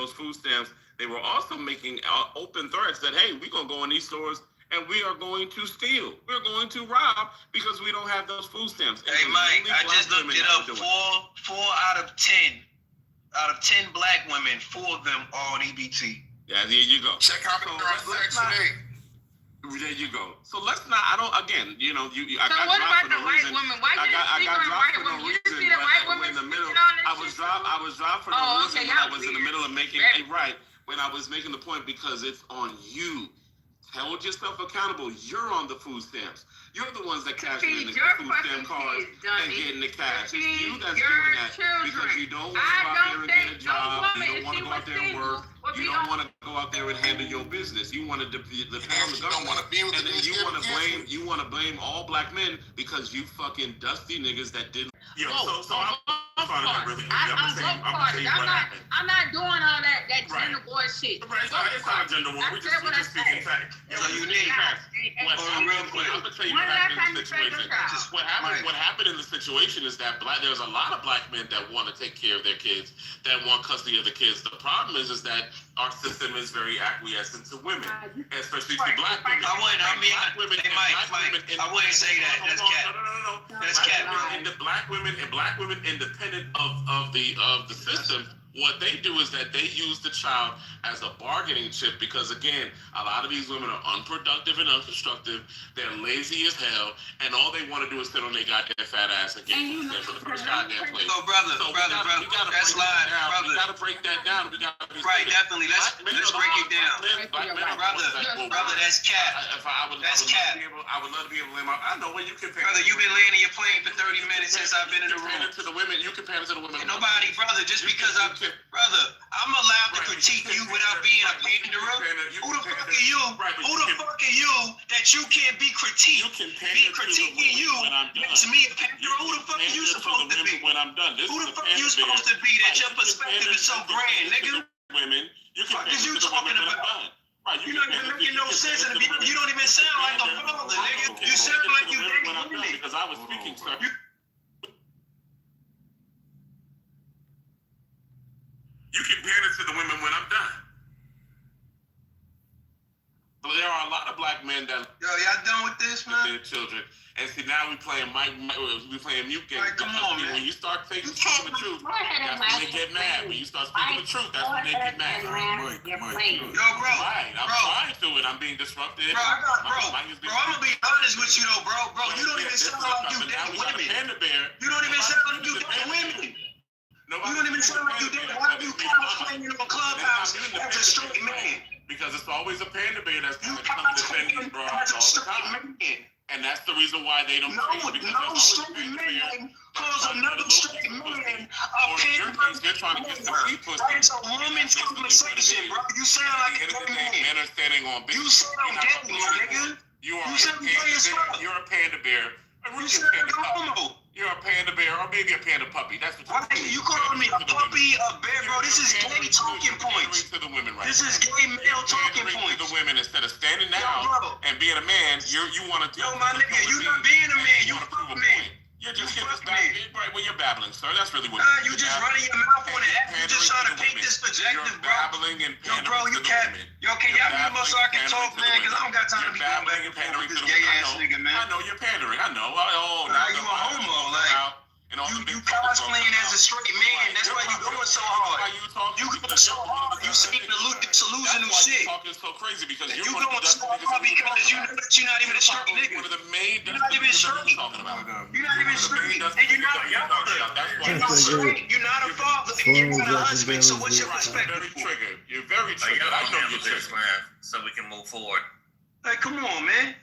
those food stamps, they were also making open threats that, hey, we're going to go in these stores and we are going to steal. We're going to rob because we don't have those food stamps. Hey, Mike, I just looked it up. 4 out of 10 black women, 4 of them are on EBT. Yeah, there you go. Check out the Section 8. There you go. So let's not. I don't. Again, you know, I got dropped for no reason. Why you got dropped for no reason? You see the white women in the middle. I was dropped for no reason when I was in the middle of making a right. When I was making the point, because it's on you. Hold yourself accountable. You're on the food stamps. You're the ones that cash in the food stamp cards and getting the cash. It's you that's doing that because you don't want to go out there and get a job. You don't want to go out there and work. You don't want to go out there and handle your business. You want to depend on the government, and then you want to blame all black men because you fucking dusty niggas that didn't. I'm not doing all that gender war shit. It's not a gender war. We just speaking facts. So you need facts. Real quick, I'm gonna tell you what happened in the situation. What happened in the situation is that there's a lot of black men that want to take care of their kids, that want custody of the kids. The problem is that our system is very acquiescent to women, especially to black women. I wouldn't say that. That's cap. No. That's cap. And the black women independent of the system. What they do is that they use the child as a bargaining chip because, again, a lot of these women are unproductive and unconstructive. They're lazy as hell, and all they want to do is sit on their goddamn fat ass and get for the first goddamn place. So, brother, that's live, brother. We gotta break that down. Right, definitely. Let's break it down. Brother, that's cap. That's cap. I would love to be able to lay my. I know where you compare. Brother, you've been landing your plane for 30 minutes since I've been in the room. To the women, you compare it to the women. Nobody, brother, just because brother, I'm allowed to critique you without being a panderer. Who the fuck are you? Who the fuck are you that you can't be critiqued? Be critiquing you makes me a panderer. Who the fuck are you supposed to be? When I'm done, who the fuck are you supposed to be that your perspective is so grand, nigga? Women, you can. What is you talking about? You're not even making no sense, and you don't even sound like a father, nigga. You sound like you dating women. Because I was speaking, sir. You compare it to the women when I'm done. So there are a lot of black men that y'all done with this, man? Their children. And see, now we playing mute games. Right, come on, man. When you start speaking the truth, that's when they get mad. When you start speaking the truth, that's when they get mad. Yo, bro. Right, I'm trying to, and I'm being disruptive. Bro, I'm gonna be honest with you though, bro. You don't even sound like you date women. You don't even sound like you date women. You don't even sound like you did. Why are you cosplaying on Clubhouse as a straight man? Because it's always a panda bear that's going to come and defend these broads all the time. And that's the reason why they don't. No straight man calls another straight man a panda bear. That is a woman's conversation, bro. You sound like a gay man. Men are standing on business. You sound gay, nigga. You sound gay as fuck. You're a panda bear. You sound like a homo. You're a panda bear or maybe a panda puppy. That's what you calling me a puppy, a bear, bro? This is gay talking points. To the women, right? This is gay male talking points. To the women, instead of standing down and being a man, you want to. Yo, my nigga, you not being a man. You fuck me. You're just getting right where you're babbling, sir. That's really what. You just running your mouth on the app. You just trying to paint this projective, bro. Babbling and bro, you can't. Yo, can y'all mute me so I can talk, man? Because I don't got time to be going back and forth with this gay ass nigga, man. I know you're pandering. I know. Now you a homo, like. You cosplaying as a straight man. That's why you going so hard. You going so hard. You saying delusional shit. Talking so crazy because you going so hard because you're not even a straight nigga. You're not even straight. You're not even straight, and you're not a father. You're not a father, and you're not a husband. So what's your perspective? You're very triggered. I know you're triggered, man. So we can move forward. Hey, come on, man.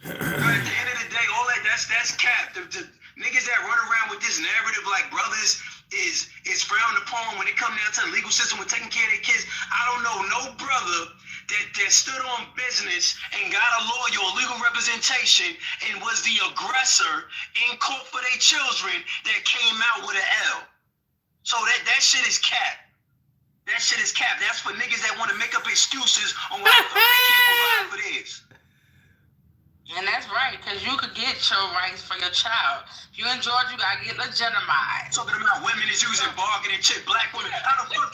At the end of the day, all that's cap. The niggas that run around with this narrative like brothers is frowned upon when it comes down to the legal system with taking care of their kids. I don't know no brother that stood on business and got a lawyer or legal representation and was the aggressor in court for their children that came out with an L. So that shit is cap. That shit is cap. That's for niggas that want to make up excuses on why the fuck they can't provide for this. And that's right, because you could get your rights for your child. If you in Georgia, you gotta get legitimized. Talking about women is using bargaining chip, black women. How the fuck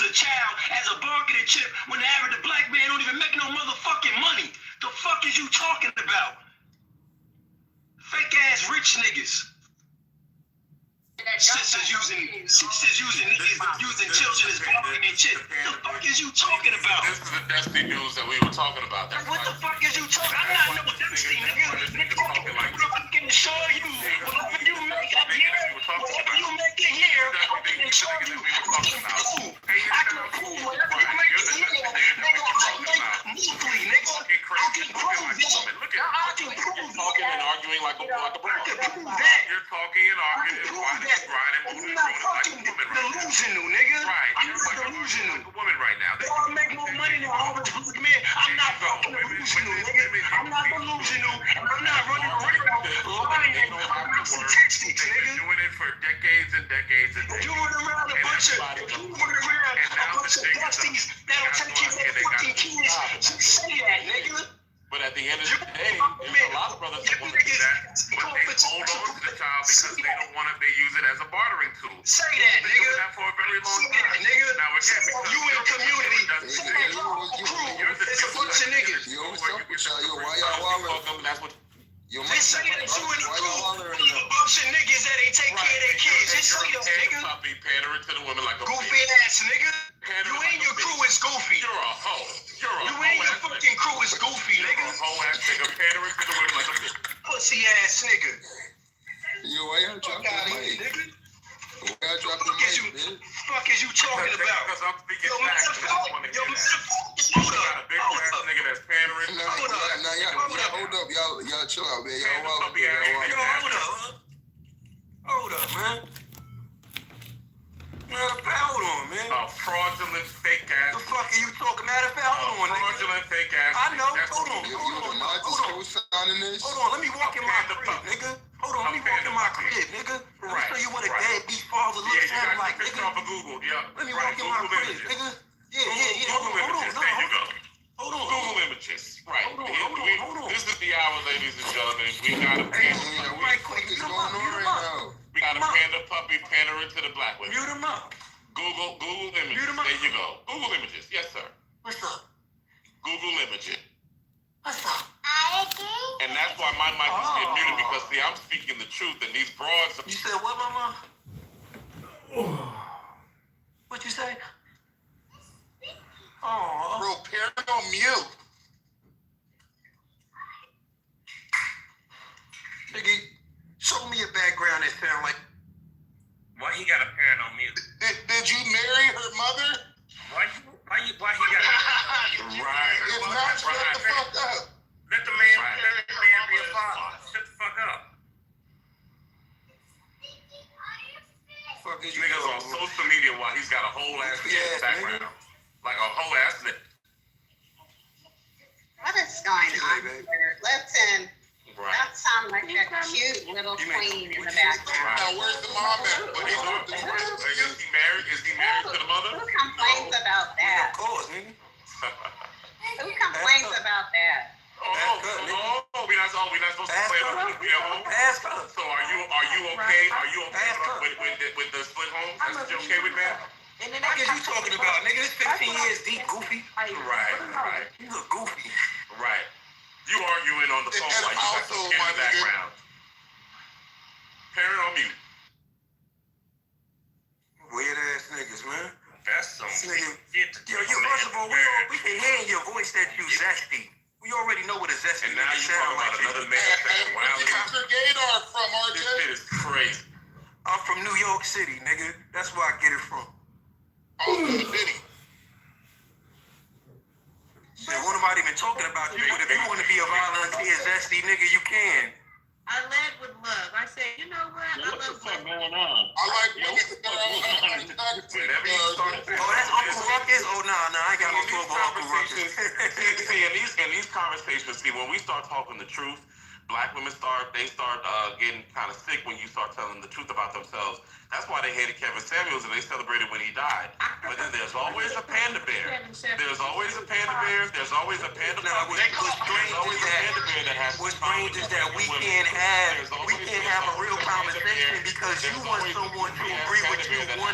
a child as a bargaining chip when the average black man don't even make no motherfucking money. The fuck is you talking about? Fake ass rich niggas. Sisters using niggas using children as bargaining chips. The fuck is you talking about? This is the dusty news that we were talking about. What the fuck is you talking? I'm not no dusty nigga. I can show you whatever you make a year. Whatever you make a year, I can show you. I can prove whatever you make a year. Nigga, I make monthly, nigga. I can prove that. I can prove talking and arguing like a I can prove that. You're talking and I arguing can and prove grinding that. and I'm not fucking delusional, nigga. Right. I'm not delusional. Like a woman right now. Y'all make more money than all the good men. I'm not fucking delusional, nigga. I'm not delusional, and I'm not running around lying about statistics, nigga. Doing it for decades and decades and decades. You run around a bunch of dusties that'll take care of their fucking kids. Just say that, nigga. But at the end of the day, there's a lot of brothers that want to do that, but they hold on to the child because they don't want to. They use it as a bartering tool. Say that, They nigga. do that for a very long Say that, time. nigga. Now again, because You in community. Say that, you're the it's a bunch of niggas. Yo, what's up with y'all? Yo, why y'all wildin'? That's what. Yo, They say that you in the crew full of a bunch of niggas that ain't take care of their kids. Just say that, nigga. Puppy pandering to the women like a Goofy ass nigga. You and your crew is goofy. You're a hoe. You're a You hoe and your ass fucking crew is goofy, You're a nigga. hoe ass nigga pandering to the women like a bitch. Pussy ass nigga. Yo, why y'all Fuck dropping out the of here, mic? nigga. Why y'all dropping Fuck is the you? mic, man? Fuck is you talking about? Because I'm speaking Yo, facts. I just want to hear that. hold You got a up. big ass nigga that's pandering. Nah, y'all hold up. Y'all chill out, man. Y'all wild. Puppy ass nigga. Yo, hold up, man. Matter of fact, hold on, man. A fraudulent fake ass. The fuck are you talking? Matter of fact, hold on, nigga. Fraudulent fake ass. I know. That's Hold what on. you Yo, do. the mind is co-signing this. Hold on, let me walk in my crib, nigga. Hold on, let me walk in my crib, nigga. Let me show you what a deadbeat father Yeah, looks you got like, the picture nigga. off of Google. Yeah. Let me walk in my crib, nigga. Yeah. Google images. There you go. Hold on. Google images. Right. Hold on. This is the hour, ladies and gentlemen. We got a panda. Right quick, What is mute him going up, on mute him right up. now? We got a panda puppy pandering to the black women. Mute him up. Google images. Mute him up. There you go. Google images. Yes, sir. What's up? Google images. What's up? And that's why my mic is getting muted because see, I'm speaking the truth, and these broads. You said what, mama? What you say? Oh. Bro, parent on mute. Nigga, show me a background that sound like. Why he got a parent on mute? Did you marry her mother? Why he got Right. If not, shut the fuck up. Let the man be a father. Shut the fuck up. Fuck is you Niggas on doing? social media while he's got a whole ass Yeah, background. Like a whole ass nigga. What is going on here? Listen, Right. that sounds like a cute little queen in the background. Now, where's the mom at? But he's on. Is he married? Is he married to the mother? Who complains about that? Of course, nigga. Who complains about that? We're not supposed to play the home. Ask her. So are you okay? Are you okay with the split home? That's what you okay with, man? And the niggas you talking about, nigga, this 15 years deep, goofy. Right. You look goofy. Right. You arguing on the phone And while you got also, some kid in my the nigga- background. Parent on mute. Weird ass niggas, man. That's some Nigga, shit to yo, first of all, we can hear in your voice that you zesty. We already know what a zesty And now you nigga sound talking about like. another man Where's sexuality. the Conquer Gator from, This RJ? shit is crazy. I'm from New York City, nigga. That's where I get it from. Oh, the city. Yeah, what am I even talking about you? But if you want to be a volunteer zesty nigga, you can. I led with love. I said, you know what? I love love. going on? I like women that are Whenever you start to Oh, that's Uncle Ruckus? Oh, nah, I ain't got no in these talk about Uncle conversations, Ruckus. see, in these conversations, see, when we start talking the truth, black women start getting kind of sick when you start telling the truth about themselves. That's why they hated Kevin Samuels and they celebrated when he died. But then there's always a panda bear. There's always a panda bear. There's always a panda Now, puppy. what's strange There's always is a panda bear that has what's strange is that we can't have a real conversation because you want someone to agree with you 100%.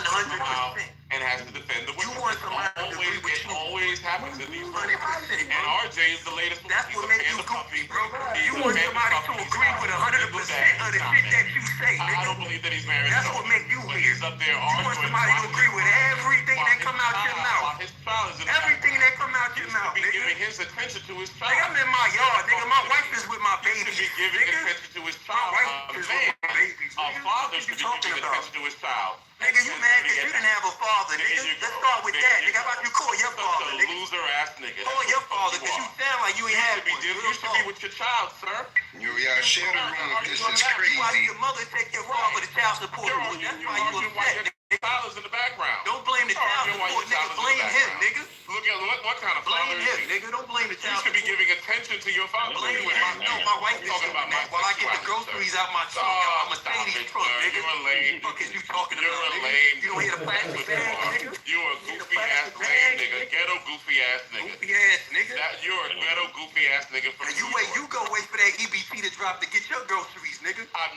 and has to defend the women. You want somebody to agree with It always happens in these rooms. 100%. And RJ is the latest one. That's He's what a makes fan you of goofy, puppies. bro. He's You a want fan of somebody to puppies. agree with 100% of the shit that you say, I don't nigga. believe that he's married. That's what make you But weird. he's up there You want arguing. somebody to agree with everything that come out your mouth. While his child is in the Everything that come out your mouth, He should be nigga. giving his attention to his child. Nigga, I'm in my yard, nigga. My wife is with my He baby, should be giving nigga. attention to his My child. wife A is man, with my baby. a father should be giving attention to his child. Nigga, you mad because you didn't have a father, nigga. Let's start with that, nigga. How about you call your father, Such a nigga? loser ass nigga. Call your father because you sound like you ain't had one. You should be with your child, sir. Y'all share the room with this. It's Why crazy. your mother take your father to child support? That's why you upset. Your child is in the background. Don't blame the child support, nigga. Blame him, nigga. Look at what kind of father Blame is him, he? nigga. Don't blame the You child should be support. giving attention to your father. Blame You and him. No, my wife is talking doing about that while I get the groceries out my trunk. I'm a Mercedes trunk, nigga. You're a lame. What the fuck is you talking You're about, a nigga? lame. You don't hear the plastic bag, nigga? You're a You goofy hear the ass plastic lame bag, nigga. Ghetto goofy ass nigga. Goofy ass nigga. You're a ghetto goofy ass nigga from And you New wait, York. you go wait for that EBT to drop to get your groceries, nigga. I've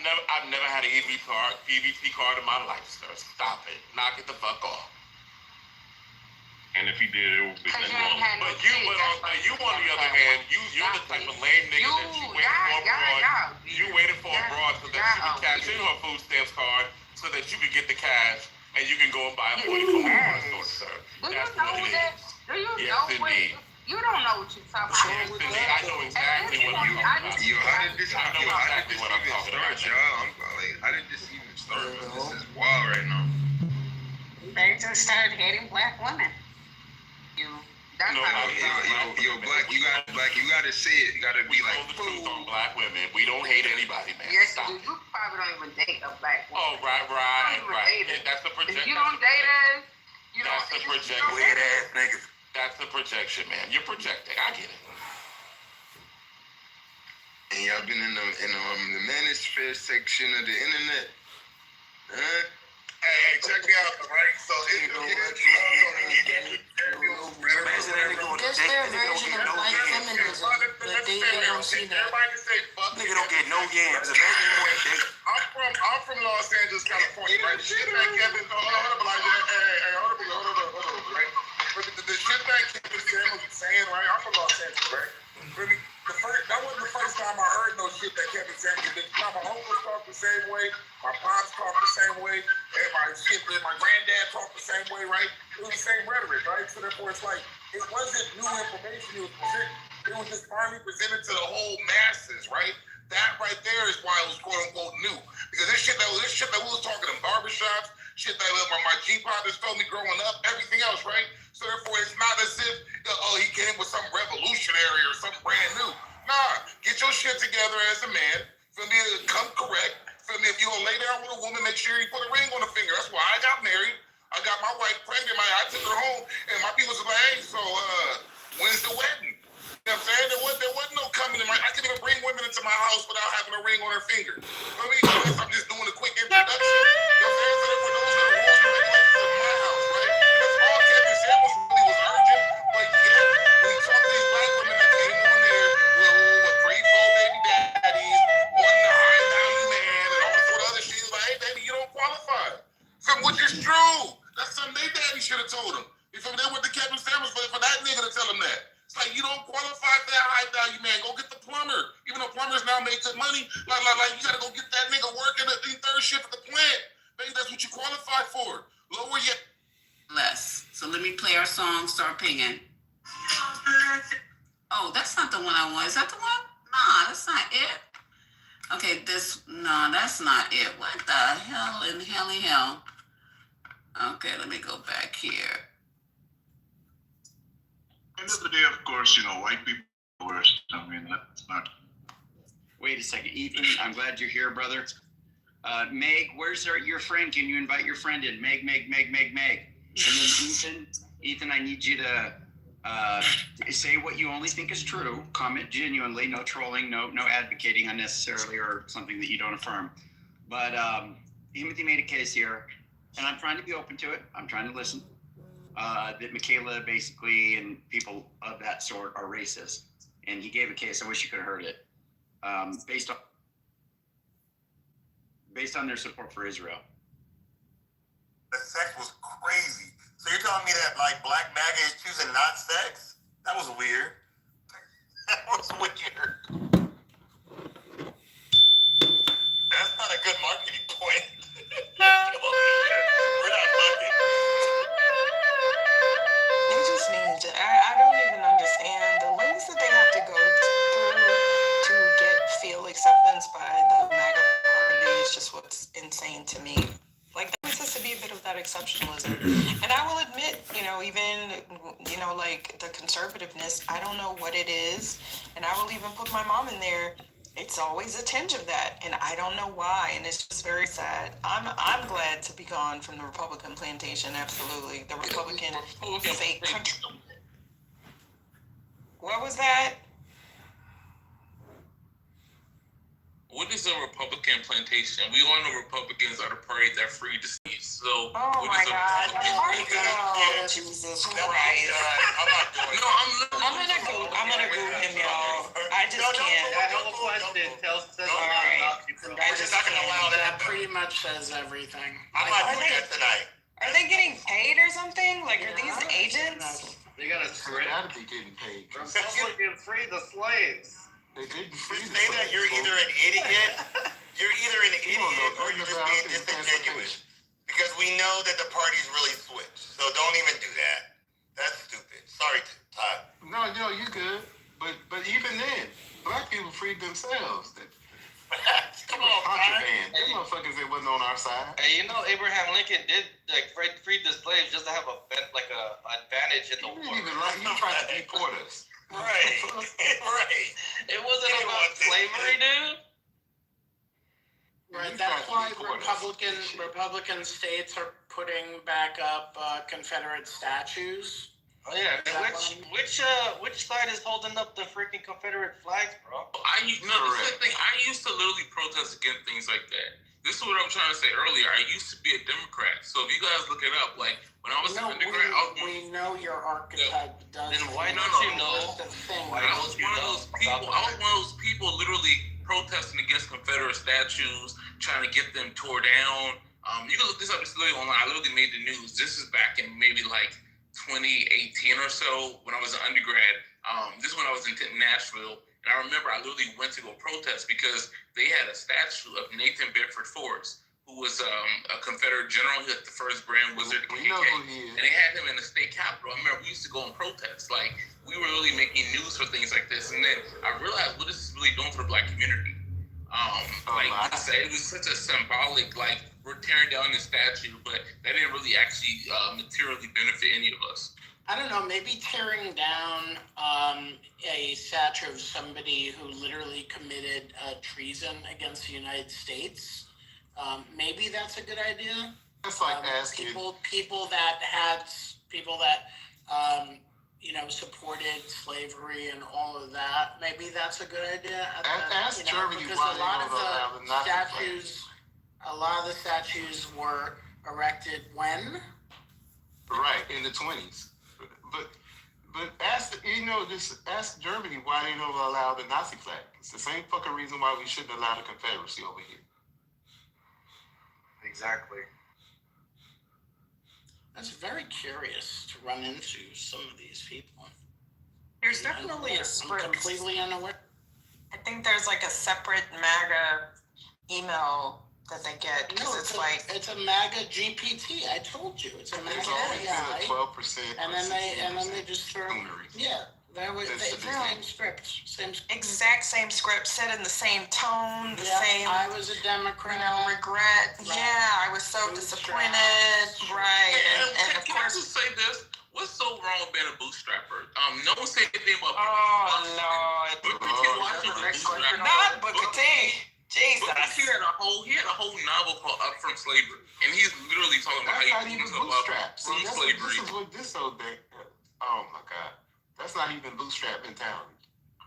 never had an EBT card in my life, sir. Stop it. Knock it the fuck off. And if he did, it would be Cause you ain't had no But you, kids, that's why you on the other hand, you're the type of lame nigga that you waited for abroad. You waited for abroad so that you could cash in her food stamps card so that you could get the cash and you can go and buy a 44 store, sir. Do you That's know what it that? is. Do you Yes, know what? indeed. You don't know what you're talking about. Yes, indeed. I know exactly what I'm talking about. Yo, how did this I know exactly what I'm even talking start, about. y'all? I'm like, how did this even start? This is wild right now. They just started hating black women. That's No, how Yo, black, you gotta say it. You gotta We be like, told the truth on black women. We don't hate anybody, man. Yes, Stop you it. do. You probably don't even date a black woman. Oh, right. Yeah, that's a If projection. you don't date us, you don't. That's a projection. Weird ass niggas. That's a projection, man. You're projecting. I get it. and y'all been in the manosphere section of the internet. Huh? Hey, check me out, right? So Imagine that nigga on the That's date. their That nigga don't version get of no white yams. feminism, but they don't see that. everybody just say fuck. Nigga don't get no yams. Imagine you on a date. I'm from Los Angeles, California, right? The shit that Kevin, hold up, like, hey, hold up, right? But the shit that Kevin Samuels was saying, right? I'm from Los Angeles, right? Really, that wasn't the first time I heard no shit that Kevin Samuels did. Now, my uncles talk the same way, my pops talk the same way, and my granddad talk the same way, right? It was the same rhetoric, right? So therefore, it's like, it wasn't new information it was just finally presented to the whole masses, right? That right there is why it was quote unquote new. Because this shit that we was talking in barbershops, shit that my G partners told me growing up, everything else, right? So therefore it's not as if he came with some revolutionary or something brand new. Nah, get your shit together as a man. Feel me? Come correct. Feel me? If you gonna lay down with a woman, make sure you put a ring on the finger. That's why I got married. I got my wife pregnant. I took her home, and my people was like, "Hey, so when's the wedding?" You know what I'm saying? There wasn't no coming in. I couldn't even bring women into my house without having a ring on her finger. I mean, I'm just doing a quick introduction. You know what I'm saying? So for those are the rules and regulations of my house, right? That's all Kevin Samuels really was urging. But yet, when he talked to these black women that came on there with 3-4 baby daddies, wanting a high value man, and all sort of other shit, he's like, "Hey, baby, you don't qualify." Which is true. That's something they daddy should have told him. You feel me? They went to Kevin Samuels for that nigga to tell him that. It's like, you don't qualify for that high value man. Go get the plumber. Even though plumbers now make good money, like you gotta go get that nigga working in third shift at the plant. Maybe that's what you qualify for. Lower your less. So let me play our song, start pinging. Oh, that's not the one I want. Is that the one? Nah, that's not it. Okay, that's not it. What the hell in hell? Okay, let me go back here. End of the day, of course, white people are worst. I mean, that's not. Wait a second, Ethan. I'm glad you're here, brother. Meg, where's your friend? Can you invite your friend in? Meg. And then Ethan, I need you to say what you only think is true. Comment genuinely, no trolling, no advocating unnecessarily or something that you don't affirm. But Timothy made a case here, and I'm trying to be open to it. I'm trying to listen. That Michaela basically and people of that sort are racist. And he gave a case. I wish you could have heard it. Based on their support for Israel. The sex was crazy. telling me that like black MAGA is choosing not sex? That was weird. That was weird. That's not a good marketing point. We're not fucking. You just need to. I don't even understand the lengths that they have to go through to feel acceptance by the MAGA party. Is just what's insane to me. Like, there has to be a bit of that exceptionalism. And I will admit, even, like the conservativeness, I don't know what it is. And I will even put my mom in there. It's always a tinge of that. And I don't know why. And it's just very sad. I'm glad to be gone from the Republican plantation. Absolutely. The Republican fake country. What was that? What is a Republican plantation? We all know Republicans are the party that freed the slaves. So, oh my God! Jesus Christ! I'm not doing it. I'm gonna Google him, y'all. I just can't. That whole question tells us We're just not gonna allow that. That pretty much says everything. I'm not doing that tonight. Are they getting paid or something? Like, are these agents? They got a They script. gotta be getting paid. Republicans free the slaves. They didn't You free say that you're either an idiot, or you're just being disingenuous. Because we know that the party's really switched. So don't even do that. That's stupid. Sorry, Todd. No, you good. But even then, black people freed themselves. Come on, Todd. Contraband. Them motherfuckers that wasn't on our side. Hey, Abraham Lincoln did freed the slaves just to have a advantage in the war. He tried to deport us. Right. Right. It wasn't about slavery, dude. Right, that's why Republican states are putting back up Confederate statues. Oh yeah, which side is holding up the freaking Confederate flags, bro? This is the thing. I used to literally protest against things like that. This is what I'm trying to say earlier. I used to be a Democrat. So if you guys look it up, like when I was an undergrad, we know your archetype does. Then why don't you know? I was one of those people literally protesting against Confederate statues, trying to get them tore down. You can look this up. It's literally online. I literally made the news. This is back in maybe like 2018 or so when I was an undergrad. This is when I was in Nashville. And I remember I literally went to go protest because they had a statue of Nathan Bedford Forrest, who was a Confederate general. He was the first Grand Wizard of the KKK. And they had him in the state capitol. I remember we used to go and protest. Like, we were really making news for things like this. And then I realized what this is really doing for the black community. It was such a symbolic, like, we're tearing down this statue, but that didn't really actually materially benefit any of us. I don't know, maybe tearing down a statue of somebody who literally committed treason against the United States. Maybe that's a good idea. That's like asking people that supported slavery and all of that. Maybe that's a good idea. Ask Germany because why a lot they of don't allow the Nazi the statues were erected when? Right, in the 20s. But ask Germany why they don't allow the Nazi flag. It's the same fucking reason why we shouldn't allow the Confederacy over here. Exactly. That's very curious to run into some of these people. There's definitely a script. I'm completely unaware. I think there's like a separate MAGA email that they get because it's a MAGA GPT. I told you it's a MAGA AI. 12%. And then they just throw. Yeah, that was same script. Exact same script, said in the same tone. Same. I was a Democrat. Regret. Right. Yeah, I was so disappointed. Right. And of can course. I just say this? What's so wrong with being a bootstrapper? No one said anything about Lord. Booker T. Washington was a bootstrapper. Not Booker T. Jesus. Booker T. had a whole novel called Up From Slavery, and he's literally talking about how he was up from slavery. This is what this old day. Oh my God, that's not even bootstrap mentality.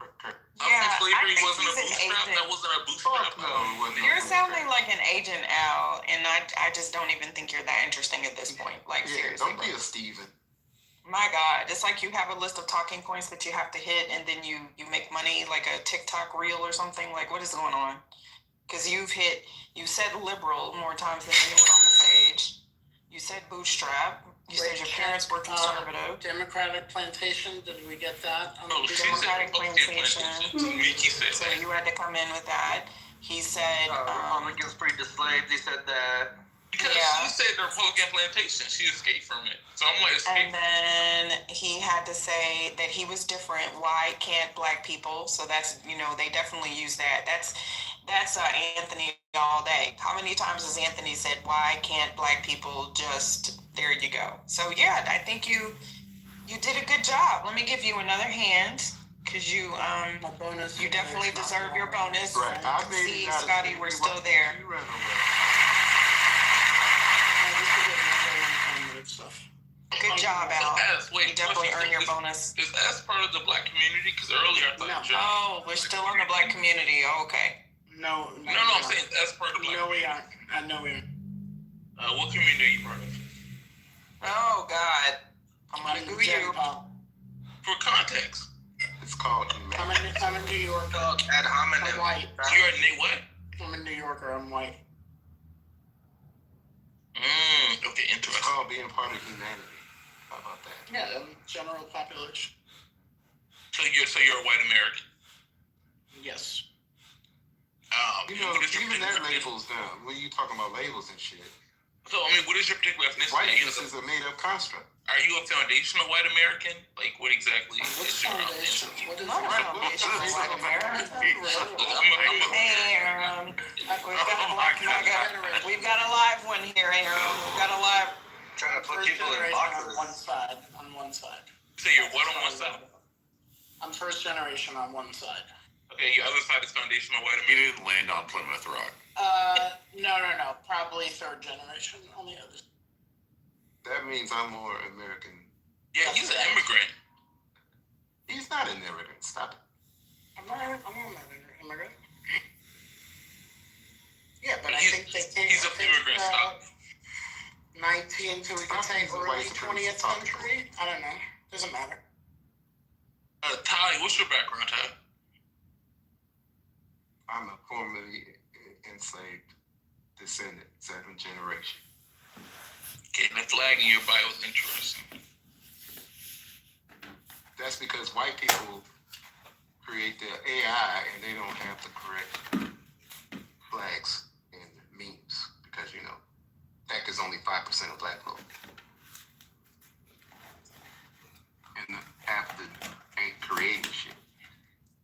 Up From Slavery wasn't a bootstrap. That wasn't a bootstrap. No, it wasn't. You're sounding like an Agent Al, and I just don't even think you're that interesting at this point. Like, seriously. Don't be a Steven. My God, it's like you have a list of talking points that you have to hit, and then you make money like a TikTok reel or something. Like, what is going on? Because you said liberal more times than anyone on the stage. You said bootstrap. You said your parents were conservative. Democratic plantation, did we get that? No, she Democratic said plantation. Miki said So that. you had to come in with that. He said, Republicans freed the slaves. He said that. Because she said the Republican plantation. She escaped from it. So I'm like, and then he had to say that he was different. Why can't black people? So that's, they definitely use that. That's Anthony all day. How many times has Anthony said, why can't black people just, there you go. So yeah, I think you did a good job. Let me give you another hand. Cause you definitely deserve your bonus. Right. See, Scotty, we're still there. Good job, Al. You definitely earned your bonus. Is S part of the black community? Because earlier I thought Oh, we're still in the black community. Oh, okay. No, I'm saying S part of the black community. I know we are. What community are you part of? Oh, God. I'm going to Google you. For context. It's called I'm in New York. Ad hominem. I'm white. You're in what? I'm a New Yorker. I'm white. Okay, interesting. It's called being part of humanity. How about that? Yeah, general population. So you're a white American. Yes. Even that labels down. When you talking about labels and shit. So what is your particular ethnicity? Whiteness is a made up construct. Are you a foundational white American? Like, what exactly is your foundation? What is not a foundational white American. We've got a live one here, Aaron. We've got a live. Trying to put people in boxes. On one side. So you're what on one side? I'm first generation on one side. Okay, your other side is foundational white American. You didn't land on Plymouth Rock. No. Probably third generation on the other side. That means I'm more American. Yeah, he's an immigrant. He's not an immigrant. Stop it. I'm an immigrant. Yeah, but I think he's an immigrant. Stop. 19 so we can say early 20th century. I don't know. Doesn't matter. Ty, what's your background, Ty? I'm a formerly enslaved descendant, 7th generation. Okay, the flag in your bio is interesting. That's because white people create their AI and they don't have the correct flags and memes because, that is only 5% of black folk. And half the ain't creating shit.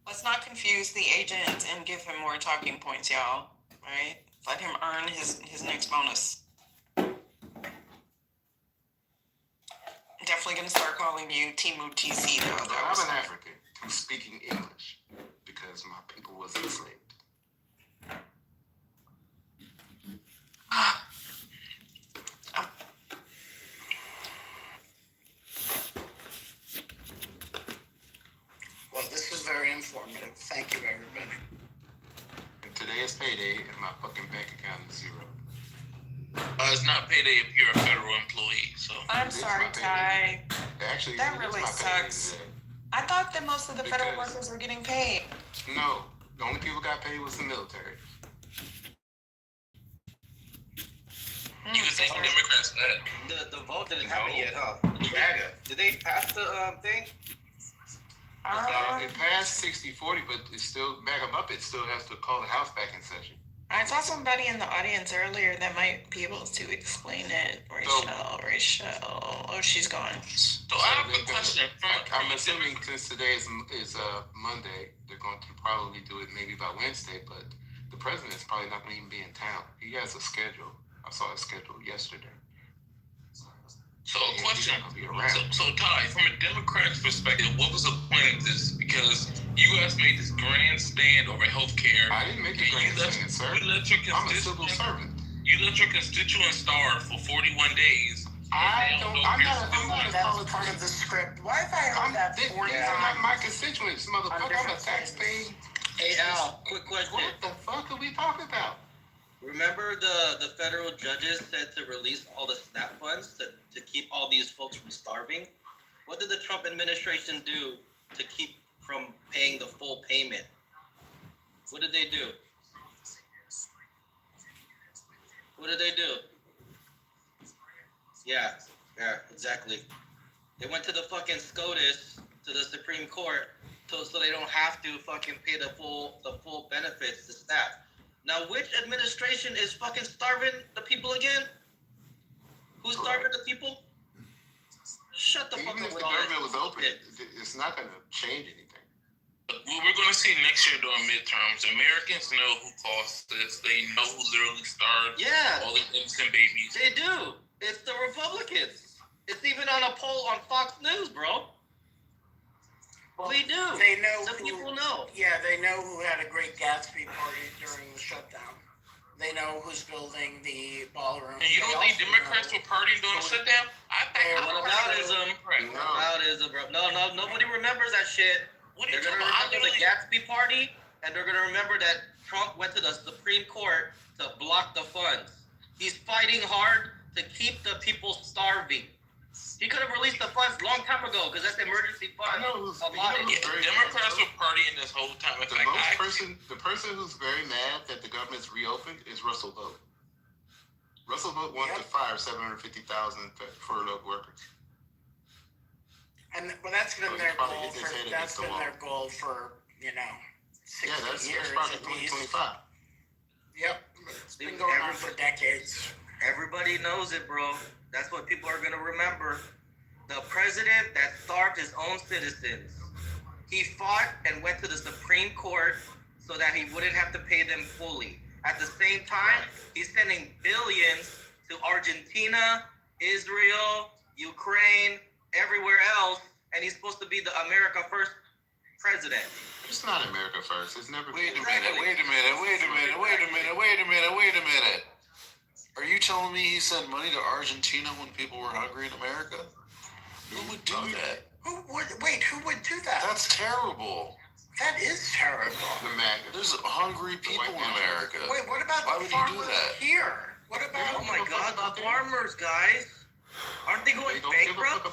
Let's not confuse the agent and give him more talking points, y'all. Right? Let him earn his next bonus. Definitely gonna start calling you Timu TC though. I'm an African who's speaking English because my people was enslaved. Well, this is very informative. Thank you, everybody. And today is payday and my fucking bank account is zero. It's not payday if you're a federal employee, so. I'm sorry, Ty. Actually, that really sucks. I thought that most of the federal workers were getting paid. No, the only people got paid was the military. You can thank the Democrats for that. The vote didn't happen yet, huh? Did they pass the thing? It passed 60-40, but it's still back up. It still has to call the House back in session. I saw somebody in the audience earlier that might be able to explain it. Rachel. Oh, she's gone. So I have a question. I'm assuming since today is Monday, they're going to probably do it maybe by Wednesday, but the president's probably not going to even be in town. He has a schedule. I saw his schedule yesterday. So a question. So Ty, from a Democrat's perspective, what was the point of this? Because you guys made this grand stand over healthcare. I didn't make a grand stand, sir. I'm a civil servant. You let your constituents starve for 41 days. I'm not that part of the script. Why have I heard that 40 times? My constituents, motherfucker. I'm a taxpaying. Hey Al, quick question. What the fuck are we talking about? Remember the federal judges said to release all the SNAP funds to keep all these folks from starving? What did the Trump administration do to keep from paying the full payment? What did they do? Yeah, exactly. They went to the fucking SCOTUS, to the Supreme Court, so they don't have to fucking pay the full benefits to staff. Now, which administration is fucking starving the people again? Who's starving the people? Shut the fuck up. Even if the government was open, it's not going to change anything. What we're going to see next year during midterms, Americans know who caused this. They know who literally starved all these innocent babies. They do. It's the Republicans. It's even on a poll on Fox News, bro. Well, we do. They know people know. Yeah, they know who had a great Gatsby party during the shutdown. They know who's building the ballroom. And you don't think Democrats were partying during the shutdown? What aboutism, bro? No, nobody remembers that shit. They're gonna remember the Gatsby party, and they're gonna remember that Trump went to the Supreme Court to block the funds. He's fighting hard to keep the people starving. He could have released the funds a long time ago because that's the emergency fund. Democrats were partying this whole time. The person who's very mad that the government's reopened is Russell Vogt. Russell Vogt wants to fire 750,000 furloughed workers. And that's been their goal for their goal for 60 years probably at least. 2025. Yep, it's been going on for decades. Everybody knows it, bro. That's what people are gonna remember. The president that starved his own citizens. He fought and went to the Supreme Court so that he wouldn't have to pay them fully. At the same time, he's sending billions to Argentina, Israel, Ukraine, everywhere else, and he's supposed to be the America First president. It's not America First. It's never. Wait a minute. Are you telling me he sent money to Argentina when people were hungry in America? Who would do that? Who would do that? That's terrible. That is terrible. There's hungry people in America. Wait, what about the farmers here? What about? Oh my God, the farmers, guys. Aren't they going bankrupt?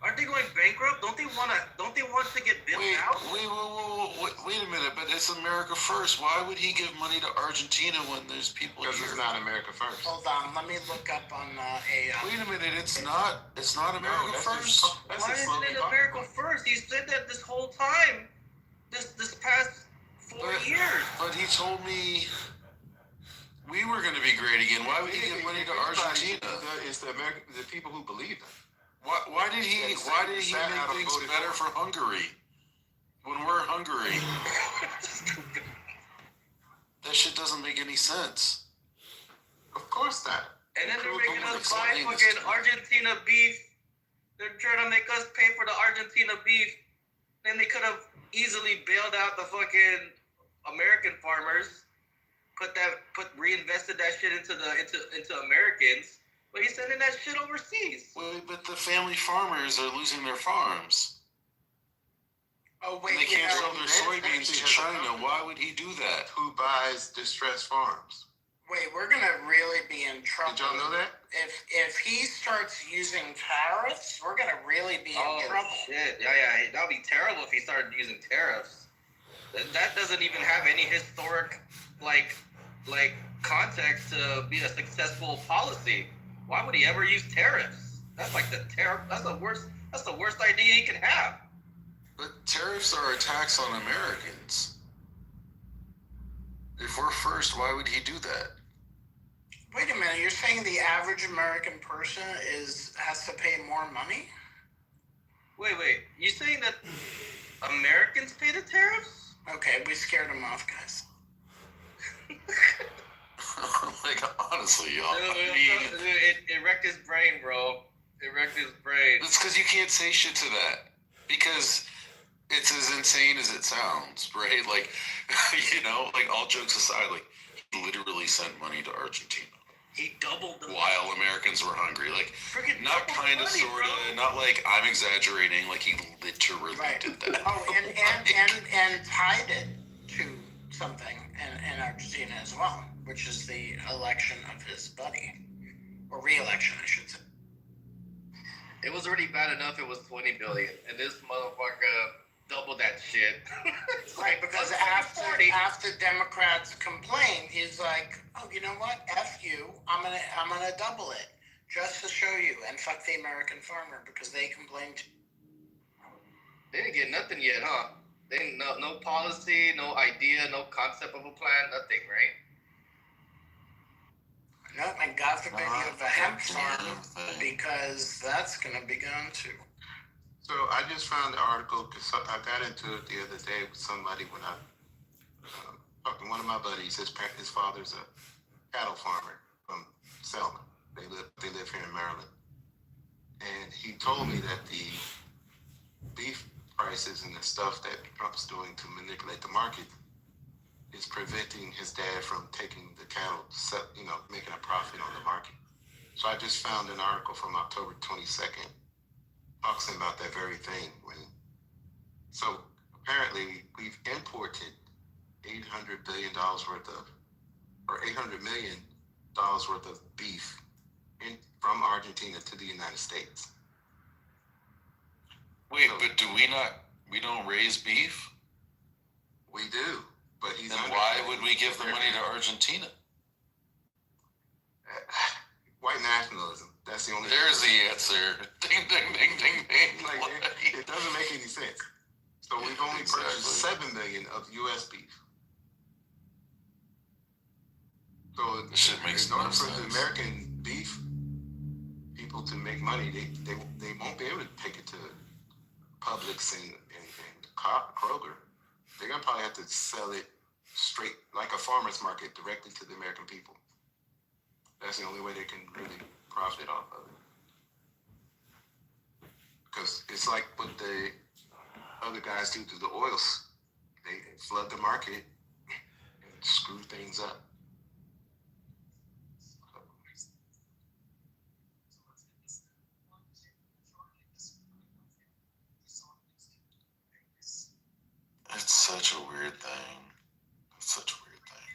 Aren't they going bankrupt? Don't they want to get built out? Wait a minute, but it's America First. Why would he give money to Argentina when there's people here? Because it's not America First. Hold on, let me look up on AI. Wait a minute, it's not America First? Why isn't it America First? He said that this whole time, this past 4 years. But he told me we were going to be great again. Why would he give money to Argentina? It's the people who believe him. Why did he make things better for Hungary when we're Hungary? That shit doesn't make any sense. Of course not. And then they're making us buy fucking Argentina beef. They're trying to make us pay for the Argentina beef. Then they could have easily bailed out the fucking American farmers. Reinvested that shit into Americans, but he's sending that shit overseas. Well, but the family farmers are losing their farms. Oh wait, and they can't sell their soybeans to China. Why would he do that? Who buys distressed farms? Wait, we're gonna really be in trouble. Did y'all know that? If he starts using tariffs, we're gonna really be in trouble. Shit. Yeah, that'd be terrible if he started using tariffs. That doesn't even have any historic like context to be a successful policy. Why would he ever use tariffs? That's like that's the worst idea he can have. But tariffs are a tax on Americans. If we're first, why would he do that? Wait a minute, you're saying the average American person has to pay more money? Wait, you saying that Americans pay the tariffs? Okay, we scared him off, guys. Like, honestly, y'all. It wrecked his brain, bro. It wrecked his brain. It's because you can't say shit to that. Because it's as insane as it sounds, right? Like, like all jokes aside, like, he literally sent money to Argentina. He doubled the while Americans were hungry. Like, not kind of, sort of, not like I'm exaggerating, like he literally did that. Oh, and tied it to something in Argentina as well, which is the election of his buddy, or re-election, I should say. It was already bad enough it was 20 billion, and this motherfucker doubled that shit. Right, because after Democrats complained, he's like, oh, you know what? F you, I'm gonna double it. just to show you, and fuck the American farmer because they complained. They didn't get nothing yet, huh? They didn't, no policy, no idea, no concept of a plan, nothing, right? No, and God forbid you have a hemp farm because that's gonna be gone too. So I just found the article because I got into it the other day with somebody when I talked to one of my buddies. His father's a cattle farmer from Selma. They live here in Maryland, and he told me that the beef prices and the stuff that Trump's doing to manipulate the market is preventing his dad from taking the cattle, making a profit on the market. So I just found an article from October 22nd talking about that very thing. So apparently we've imported $800 billion worth of, or $800 million worth of beef from Argentina to the United States. Wait, but we don't raise beef? We do, but then why would we give the money to Argentina? White nationalism. That's the only. There's the answer. Ding, ding, ding, ding, ding. Like, it doesn't make any sense. So we've only purchased 7 million of U.S. beef. So this shit makes in order no for sense. the American beef people to make money, they won't be able to take it to Publix and Kroger. They're gonna probably have to sell it straight like a farmer's market directly to the American people. That's the only way they can really profit off of it. Because it's like what the other guys do to the oils. They flood the market and screw things up. It's such a weird thing. It's such a weird thing.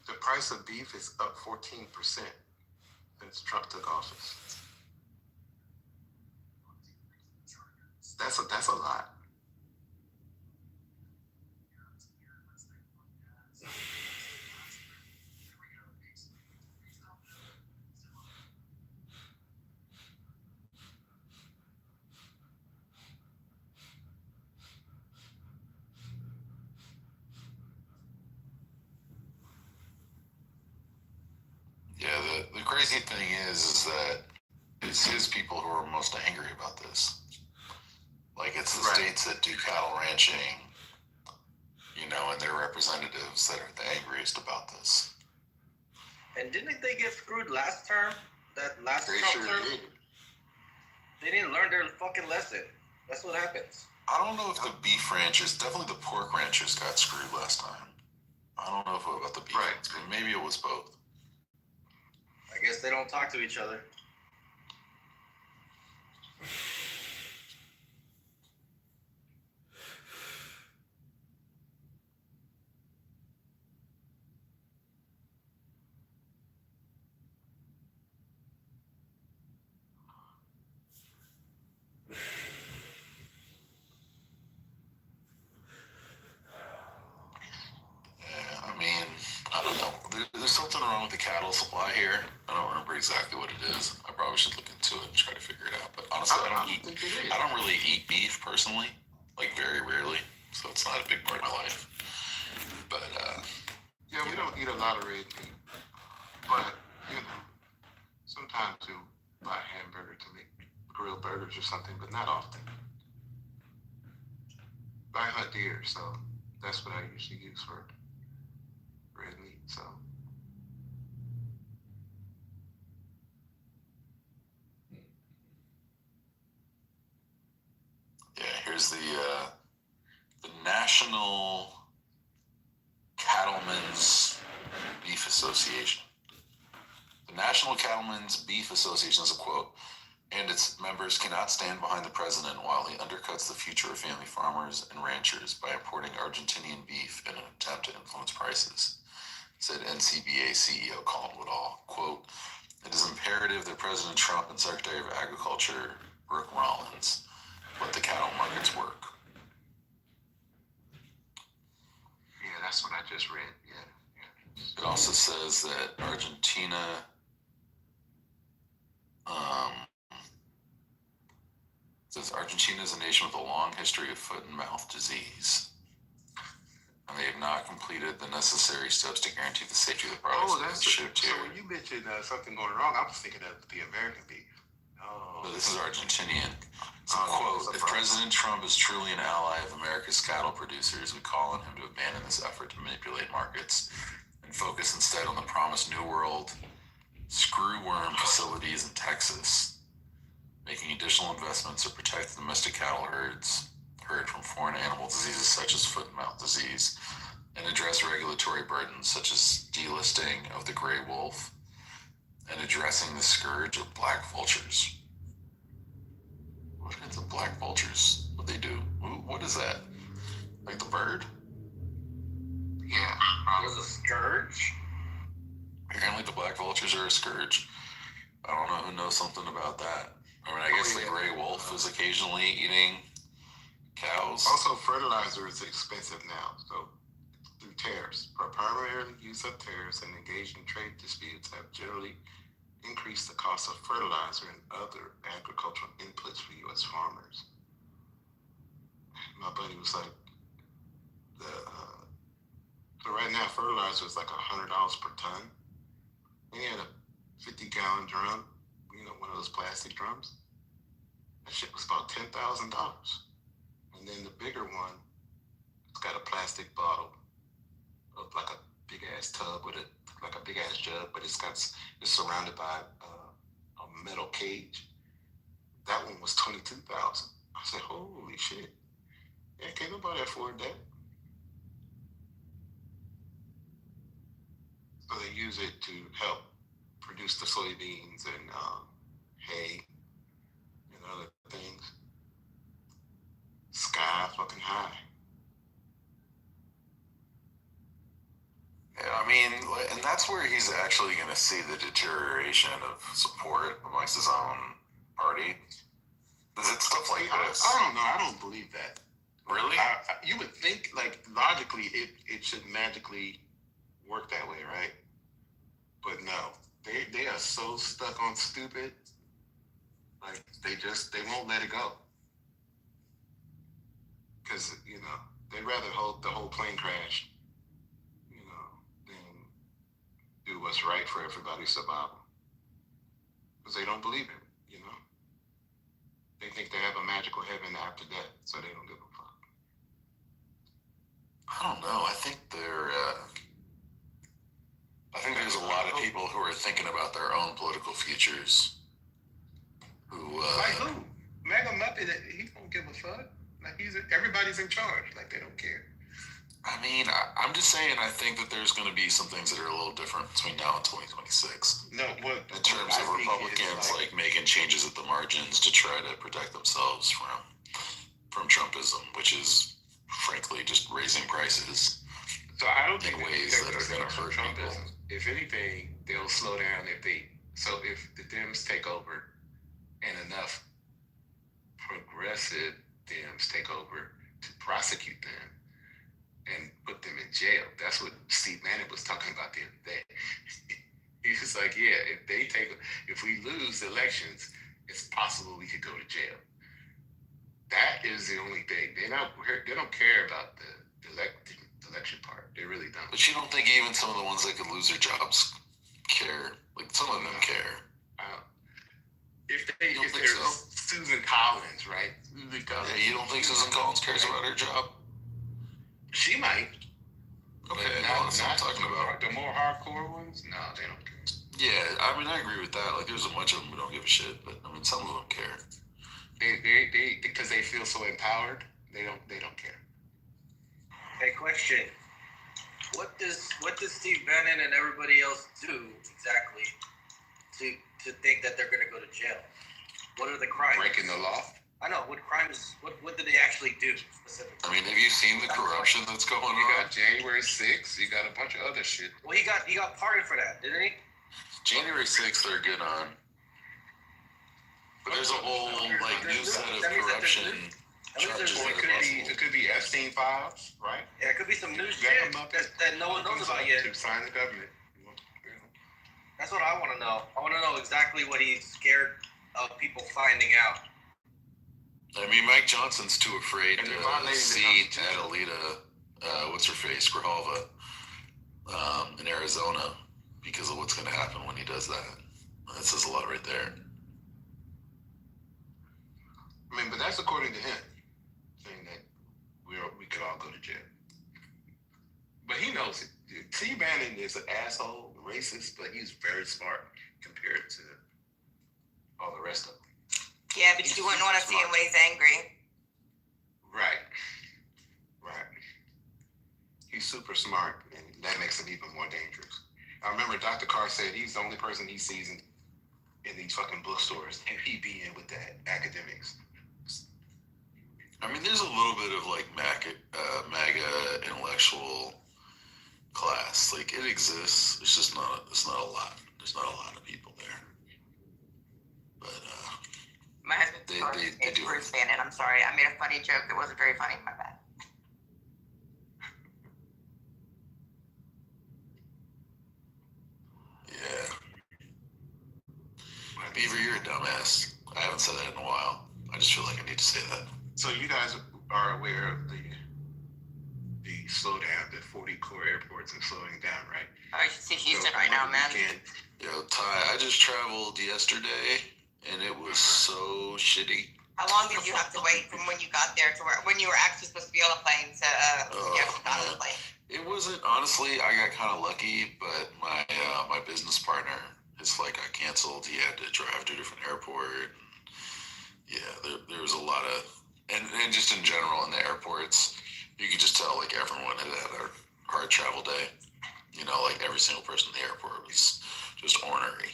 The price of beef is up 14% since Trump took office. That's a lot. Yeah, the crazy thing is that it's his people who are most angry about this. Like, it's the states that do cattle ranching, and their representatives that are the angriest about this. And didn't they get screwed last term? That last Trump term? Did. They didn't learn their fucking lesson. That's what happens. I don't know if the beef ranchers, definitely the pork ranchers got screwed last time. I don't know about the beef ranchers, but maybe it was both. I guess they don't talk to each other. I don't know. There's something wrong with the cattle supply here. I don't remember exactly what it is. I probably should look into it and try to figure it out. But honestly, I don't really eat beef personally, like very rarely. So it's not a big part of my life. But yeah, we don't eat a lot of red meat. But sometimes we buy a hamburger to make grilled burgers or something, but not often. I hunt deer, so that's what I usually use for red meat. So yeah, here's the National Cattlemen's Beef Association. The National Cattlemen's Beef Association is a quote. and its members cannot stand behind the president while he undercuts the future of family farmers and ranchers by importing Argentinian beef in an attempt to influence prices, said NCBA CEO Colin Woodall. Quote, "It is imperative that President Trump and Secretary of Agriculture Brooke Rollins let the cattle markets work." Yeah, that's what I just read. Yeah. It also says that Argentina says Argentina is a nation with a long history of foot and mouth disease, and they have not completed the necessary steps to guarantee the safety of the products that shipped here. So when you mentioned something going wrong, I was thinking of the American beef. So this is Argentinian. So, quote, "If President Trump is truly an ally of America's cattle producers, we call on him to abandon this effort to manipulate markets and focus instead on the promised New World screwworm facilities in Texas, making additional investments to protect the domestic cattle herd from foreign animal diseases such as foot and mouth disease, and address regulatory burdens such as delisting of the gray wolf and addressing the scourge of black vultures." What are the black vultures? What they do? What is that? Like the bird? Yeah. It was a scourge? Apparently the black vultures are a scourge. I don't know who knows something about that. I mean, I guess the gray wolf is occasionally eating cows. Also, fertilizer is expensive now, so through tariffs, primarily use of tariffs and engaged in trade disputes have generally increased the cost of fertilizer and other agricultural inputs for U.S. farmers. My buddy was like, so right now fertilizer is like $100 per ton. And he had a 50-gallon drum, one of those plastic drums. That shit was about $10,000. And then the bigger one, it's got a plastic bottle of like a big ass tub with like a big ass jug, but it's surrounded by a metal cage. That one was $22,000. I said, holy shit. Yeah, can't nobody afford that. So they use it to help produce the soybeans and hay and other things. Sky fucking high. Yeah, I mean, and that's where he's actually going to see the deterioration of support amongst his own party. Is it stuff like this? I don't know. I don't believe that. Really? You would think, like, logically, it should magically work that way, right? But no. They are so stuck on stupid. Like, they won't let it go. Because, they'd rather hope the whole plane crash, than do what's right for everybody's survival. Because they don't believe it, They think they have a magical heaven after death, so they don't give a fuck. I don't know. I think there's a lot of people who are thinking about their own political futures. Like who? Mega Muppet, he don't give a fuck. Like everybody's in charge. Like they don't care. I mean, I'm just saying. I think that there's going to be some things that are a little different between now and 2026. No, what in terms of Republicans like making changes at the margins to try to protect themselves from Trumpism, which is frankly just raising prices. So I don't think in ways that are going to hurt people. If anything, they'll slow down if the Dems take over and enough progressive Dems take over to prosecute them and put them in jail. That's what Steve Bannon was talking about the other day. He was like, yeah, if we lose elections, it's possible we could go to jail. That is the only thing. They don't care about the election part. They really don't. But you don't think even some of the ones that could lose their jobs care? Like some of them care. If there's Susan Collins, right? Yeah, you don't think Susan Collins cares about her job? She might. Okay, that's what I'm talking about. The more hardcore ones, no, they don't care. Yeah, I mean, I agree with that. Like, there's a bunch of them who don't give a shit, but I mean, some of them care. They because they feel so empowered, they don't care. Hey, question. What does Steve Bannon and everybody else do exactly to think that they're going to go to jail? What are the crimes? Breaking the law. I know what crimes. What did they actually do specifically? I mean, have you seen the corruption that's going on? You got January 6th. You got a bunch of other shit. Well, he got pardoned for that, didn't he? January 6th, they're good on. But there's a whole new set of corruption charges. It could be Epstein files, right? Yeah, it could be some new shit that no one knows about yet. To sign the government. That's what I want to know. I want to know exactly what he's scared of people finding out. I mean, Mike Johnson's too afraid to see Adelita, what's her face, Grijalva, in Arizona because of what's going to happen when he does that. That says a lot right there. I mean, but that's according to him, saying that we could all go to jail. But he knows it. T. Bannon is an asshole, racist, but he's very smart compared to all the rest of them. Yeah, but you wouldn't want to see him when he's angry. Right. He's super smart, and that makes him even more dangerous. I remember Dr. Carr said he's the only person he sees in these fucking bookstores, and he be in with the academics. I mean, there's a little bit of like MAGA intellectual class. Like it exists. It's just not. It's not a lot. There's not a lot of people there. But my husband's a Bruce fan, and I'm sorry, I made a funny joke that wasn't very funny. My bad. Yeah. Beaver, you're a dumbass. I haven't said that in a while. I just feel like I need to say that. So you guys are aware of the slowdown, the 40 core airports are slowing down, right? I should see Houston right now, man. Yo, Ty, I just traveled yesterday, and it was so shitty. How long did you have to wait from when you got there to when you were actually supposed to be on a plane to got on the plane? It wasn't, honestly, I got kind of lucky, but my business partner, his flight got canceled. He had to drive to a different airport. Yeah, there was a lot of, and just in general in the airports, you could just tell like everyone had a hard travel day. You know, like every single person in the airport was just ornery.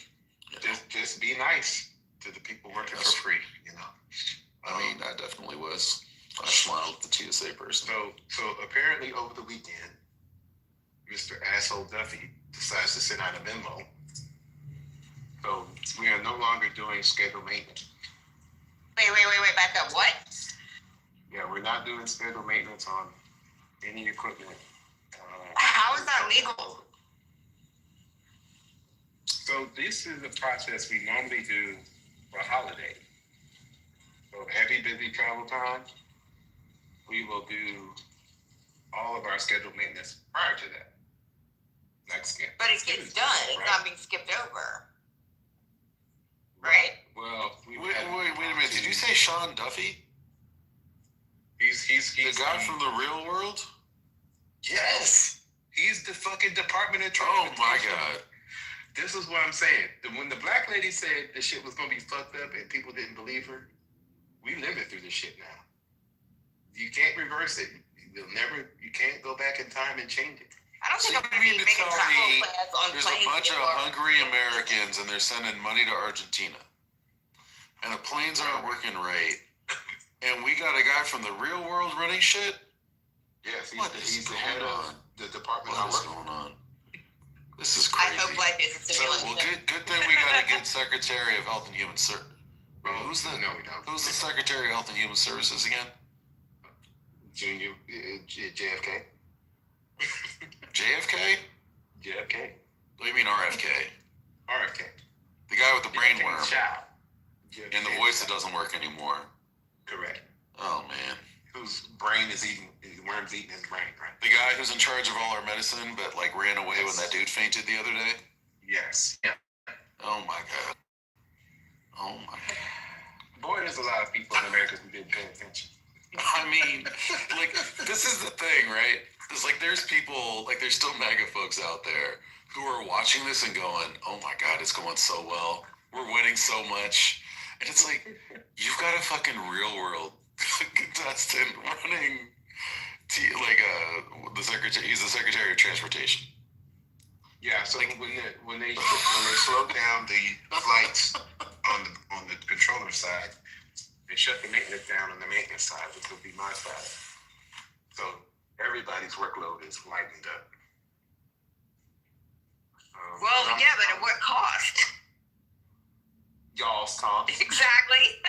You know? Just be nice to the people working for free, you know. I mean, I definitely was. I smiled at the TSA person. So apparently over the weekend, Mr. Asshole Duffy decides to send out a memo. So we are no longer doing scheduled maintenance. Wait, back up, what? Yeah, we're not doing scheduled maintenance on any equipment. How is that legal? So this is a process we normally do for holiday. So heavy, busy travel time, we will do all of our scheduled maintenance prior to that. But it gets done. It's not being skipped over. Right? Well, wait a minute. Did you say Sean Duffy? He's the guy from the real world? Yes. He's the fucking Department of Transportation. Oh my God. This is what I'm saying. When the black lady said the shit was gonna be fucked up and people didn't believe her, we living through this shit now. You can't reverse it. You can't go back in time and change it. I don't think I'm going to be making travel plans on there's planes a bunch anymore. of hungry Americans and they're sending money to Argentina. And the planes aren't working right. And we got a guy from the real world running shit? Yes, he's the head of the department. What is going on? This is crazy. I hope life is a simulation. Good thing we got a good Secretary of Health and Human Services. Who's the Secretary of Health and Human Services again? Junior JFK. JFK? JFK. What do you mean RFK? RFK. The guy with the brain worm. And the voice that doesn't work anymore. Correct. Oh, man. Whose brain is worms eating his brain, right? The guy who's in charge of all our medicine, but like ran away when that dude fainted the other day? Yes. Yeah. Oh, my God. Oh, my God. Boy, there's a lot of people in America who didn't pay attention. I mean, like, this is the thing, right? It's like there's people, like there's still MAGA folks out there who are watching this and going, oh my God, it's going so well. We're winning so much. And it's like, you've got a fucking real world contestant running, the secretary, he's the Secretary of Transportation. Yeah, so when they slow down the flights on the controller customer side and shut the maintenance down on the maintenance side, which would be my side. So everybody's workload is lightened up. Well, yeah, but at what cost? Y'all's cost. Exactly.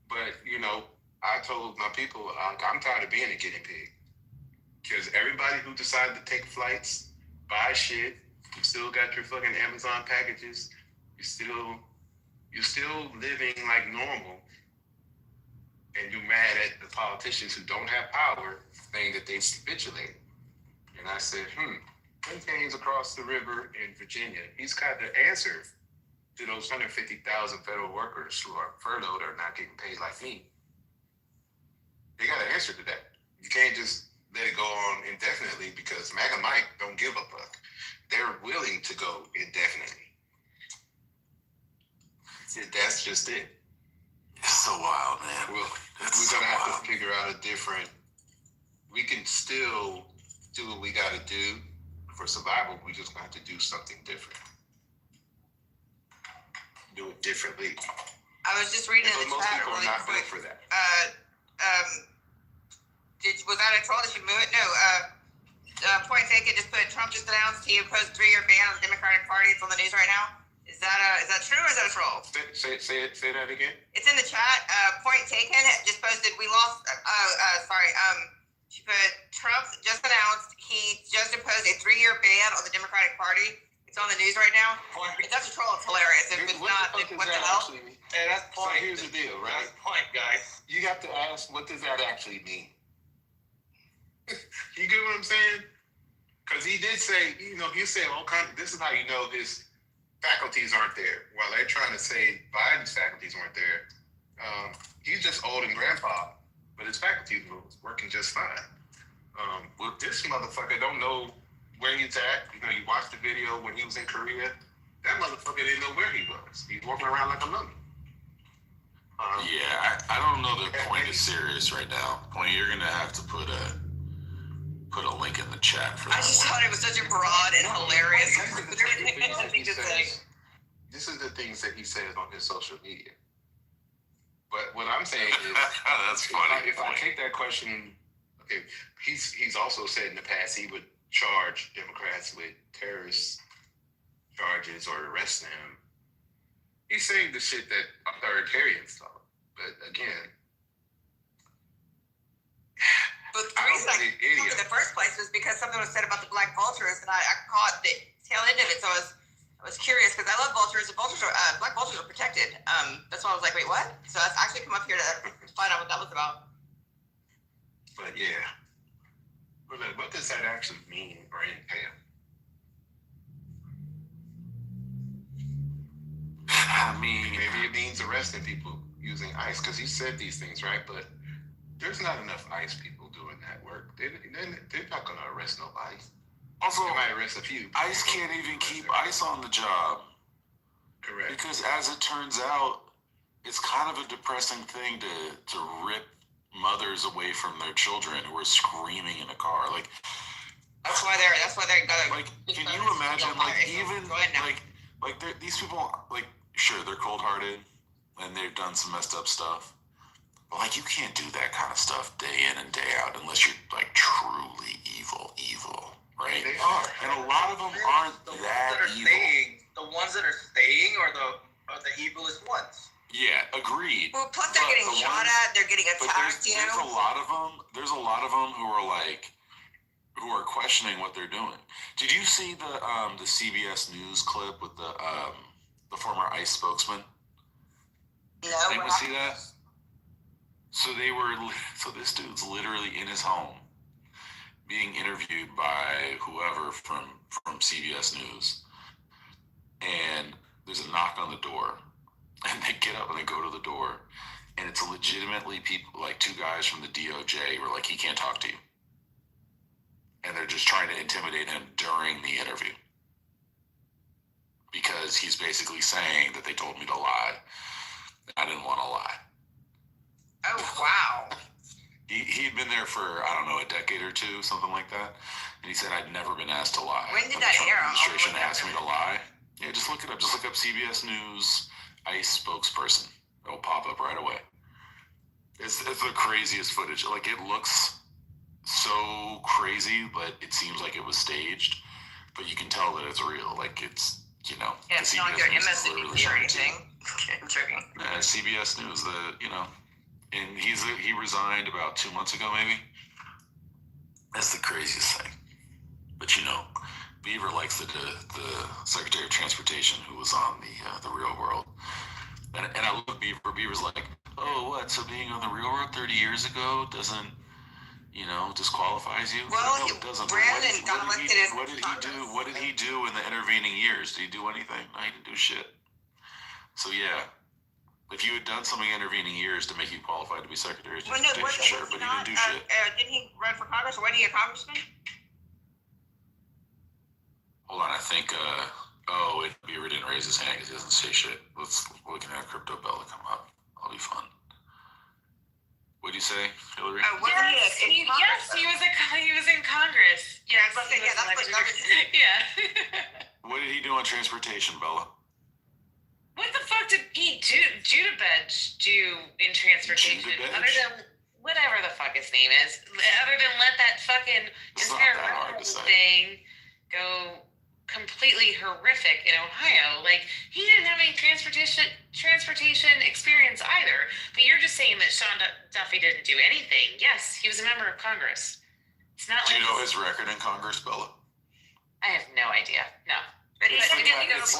But, you know, I told my people, I'm tired of being a guinea pig. Because everybody who decided to take flights, buy shit, you still got your fucking Amazon packages, you're still living like normal, and you're mad at the politicians who don't have power, saying that they capitulate. And I said, Tim Kane's across the river in Virginia. He's got the answer to those 150,000 federal workers who are furloughed or not getting paid like me. They got an answer to that. You can't just let it go on indefinitely because MAGA Mike don't give a fuck. They're willing to go indefinitely. That's just it. It's so wild, man. We're gonna have to figure out a different. We can still do what we got to do for survival. We just gonna have to do something different. Do it differently. I was just reading in the most chat people are not built for that. Was that a troll? Did you move it? No. Point taken. Just put Trump just announced he imposed a 3-year ban on the Democratic Party. It's on the news right now. Is that true or is that a troll? Say that again. It's in the chat. Point taken just posted. We lost. She put Trump just announced he just imposed a 3-year ban on the Democratic Party. It's on the news right now. If that's a troll, it's hilarious. If it's not, then what the hell? Hey, that's point. So here's the deal, right? That's point, guys. You have to ask, what does that actually mean? You get what I'm saying? Because he did say, he said all kinds. This is how you know his faculties aren't there. While they're trying to say Biden's faculties weren't there, he's just old and grandpa, but his faculties were working just fine. Well, this motherfucker don't know where he's at. You watch the video when he was in Korea. That motherfucker didn't know where he was. He's walking around like a mummy. I don't know that Point is serious right now. Point, you're gonna have to put a link in the chat for that. I just thought it was such a broad and hilarious. This is the things that he says on his social media. But what I'm saying is, that's funny. If I take that question, okay, he's also said in the past he would charge Democrats with terrorist charges or arrest them. He's saying the shit that authoritarians thought. But again, but the reason I came in the first place was because something was said about the black vultures, and I caught the tail end of it. So I was curious because I love vultures. Black vultures are protected. That's why I was like, wait, what? So I actually come up here to find out what that was about. But yeah, what does that actually mean or entail? I mean, maybe it means arresting people using ICE because he said these things, right? But there's not enough ICE people doing that work. They're not going to arrest nobody. Also, they might arrest a few. ICE can't even keep ICE on the job. Correct. Because as it turns out, it's kind of a depressing thing to rip mothers away from their children who are screaming in a car. Like that's why they're going. Like, can you imagine? Like even these people, like, sure, they're cold-hearted and they've done some messed up stuff, but like you can't do that kind of stuff day in and day out unless you're like truly evil, right? They are, and a lot of them aren't that evil. The ones that are staying are the evilest ones. Yeah, agreed. Well, plus they're getting shot at, they're getting attacked. There's a lot of them. There's a lot of them who are questioning what they're doing. Did you see the CBS News clip with the former ICE spokesman? No. Did anyone see that? So this dude's literally in his home, being interviewed by whoever from CBS News, and there's a knock on the door, and they get up and they go to the door, and it's legitimately people, like two guys from the DOJ, who are like, he can't talk to you. And they're just trying to intimidate him during the interview. Because he's basically saying that they told me to lie. I didn't want to lie. Oh, wow. He'd been there for, I don't know, a decade or two, something like that. And he said, I'd never been asked to lie. When did that air? The Trump administration asked me to lie. Yeah, just look it up. Just look up CBS News ICE spokesperson. It'll pop up right away. It's the craziest footage. Like, it looks so crazy, but it seems like it was staged. But you can tell that it's real. Like, it's, you know. Yeah, it's not like they're MSNBC or anything. I'm joking. CBS News, and he resigned about 2 months ago, maybe. That's the craziest thing. But you know, Beaver likes the Secretary of Transportation who was on the Real World, and I look at Beaver. Beaver's like, oh, what? So being on the Real World 30 years ago doesn't, you know, disqualifies you? Well, no, he it doesn't. ran and got elected as What did he do? What did he do in the intervening years? Did he do anything? No, he didn't do shit. So yeah. If you had done something intervening years to make you qualified to be Secretary of Transportation, sure, but he didn't do shit. Didn't he run for Congress, or wasn't he a congressman? Hold on, I think, Beaver didn't raise his hand because he doesn't say shit. We can have Crypto Bella come up. That'll be fun. What'd you say, Hillary? Yes, he was in Congress. Yes, yeah. What did he do on transportation, Bella? What the fuck did Pete Buttigieg do in transportation? Other than whatever the fuck his name is, other than let that fucking entire thing go completely horrific in Ohio. Like, he didn't have any transportation experience either. But you're just saying that Sean Duffy didn't do anything. Yes, he was a member of Congress. It's not. Do you know his record in Congress, Bella? I have no idea. No. It's like Nancy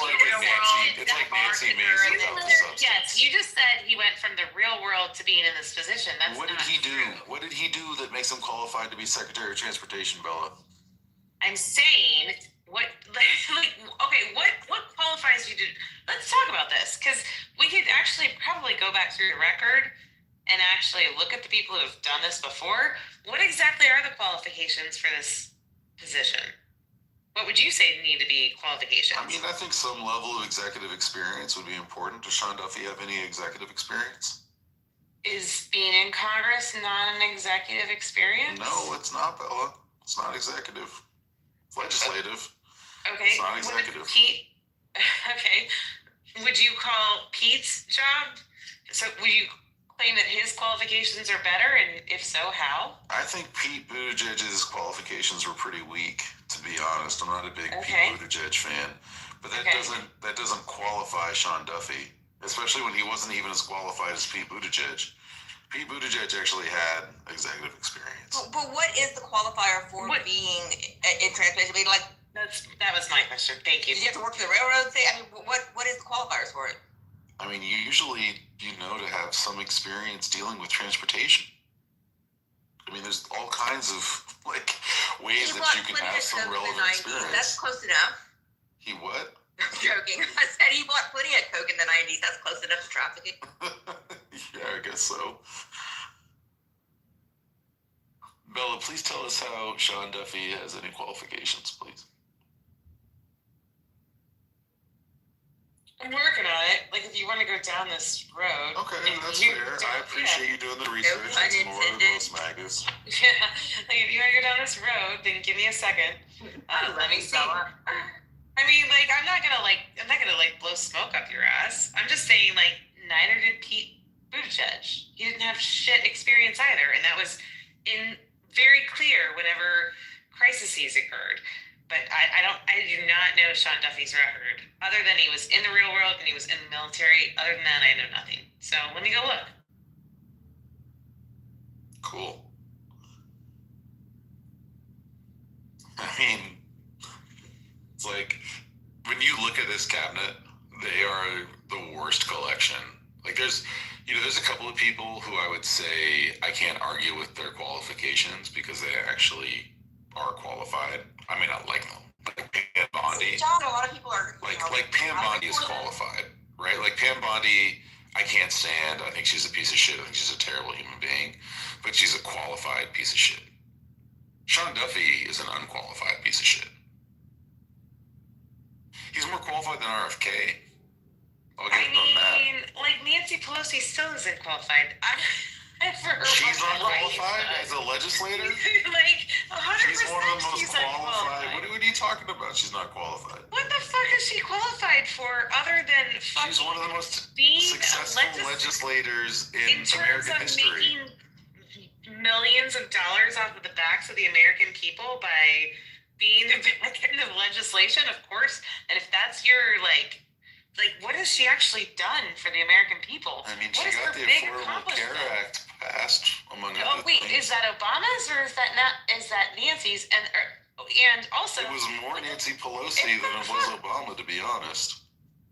Mace without the substance. Yes, you just said he went from the real world to being in this position. That's what did he do? What did he do that makes him qualified to be Secretary of Transportation, Bella? I'm saying, what qualifies you to? Let's talk about this, because we could actually probably go back through the record and actually look at the people who have done this before. What exactly are the qualifications for this position? What would you say need to be qualifications? I mean, I think some level of executive experience would be important. Does Sean Duffy have any executive experience? Is being in Congress not an executive experience? No, it's not, Bella. It's not executive. It's legislative. Okay. It's not executive. Okay. Would you call Pete's job? So would you claim that his qualifications are better, and if so, how? I think Pete Buttigieg's qualifications were pretty weak, to be honest. I'm not a big Pete Buttigieg fan, but that doesn't qualify Sean Duffy, especially when he wasn't even as qualified as Pete Buttigieg. Pete Buttigieg actually had executive experience. But what is the qualifier for being in transportation? I mean, like, that was my question. Thank you. Did you have to work for the railroad? I mean, what is the qualifiers for it? I mean, usually you know to have some experience dealing with transportation. I mean, there's all kinds of ways that you can have some relevant experience. That's close enough. He what? I'm joking. I said he bought plenty of coke in the 90s. That's close enough to trafficking. Yeah, I guess so. Bella, please tell us how Sean Duffy has any qualifications, please. I'm working on it. Like, if you want to go down this road. Okay, that's fair. I appreciate you doing the research. That's more of those magas. Yeah. Like, if you want to go down this road, then give me a second. Let me see. I mean, like, I'm not gonna blow smoke up your ass. I'm just saying, like, neither did Pete Buttigieg. He didn't have shit experience either, and that was very clear whenever crises occurred. But I do not know Sean Duffy's record. Other than he was in the real world and he was in the military, other than that, I know nothing. So let me go look. Cool. I mean, it's like, when you look at this cabinet, they are the worst collection. Like, there's a couple of people who I would say I can't argue with their qualifications because they actually are qualified. I may not like them. Like Pam Bondi. John, a lot of people are like Pam Bondi is qualified, right? Like Pam Bondi, I can't stand. I think she's a piece of shit. I think she's a terrible human being, but she's a qualified piece of shit. Sean Duffy is an unqualified piece of shit. He's more qualified than RFK. I'll give him that. Like, Nancy Pelosi still isn't qualified. She's not qualified as a legislator? Like, 100%. She's one of the most she's qualified. What are you talking about? She's not qualified. What the fuck is she qualified for other than fucking She's one of the most being successful legislators in American history. Making millions of dollars off of the backs of the American people by being the back end of legislation, of course. And if that's your like what has she actually done for the American people? I mean, what she got the Affordable Care Act passed, among other things. Is that Obama's or is that not? Is that Nancy's? And also, it was more Nancy Pelosi than it was Obama, to be honest.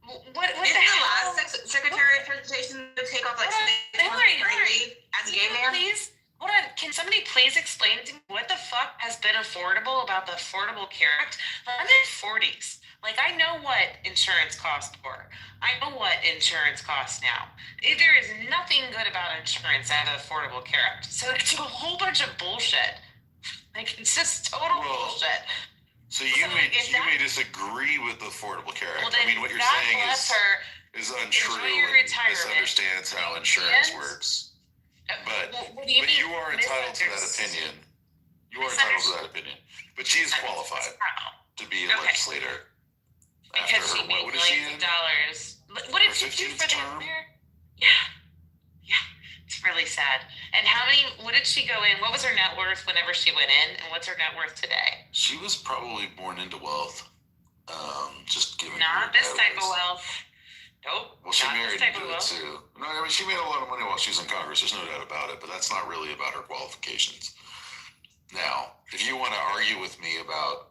What Didn't the the hell? last Secretary of Transportation take off like 6 months leave as a gay man? Please, hold on. Can somebody please explain to me what the fuck has been affordable about the Affordable Care Act? I'm in 40s. Like, I know what insurance costs for. I know what insurance costs now. There is nothing good about insurance out of the Affordable Care Act. So it's a whole bunch of bullshit. Like, it's just total bullshit. So you may disagree with the Affordable Care Act. Well, I mean, what you're saying is untrue and misunderstands how insurance works. But you are entitled to that opinion. You are entitled to that opinion. But she is qualified to be a legislator. Because she made millions of dollars. What did she do for them? Yeah. It's really sad. And what did she go in? What was her net worth whenever she went in? And what's her net worth today? She was probably born into wealth. Just given not this type of wealth. Nope. Well, she married into it too. No, I mean, she made a lot of money while she was in Congress. There's no doubt about it. But that's not really about her qualifications. Now, if you want to argue with me about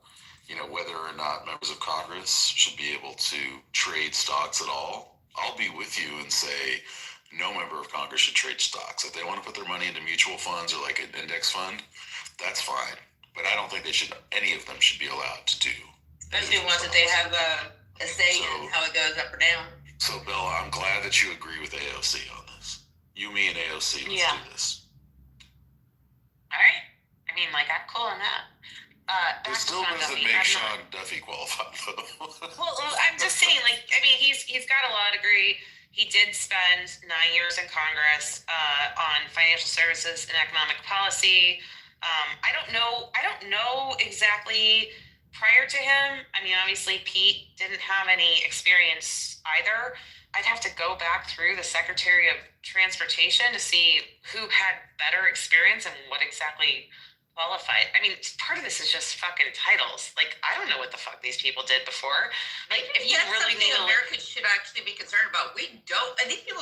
whether or not members of Congress should be able to trade stocks at all, I'll be with you and say no member of Congress should trade stocks. If they want to put their money into mutual funds or like an index fund, that's fine. But I don't think any of them should be allowed to do. Especially ones that they have a say in how it goes up or down. So, Bella, I'm glad that you agree with AOC on this. You, me, and AOC, let's do this. All right. I mean, I'm cool on that. It still doesn't make Sean Duffy qualified, though. Well, I'm just saying, he's got a law degree. He did spend 9 years in Congress on financial services and economic policy. I don't know exactly prior to him. I mean, obviously, Pete didn't have any experience either. I'd have to go back through the Secretary of Transportation to see who had better experience and what exactly qualified. I mean, part of this is just fucking titles. I don't know what the fuck these people did before. If you really need to, Americans should actually be concerned about. We don't, and these people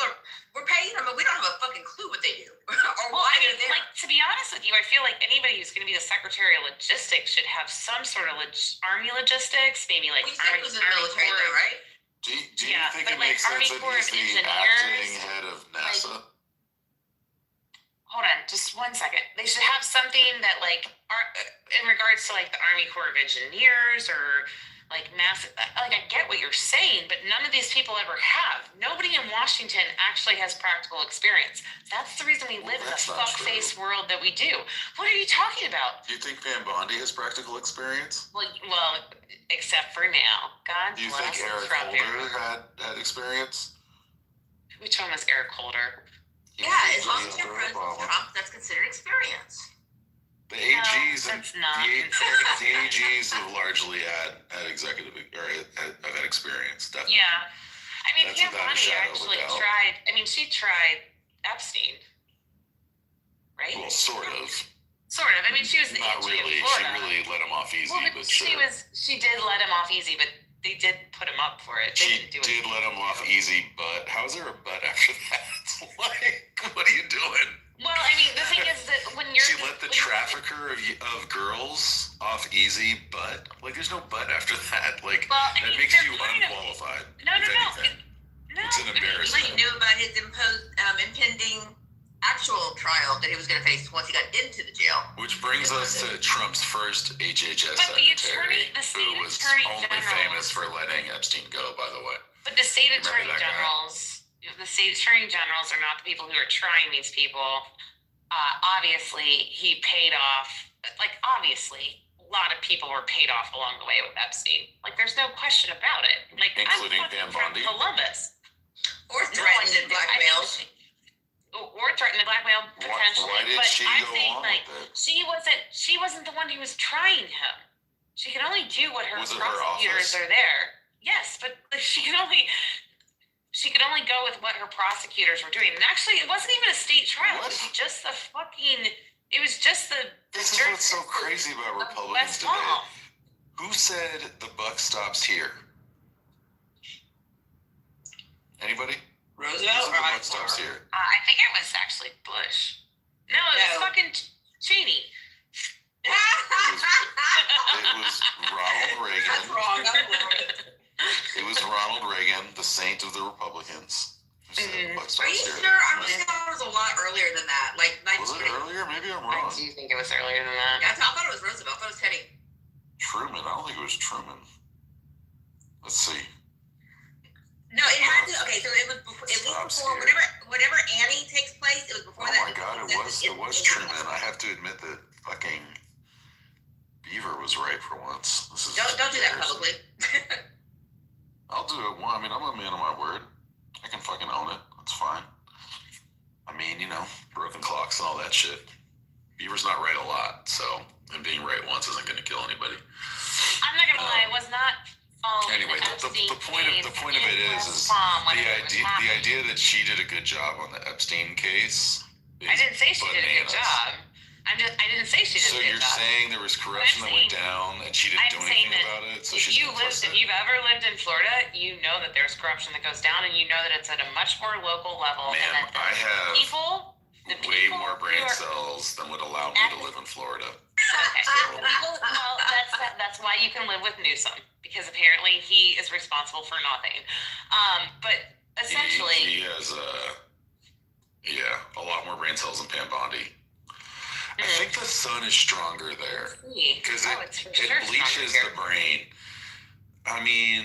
we're paying them, but we don't have a fucking clue what they do or why they're there. To be honest with you, I feel like anybody who's going to be the Secretary of Logistics should have some sort of Army logistics, maybe we said it was in the military, though, right? Do you think it makes sense that he's the acting head of NASA? Hold on, just 1 second. They should have something that in regards to the Army Corps of Engineers or massive. I get what you're saying, but none of these people ever have. Nobody in Washington actually has practical experience. That's the reason we live in the fuck-face world that we do. What are you talking about? Do you think Pam Bondi has practical experience? Well, except for now. God bless. Do you think Eric Holder had experience? Which one was Eric Holder? Yeah, as long as you're friends with Trump, that's considered experience. The AGs have largely had executive or have had experience. Definitely. Yeah, I mean, Pam Bondi actually tried. I mean, she tried Epstein, right? Well, sort of. Sort of. I mean, she was not really. She really let him off easy, but she did let him off easy, but they did put him up for it. She did let him off easy, but how is there a but after that? What are you doing? Well, I mean, the thing is that when you're... She let the trafficker of girls off easy, but... there's no but after that. That makes you unqualified. No. It's an embarrassment. He knew about his impending actual trial that he was going to face once he got into the jail. Which brings us to Trump's first HHS secretary, who was only famous for letting Epstein go, by the way. But the state attorney generals... The state attorney generals are not the people who are trying these people. Obviously, he paid off. Obviously, a lot of people were paid off along the way with Epstein. There's no question about it. Including Pam Bondi. Columbus. Or threatened and blackmailed. or threaten to blackmail potentially. Why did but she I'm go saying along like with it? she wasn't the one who was trying him. She can only do what her Was it her prosecutors office? are there. Yes, but she could only go with what her prosecutors were doing. And actually, it wasn't even a state trial. What? It was just the fucking. It was just the. This is what's so crazy about Republicans today. Who said the buck stops here? Anybody? Roosevelt Who said or the buck Eisenhower? stops here? I think it was actually Bush. No, it was fucking Cheney. It was Ronald Reagan. That's wrong. It was Ronald Reagan, the saint of the Republicans. Who said the buck Are stops you here. sure? I'm thinking it was a lot earlier than that. Like Was it earlier? Maybe I'm I wrong. do think it was earlier than that. Yeah, I thought it was Roosevelt. I thought it was Teddy. Truman. I don't think it was Truman. Let's see. No, it had to. Okay, so it was before, at least Stops before here. whatever Annie takes place. It was before Oh that. my God! It was Truman. I have to admit that fucking Beaver was right for once. This is Don't do that embarrassing. publicly. I'll do it. Well, I mean, I'm a man of my word. I can fucking own it. That's fine. I mean, you know, broken clocks and all that shit. Beaver's not right a lot, so him being right once isn't going to kill anybody. I'm not gonna lie, it was not. Anyway, the point of it is the idea that she did a good job on the Epstein case. I didn't say she did a good bananas. job. I didn't say she did So a good you're job. saying there was corruption that went down and she didn't do anything about it? So if she's if you've ever lived in Florida, you know that there's corruption that goes down, and you know that it's at a much more local level. Man, and that I have the way people more brain cells than would allow me to live in Florida. Okay. Well, that's why you can live with Newsom, because apparently he is responsible for nothing. But essentially, he has a lot more brain cells than Pam Bondi. I think the sun is stronger there because it bleaches the brain. I mean,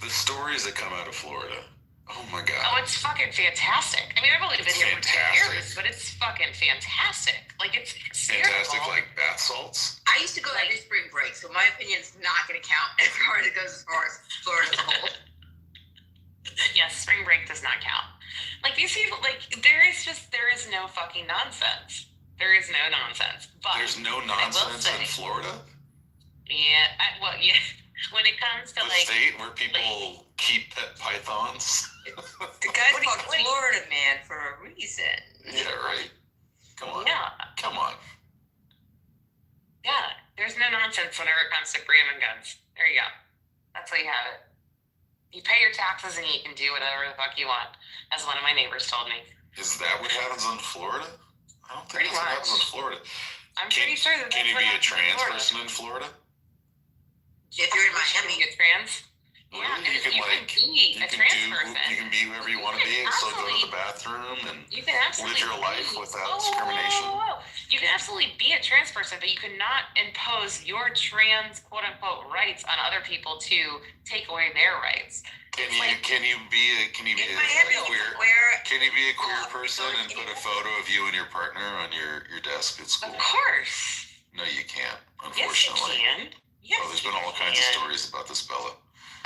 the stories that come out of Florida. Oh my God. Oh, it's fucking fantastic. I mean, I've only been here for 2 years, but it's fucking fantastic. Like, it's fantastic, like bath salts. I used to go every spring break, so my opinion is not going to count as far as it goes as far as Florida as a whole. Yes, spring break does not count. Like, these people, like, there is no fucking nonsense. There is no nonsense. But there's no nonsense in Florida? Yeah, yeah. When it comes to, the like, state where people keep pet pythons. The guy's called Florida Man for a reason. Yeah, right. Come on. Yeah. Come on. Yeah, there's no nonsense whenever it comes to freedom and guns. There you go. That's how you have it. You pay your taxes and you can do whatever the fuck you want, as one of my neighbors told me. Is that what happens in Florida? I don't think that's what happens in Florida. I'm pretty sure that Can you be a trans person in Florida? If you're in Miami, you get trans. Really? Yeah, you can be a trans person. You can be whoever you want to be and still go to the bathroom and you can absolutely live your life without discrimination. You can absolutely be a trans person, but you cannot impose your trans quote unquote rights on other people to take away their rights. Can you be a queer person and put a photo of you and your partner on your desk at school? Of course. No, you can't. Yes, Unfortunately. you can. Yes, there's been all kinds of stories about this, Bella.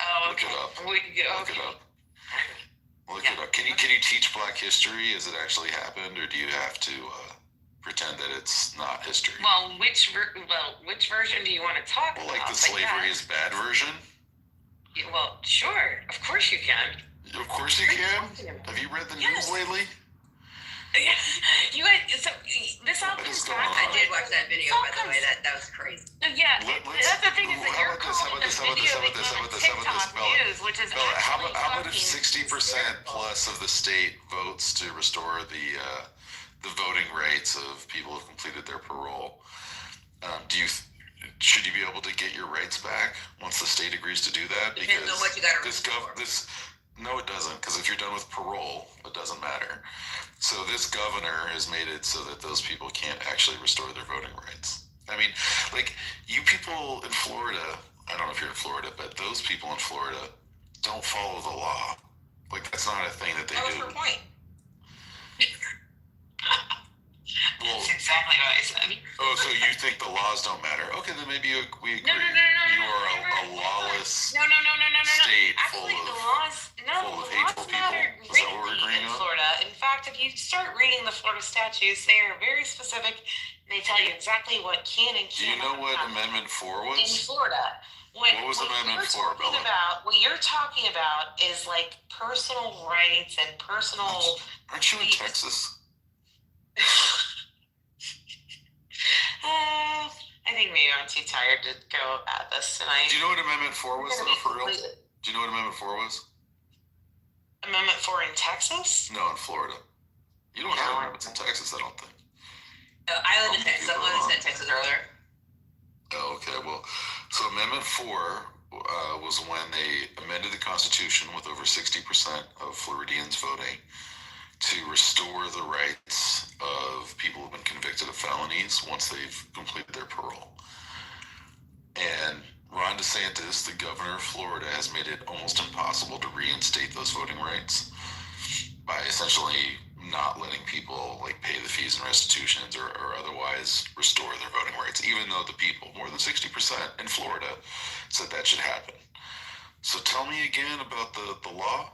Oh, okay. Look it up. Look it up. Look it up. Can you teach Black history as it actually happened, or do you have to pretend that it's not history? Well, which version do you want to talk about? Like the slavery is bad version? Yeah, well, sure. Of course you can. Of course you can. Have you read the news lately? You guys, so this all comes back. I did watch that video, by the way. That was crazy. Yeah, that's the thing is that you're calling the video TikTok news, which is how about if 60% plus of the state votes to restore the voting rights of people who've completed their parole? Should you be able to get your rights back once the state agrees to do that? Depends on what you got to No, it doesn't, because if you're done with parole, it doesn't matter. So this governor has made it so that those people can't actually restore their voting rights. I mean, like, you people in Florida, I don't know if you're in Florida, but those people in Florida don't follow the law. Like, that's not a thing that they do. That was her point. Well, That's exactly what I said. oh, so you think the laws don't matter? Okay, then maybe we agree. No. You are a lawless No. state Actually, full the of laws, full of hateful matter people. Is that what we're greatly agreeing in on? Florida. In fact, if you start reading the Florida statutes, they are very specific. And they tell you exactly what can and Do you can't know what happen Amendment 4 in was? Florida. What was Amendment 4, Bella? What you're talking about is like personal rights and personal. Aren't you in Texas? I think maybe I'm too tired to go at this tonight. Do you know what Amendment 4 was, though, for real? Do you know what Amendment 4 was? Amendment 4 in Texas? No, in Florida. You don't have amendments in Texas, I don't think. I live in Texas. I lived in Texas earlier. Oh, okay. Well, so Amendment 4 was when they amended the Constitution with over 60% of Floridians voting to restore the rights of people who've been convicted of felonies once they've completed their parole. And Ron DeSantis, the governor of Florida, has made it almost impossible to reinstate those voting rights by essentially not letting people like pay the fees and restitutions or otherwise restore their voting rights, even though the people, more than 60% in Florida, said that should happen. So tell me again about the law.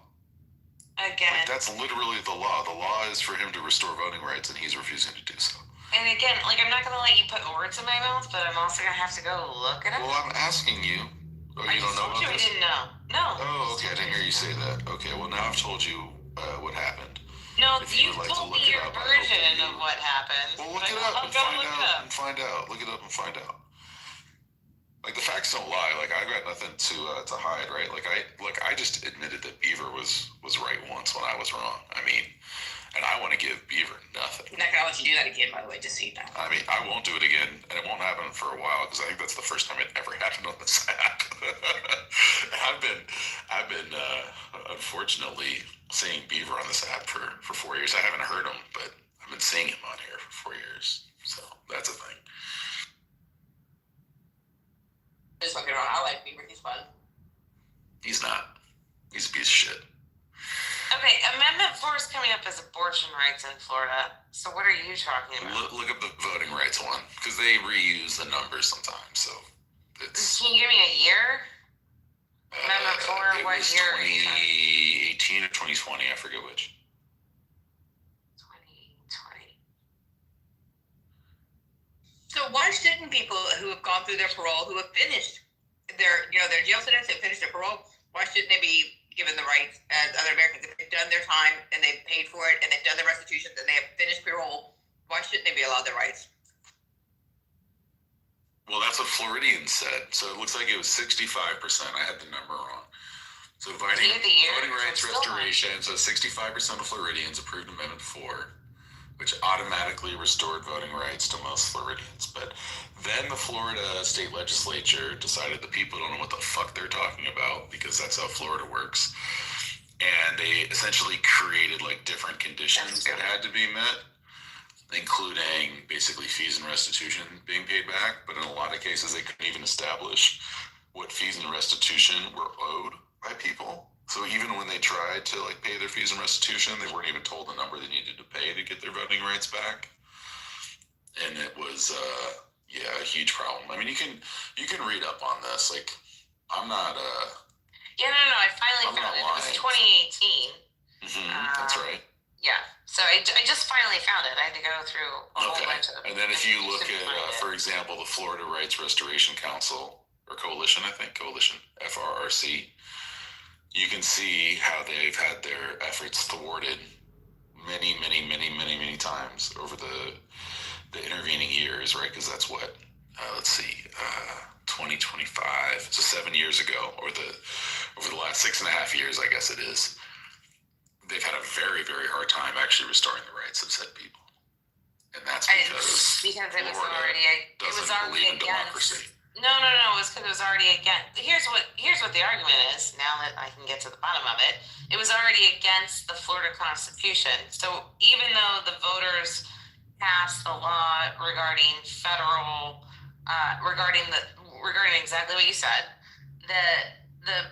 Again. Like, that's literally the law. The law is for him to restore voting rights, and he's refusing to do so. And again, like, I'm not going to let you put words in my mouth, but I'm also going to have to go look it up. Well, I'm asking you. Oh, you don't know about this? I didn't know. No. Oh, okay. I didn't hear you say that. Okay, well, now I've told you what happened. No, If you would like told to look me it your up, version of what happened. Well, look But it up I'll and go find look it out up. and find out. Look it up and find out. Like, the facts don't lie. Like, I got nothing to hide, right? Like, I just admitted that Beaver was right once when I was wrong. I mean, and I want to give Beaver nothing. I'm not gonna let you do that again, by the way, just so you know. I mean, I won't do it again, and it won't happen for a while because I think that's the first time it ever happened on this app. I've been unfortunately seeing Beaver on this app for 4 years. I haven't heard him, but I've been seeing him on here for 4 years. So that's a thing. Just fucking around. I like Beaver. He's fun. He's not. He's a piece of shit. Okay, Amendment 4 is coming up as abortion rights in Florida. So what are you talking about? Look up the voting rights one, because they reuse the numbers sometimes. So it's. Can you give me a year? Amendment 4, what year? 2018 or 2020, I forget which. 2020. So why shouldn't people who have gone through their parole, who have finished their jail sentence and finished their parole, why shouldn't they be given the rights as other Americans? If they've done their time and they've paid for it and they've done their restitutions and they have finished parole, why shouldn't they be allowed their rights? Well, that's what Floridians said. So it looks like it was 65%. I had the number wrong. So voting rights restoration. So 65% of Floridians approved Amendment 4, which automatically restored voting rights to most Floridians. But then the Florida state legislature decided the people don't know what the fuck they're talking about because that's how Florida works. And they essentially created like different conditions that had to be met, including basically fees and restitution being paid back. But in a lot of cases, they couldn't even establish what fees and restitution were owed by people. So even when they tried to like pay their fees and restitution, they weren't even told the number they needed to pay to get their voting rights back. And it was a huge problem. I mean, you can read up on this. Like, I'm not Yeah, no, I finally found it. It was 2018. That's right. Yeah, so I just finally found it. I had to go through a whole bunch of. And then if you look at, for example, the Florida Rights Restoration Council or Coalition, I think Coalition, FRRC, you can see how they've had their efforts thwarted many times over the intervening years, right? Because that's what, 2025, so 7 years ago, or over the last 6.5 years, I guess it is. They've had a very, very hard time actually restoring the rights of said people, and that's because it was already believe in democracy. No, it was because it was already against. Here's what the argument is. Now that I can get to the bottom of it, it was already against the Florida Constitution. So even though the voters passed the law regarding federal, regarding exactly what you said, the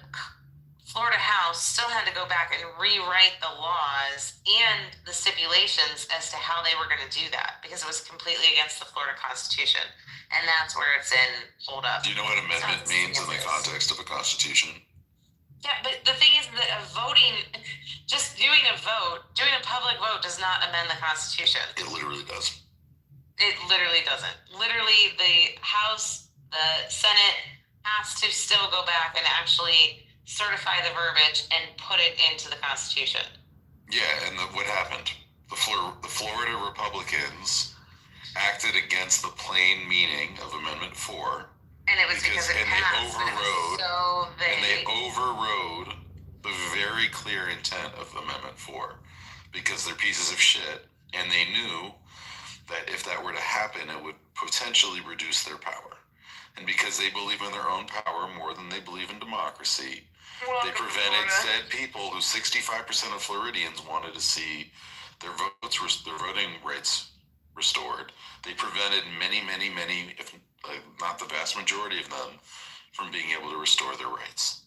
Florida House still had to go back and rewrite the laws and the stipulations as to how they were going to do that because it was completely against the Florida Constitution. And that's where it's in hold up. Do you know what amendment means in the context of a constitution? Yeah, but the thing is that just doing a public vote does not amend the Constitution. It literally does. It literally doesn't. Literally, the House, the Senate has to still go back and actually certify the verbiage and put it into the Constitution. Yeah, and what happened? The Florida Republicans acted against the plain meaning of Amendment 4. And it was because it passed. They overrode the very clear intent of Amendment 4 because they're pieces of shit, and they knew that if that were to happen, it would potentially reduce their power. And because they believe in their own power more than they believe in democracy, they prevented said people who 65% of Floridians wanted to see their voting rights restored. They prevented many, if not the vast majority of them, from being able to restore their rights.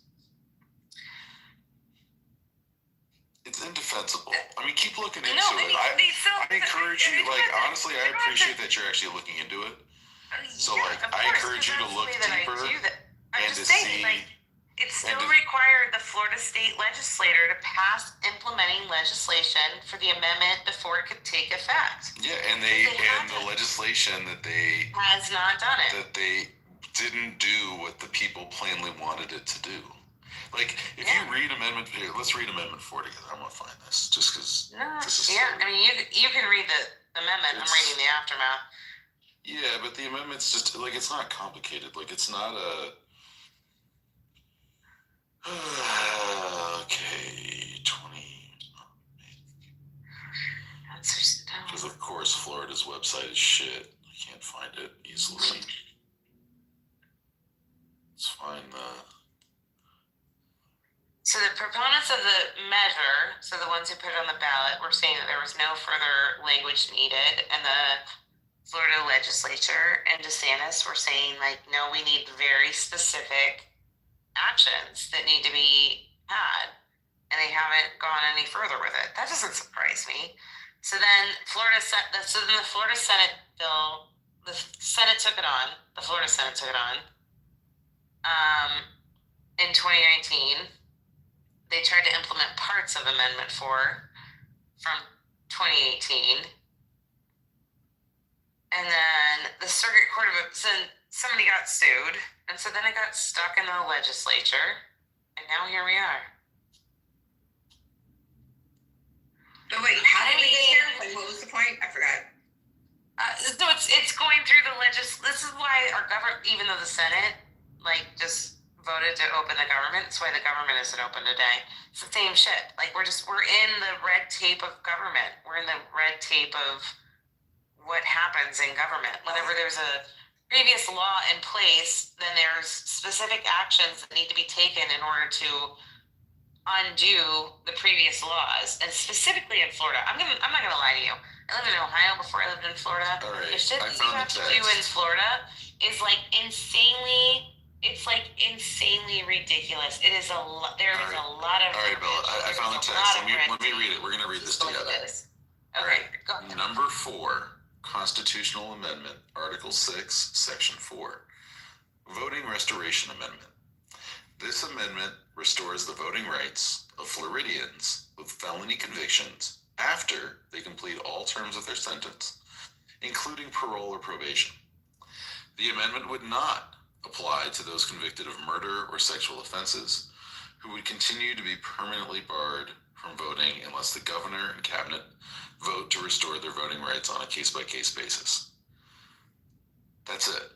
It's indefensible. I mean, keep looking into it. I encourage you, honestly, I appreciate that you're actually looking into it. So, I encourage you to look deeper and to see. It still required the Florida state legislature to pass implementing legislation for the amendment before it could take effect. Yeah, and the legislation that they has not done it. That they didn't do what the people plainly wanted it to do. If you read Amendment, let's read Amendment 4 together. I'm gonna find this just because. I mean, you can read the amendment. I'm reading the aftermath. Yeah, but the amendment's just it's not complicated. It's not a. Okay, 20. Because of course Florida's website is shit. I can't find it easily. Let's find the. So the proponents of the measure, so the ones who put it on the ballot, were saying that there was no further language needed, and the Florida legislature and DeSantis were saying no, we need very specific actions that need to be had, and they haven't gone any further with it. That doesn't surprise me. So then the Florida Senate bill, the Senate took it on. The Florida Senate took it on. In 2019, they tried to implement parts of Amendment 4 from 2018, and then the Circuit Court of somebody got sued, and so then it got stuck in the legislature, and now here we are. But wait, how did we get here? What was the point? I forgot. So it's going through the This is why our government, even though the Senate just voted to open the government, it's why the government isn't open today. It's the same shit. We're in the red tape of government. We're in the red tape of what happens in government. Whenever there's a previous law in place, then there's specific actions that need to be taken in order to undo the previous laws. And specifically in Florida, I'm not gonna lie to you. I lived in Ohio before I lived in Florida. All right, the shit that you have to do in Florida is insanely. It's insanely ridiculous. It is a lot. There is a lot of. All right, Bella. I found the text. Let me read it. We're gonna read this together. Okay. Go ahead. Number 4. Constitutional Amendment, Article 6, Section 4. Voting Restoration Amendment. This amendment restores the voting rights of Floridians with felony convictions after they complete all terms of their sentence, including parole or probation. The amendment would not apply to those convicted of murder or sexual offenses who would continue to be permanently barred from voting unless the governor and cabinet vote to restore their voting rights on a case-by-case basis. That's it.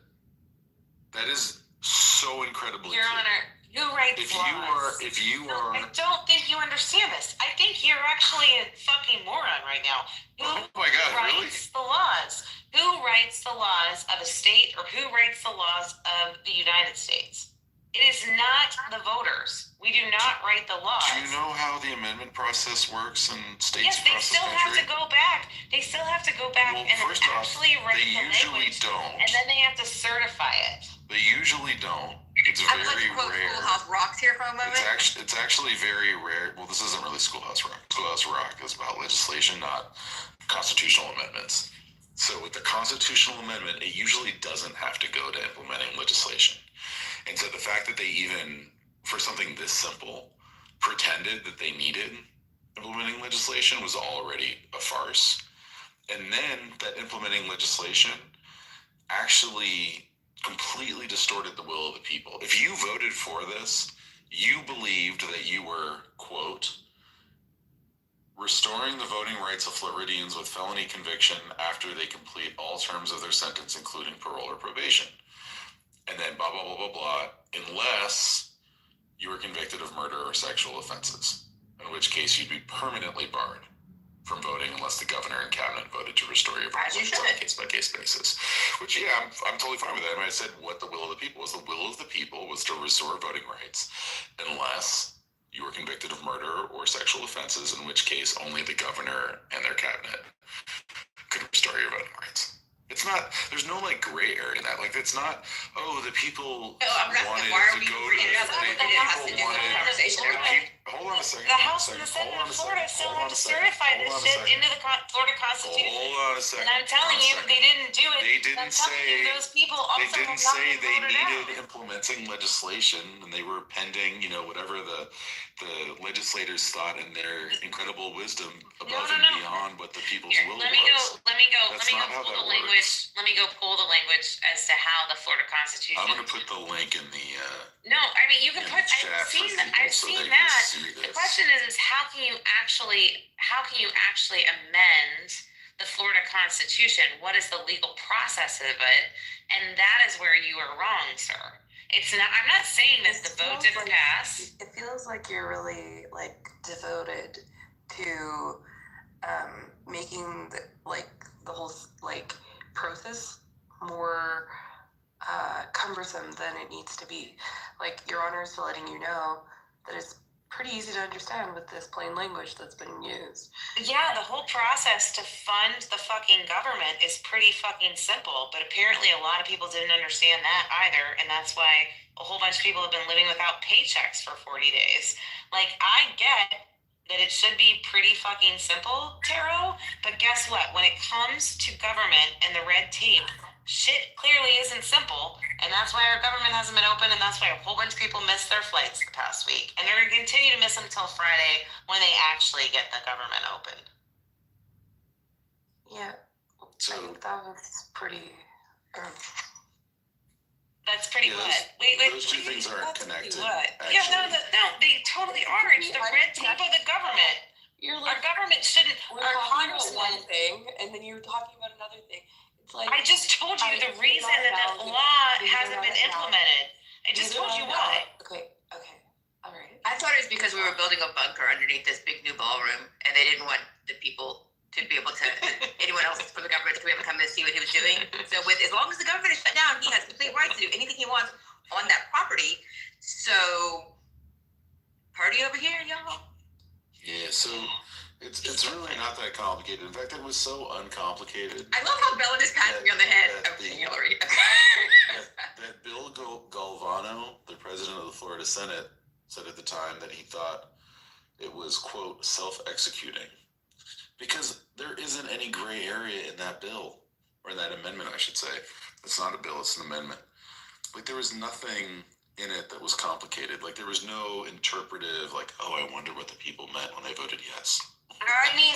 That is so incredibly Your clear. Honor, who writes laws? I don't think you understand this. I think you're actually a fucking moron right now. Oh my God, really? Writes the laws? Who writes the laws of a state, or who writes the laws of the United States? It is not the voters. We do not write the laws. Do you know how the amendment process works in states yes, they across still the have country? to go back. They still have to go back and first off, actually write they the usually language, don't. and then they have to certify it. They usually don't, It's I would like very to quote rare. Schoolhouse Rocks here for a moment. It's actually very rare. Well, this isn't really Schoolhouse Rock. Schoolhouse Rock is about legislation, not constitutional amendments. So with the constitutional amendment, it usually doesn't have to go to implementing legislation. And so the fact that they even, for something this simple, pretended that they needed implementing legislation was already a farce. And then that implementing legislation actually completely distorted the will of the people. If you voted for this, you believed that you were, quote, restoring the voting rights of Floridians with felony conviction after they complete all terms of their sentence, including parole or probation. And then blah, blah, blah, blah, blah, unless you were convicted of murder or sexual offenses, in which case you'd be permanently barred from voting unless the governor and cabinet voted to restore your voting rights on a case-by-case basis. Which, yeah, I'm totally fine with that. I mean, I said what the will of the people was. The will of the people was to restore voting rights unless you were convicted of murder or sexual offenses, in which case only the governor and their cabinet could restore your voting rights. It's not, there's no like gray area in that. Like, it's not, oh, the people wanted to go to hold on a second. The House and the Senate of Florida still have to certify this shit into the Florida Constitution. Hold on a second. And I'm telling you, they didn't do it. They didn't say those people also they didn't have not say been they voted needed out. implementing legislation, and they were pending, you know, whatever the legislators thought in their incredible wisdom above and beyond what the people's will was. Let me go That's not how pull that the language. Let me go pull the language as to how the Florida Constitution. I'm going to put the link in the. No, I mean you can in put. the chat I've seen for people so they can that. see The this. question is how can you actually amend the Florida Constitution? What is the legal process of it? And that is where you are wrong, sir. It's not. I'm not saying that the vote didn't pass. It feels like you're really like devoted to making the whole like process more cumbersome than it needs to be. Like, Your Honor is letting you know that it's pretty easy to understand with this plain language that's been used. Yeah, the whole process to fund the fucking government is pretty fucking simple, but apparently a lot of people didn't understand that either, and that's why a whole bunch of people have been living without paychecks for 40 days. Like, I get that it should be pretty fucking simple, Taro, but guess what? When it comes to government and the red tape, shit clearly isn't simple, and that's why our government hasn't been open, and that's why a whole bunch of people missed their flights the past week, and they're going to continue to miss them until Friday when they actually get the government open. Yeah, So, I think that was pretty. That's pretty Yeah, what? those two things aren't that's pretty connected, what? Yeah, no, they totally are. It's the I red think tape of the government. You're Our like, government shouldn't. we're Our talking about Congressman. one thing, and then you're talking about another thing. It's like I just told you the reason that law hasn't been implemented. I just told you why. Okay, all right. I thought it was because we were building a bunker underneath this big new ballroom, and they didn't want the people to be able to, anyone else from the government to be able to come and see what he was doing. So as long as the government is shut down, he has complete right to do anything he wants on that property. So, party over here, y'all. yeah, so it's really not that complicated. In fact, it was so uncomplicated. I love how Bella just patted me on the head. Hillary. That Bill Galvano, the president of the Florida Senate, said at the time that he thought it was, quote, self-executing. Because there isn't any gray area in that bill, or that amendment, I should say. It's not a bill, it's an amendment. Like, there was nothing in it that was complicated. Like, there was no interpretive, like, oh, I wonder what the people meant when they voted yes. I mean,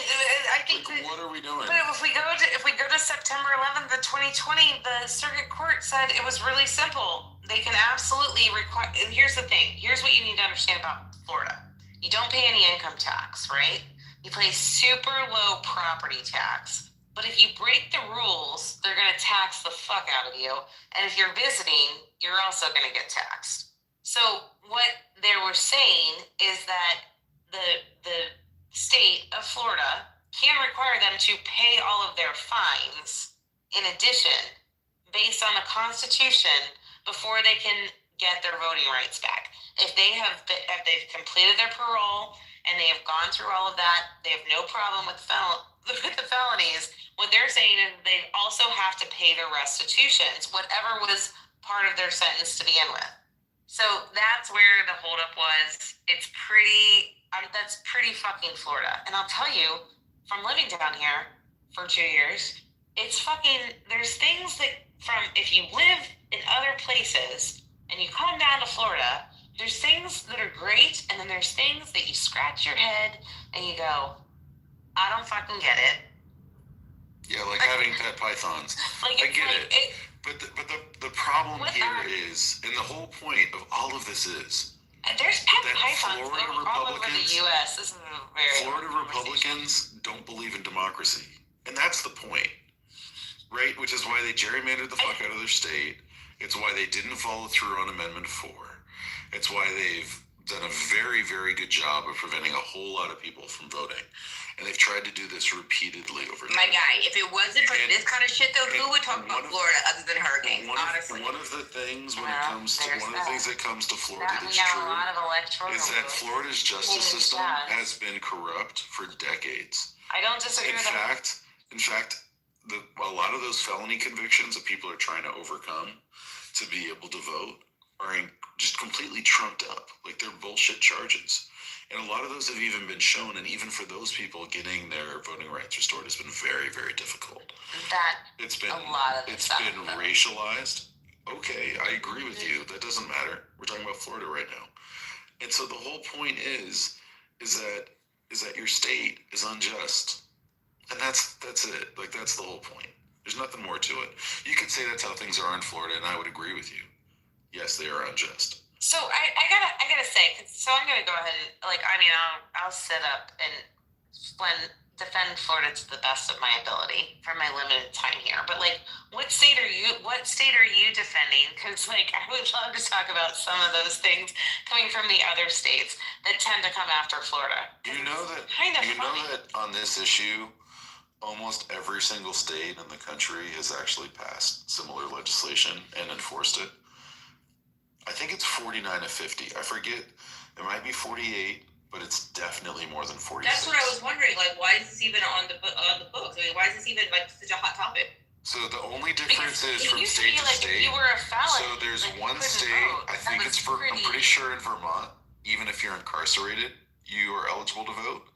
I think. Like, what are we doing? But if we go to September 11th of 2020, the circuit court said it was really simple. They can absolutely require. And here's the thing. Here's what you need to understand about Florida. You don't pay any income tax, right? You pay super low property tax. But if you break the rules, they're going to tax the fuck out of you. And if you're visiting, you're also going to get taxed. So what they were saying is that the state of Florida can require them to pay all of their fines in addition based on the Constitution before they can get their voting rights back. If they've completed their parole and they have gone through all of that, they have no problem with the felonies. What they're saying is they also have to pay their restitutions, whatever was part of their sentence to begin with. So that's where the holdup was. It's pretty, that's pretty fucking Florida. And I'll tell you, from living down here for 2 years, it's fucking, there's things that if you live in other places and you come down to Florida, there's things that are great, and then there's things that you scratch your head and you go, I don't fucking get it. Yeah, like having pet pythons. I get it. But the problem here is, and the whole point of all of this is, there's pet pythons all over the U.S. This is Florida Republicans don't believe in democracy, and that's the point, right? Which is why they gerrymandered the fuck out of their state. It's why they didn't follow through on Amendment 4. It's why they've done a very, very good job of preventing a whole lot of people from voting. And they've tried to do this repeatedly over time. My guy, if it wasn't for this kind of shit, though, who would talk about Florida other than hurricanes? Honestly, one of the things when it comes to that comes to Florida that's true is that Florida's justice system has been corrupt for decades. I don't disagree with that. In fact, a lot of those felony convictions that people are trying to overcome to be able to vote are just completely trumped up. Like, they're bullshit charges. And a lot of those have even been shown, and even for those people, getting their voting rights restored has been very, very difficult. It's been racialized. Okay, I agree with you. That doesn't matter. We're talking about Florida right now. And so the whole point is that your state is unjust. And that's it. Like, that's the whole point. There's nothing more to it. You could say that's how things are in Florida, and I would agree with you. Yes, they are unjust. So I gotta say, so I'm gonna go ahead and I'll sit up and defend Florida to the best of my ability for my limited time here. But what state are you defending? Because I would love to talk about some of those things coming from the other states that tend to come after Florida. You know that on this issue, almost every single state in the country has actually passed similar legislation and enforced it. I think it's 49 of 50. I forget. It might be 48, but it's definitely more than 46. That's what I was wondering. Why is this even on the books? I mean, why is this even such a hot topic? So the only difference is from state to state. If you were a felon, so there's one state. I think it's I'm pretty sure in Vermont, even if you're incarcerated, you are eligible to vote.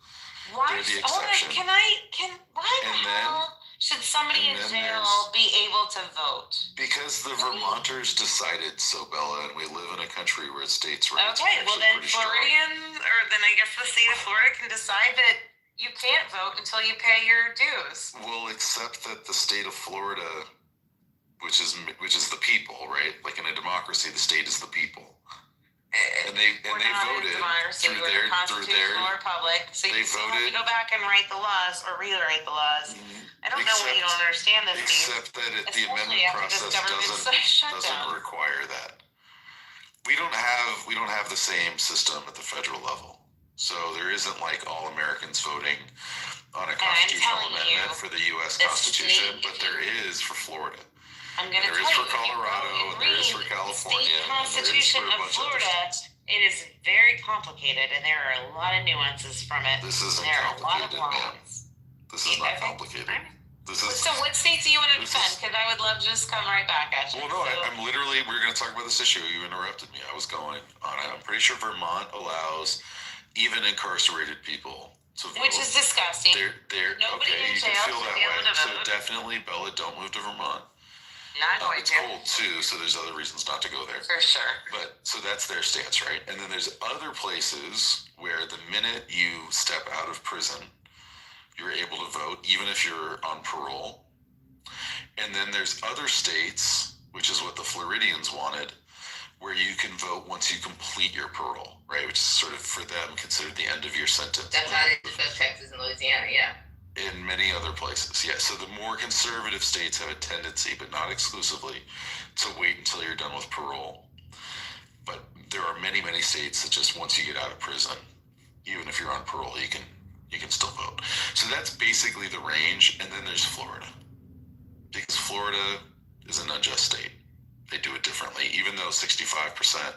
Why? They're the exception. Why the hell should somebody in jail be able to vote? Because the Vermonters decided so, Bella, and we live in a country where states' rights Okay, well then Floridians, or then I guess the state of Florida can decide that you can't vote until you pay your dues. Well, except that the state of Florida, which is the people, right? Like in a democracy, the state is the people. And they voted through their constitutional republic. So you have to go back and write the laws or rewrite the laws. I don't know why you don't understand this. Except that the amendment process doesn't require that. We don't have the same system at the federal level. So there isn't all Americans voting on a constitutional amendment for the U.S. Constitution, but there is for Florida. There is for Colorado, and there is for California. The Constitution of Florida, it is very complicated, and there are a lot of nuances from it. This isn't complicated, man. This is not complicated. So what states do you want to defend? Because I would love to just come right back at you. Well, no, I'm literally, we're going to talk about this issue. You interrupted me. I was going on it. I'm pretty sure Vermont allows even incarcerated people to vote. Which is disgusting. Nobody in jail can feel that way. So definitely, Bella, don't move to Vermont. It's cold too, so there's other reasons not to go there. For sure. But so that's their stance, right? And then there's other places where the minute you step out of prison, you're able to vote, even if you're on parole. And then there's other states, which is what the Floridians wanted, where you can vote once you complete your parole, right? Which is sort of, for them, considered the end of your sentence. That's how it is in Texas and Louisiana, yeah. In many other places, yeah. So the more conservative states have a tendency, but not exclusively, to wait until you're done with parole. But there are many, many states that just once you get out of prison, even if you're on parole, you can still vote. So that's basically the range. And then there's Florida, because Florida is an unjust state. They do it differently, even though 65%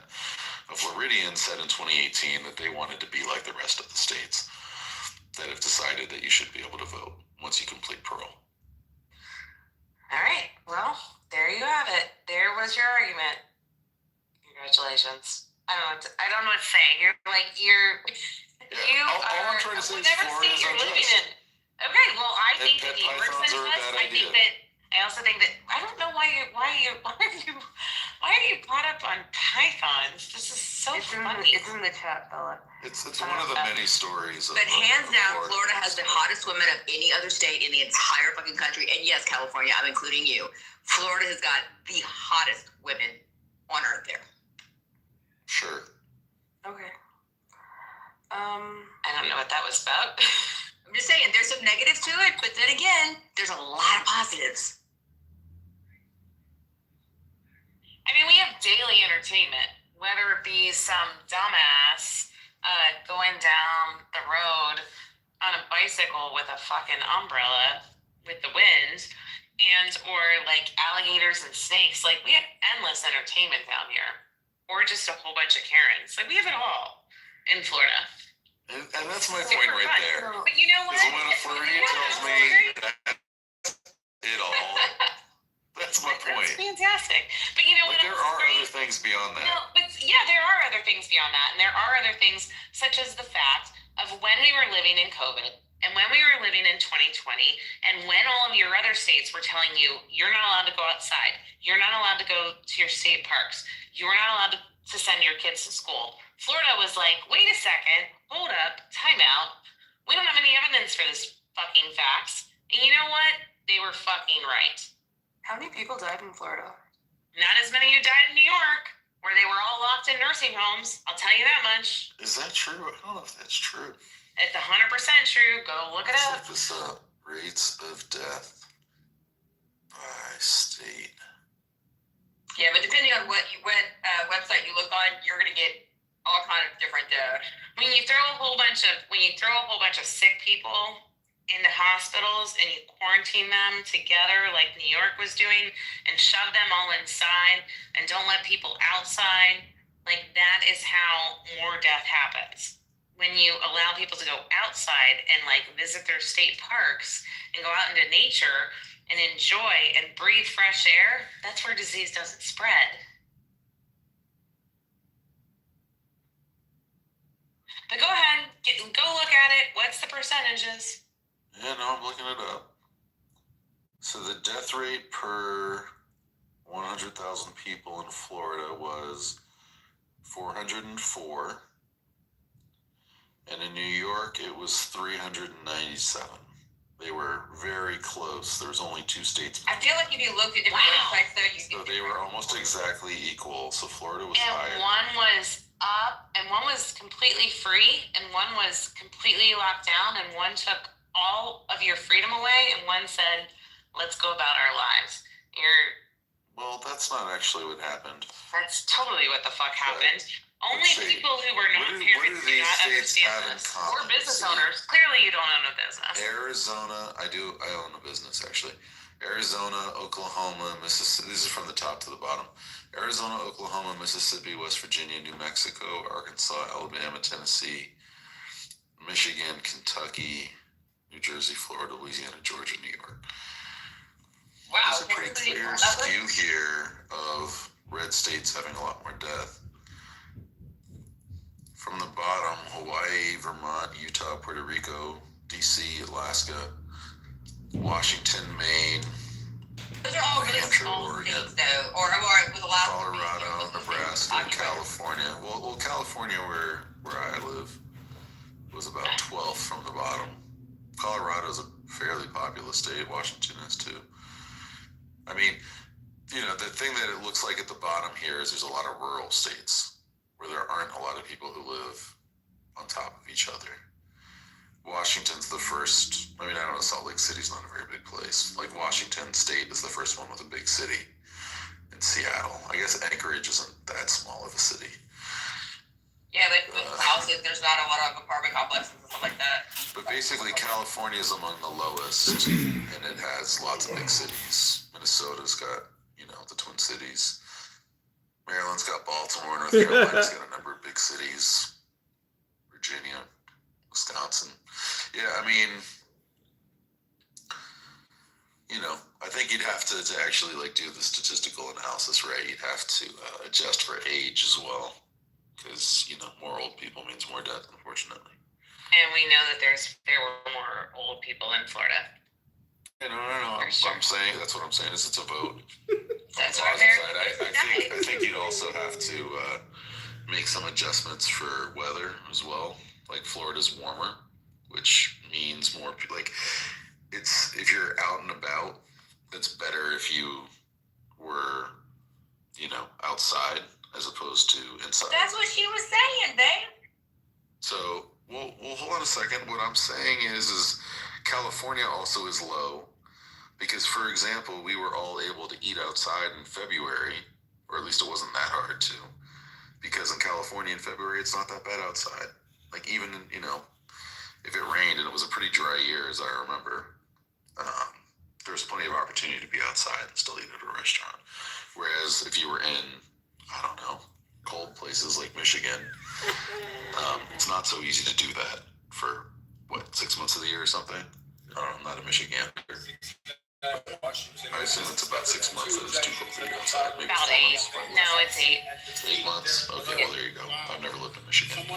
of Floridians said in 2018 that they wanted to be like the rest of the states that have decided that you should be able to vote once you complete parole. All right. Well, there you have it. There was your argument. Congratulations. I don't know what to say. You're like all I'm trying to say is whatever Florida state is you're living unjust. in. Okay, well I And think pet that New York's pythons are a unjust. bad I think idea. that I also think that I don't know why are you brought up on pythons? This is so funny. It's in the chat, Bella. It's one of the many stories. But hands down, Florida. Florida has the hottest women of any other state in the entire fucking country. And yes, California, I'm including you. Florida has got the hottest women on earth there. Sure. Okay. I don't know what that was about. I'm just saying, there's some negatives to it, but then again, there's a lot of positives. I mean, we have daily entertainment, whether it be some dumbass going down the road on a bicycle with a fucking umbrella with the wind, and or like alligators and snakes. Like, we have endless entertainment down here, or just a whole bunch of Karens. Like, we have it all in Florida. And that's my point right there. But you know what? Because when a Floridian tells me that's it all, that's my point. That's fantastic. But you know what? There are other things beyond that. No, but yeah, there are other things beyond that. And there are other things such as the fact of when we were living in COVID and when we were living in 2020 and when all of your other states were telling you, you're not allowed to go outside. You're not allowed to go to your state parks. You're not allowed to send your kids to school. Florida was like, wait a second, hold up, time out. We don't have any evidence for this fucking facts. And you know what? They were fucking right. How many people died in Florida? Not as many who died in New York, where they were all locked in nursing homes. I'll tell you that much. Is that true? I don't know if that's true. It's 100% true. Go look it up. Look this up. Rates of death by state. Yeah, but depending on what website you look on, you're gonna get all kind of different. When you throw a whole bunch of sick people into hospitals and you quarantine them together like New York was doing and shove them all inside and don't let people outside, like that is how more death happens. When you allow people to go outside and like visit their state parks and go out into nature and enjoy and breathe fresh air, that's where disease doesn't spread. But go ahead, go look at it. What's the percentages? Yeah, no, I'm looking it up. So the death rate per 100,000 people in Florida was 404. And in New York, it was 397. They were very close. There was only two states. I feel like if you looked at different websites though, you So they were almost exactly equal. So Florida was and higher. One was up, and one was completely free, and one was completely locked down, and one took all of your freedom away, and one said, let's go about our lives. Well, that's not actually what happened. That's totally what the fuck happened. Only see. people who were not parents do not understand this. Or business owners. Clearly you don't own a business. Arizona, I own a business actually. Arizona, Oklahoma, Mississippi, these are from the top to the bottom. Arizona, Oklahoma, Mississippi, West Virginia, New Mexico, Arkansas, Alabama, Tennessee, Michigan, Kentucky, New Jersey, Florida, Louisiana, Georgia, New York. Wow. There's a pretty clear skew here of red states having a lot more death. From the bottom, Hawaii, Vermont, Utah, Puerto Rico, DC, Alaska, Washington, Maine, those are all really small states though, or with a lot of Colorado, Nebraska, California. Well, California, where I live, was about 12th from the bottom. Colorado's a fairly populous state. Washington is too. I mean, you know, the thing that it looks like at the bottom here is there's a lot of rural states where there aren't a lot of people who live on top of each other. Washington's the first, I mean, I don't know, Salt Lake City's not a very big place. Like Washington State is the first one with a big city. In Seattle. I guess Anchorage isn't that small of a city. Yeah, but with houses, there's not a lot of apartment complexes and stuff like that. But basically, California is among the lowest, and it has lots of big cities. Minnesota's got, you know, the Twin Cities. Maryland's got Baltimore. North Carolina's got a number of big cities. Virginia, Wisconsin. Yeah, I mean, I think you'd have to actually like do the statistical analysis, right? You'd have to adjust for age as well, because more old people means more death, unfortunately. And we know that there were more old people in Florida. No. I'm saying that's what I'm saying is it's a vote. That's on what the I'm positive side. I think you'd also have to make some adjustments for weather as well. Like Florida's warmer, which means more like if you're out and about, it's better if you were outside as opposed to inside. That's what she was saying, babe. So, well, hold on a second. What I'm saying is California also is low because, for example, we were all able to eat outside in February, or at least it wasn't that hard to, because in California in February, it's not that bad outside. Like even, if it rained and it was a pretty dry year, as I remember, there was plenty of opportunity to be outside and still eat at a restaurant. Whereas if you were in, I don't know, cold places like Michigan, it's not so easy to do that for, 6 months of the year or something? I don't know, I'm not a Michigan. I assume it's about 6 months that it's too cold to be outside. Maybe about 8. No, it's 8. 8 months? Okay, well, there you go. I've never lived in Michigan.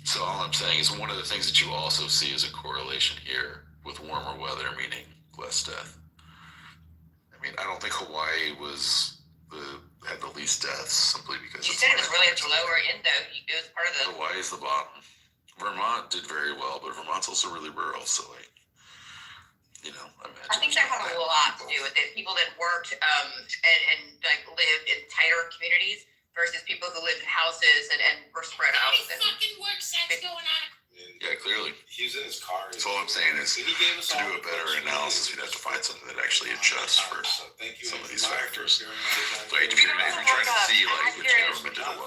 So all I'm saying is one of the things that you also see is a correlation here with warmer weather, meaning less death. I mean, I don't think Hawaii had the least deaths simply because You said it was really at the lower end, though. It was part of the... Hawaii is the bottom. Vermont did very well, but Vermont's also really rural, so I think that had a lot to do with it. People that worked and like lived in tighter communities versus people who lived in houses and were spread out. Fucking work sites going on. Yeah, clearly. He was in his car. So all I'm saying is to do a better analysis, we'd have to find something that actually adjusts for some of these factors. Like if you're trying to see like which government did well.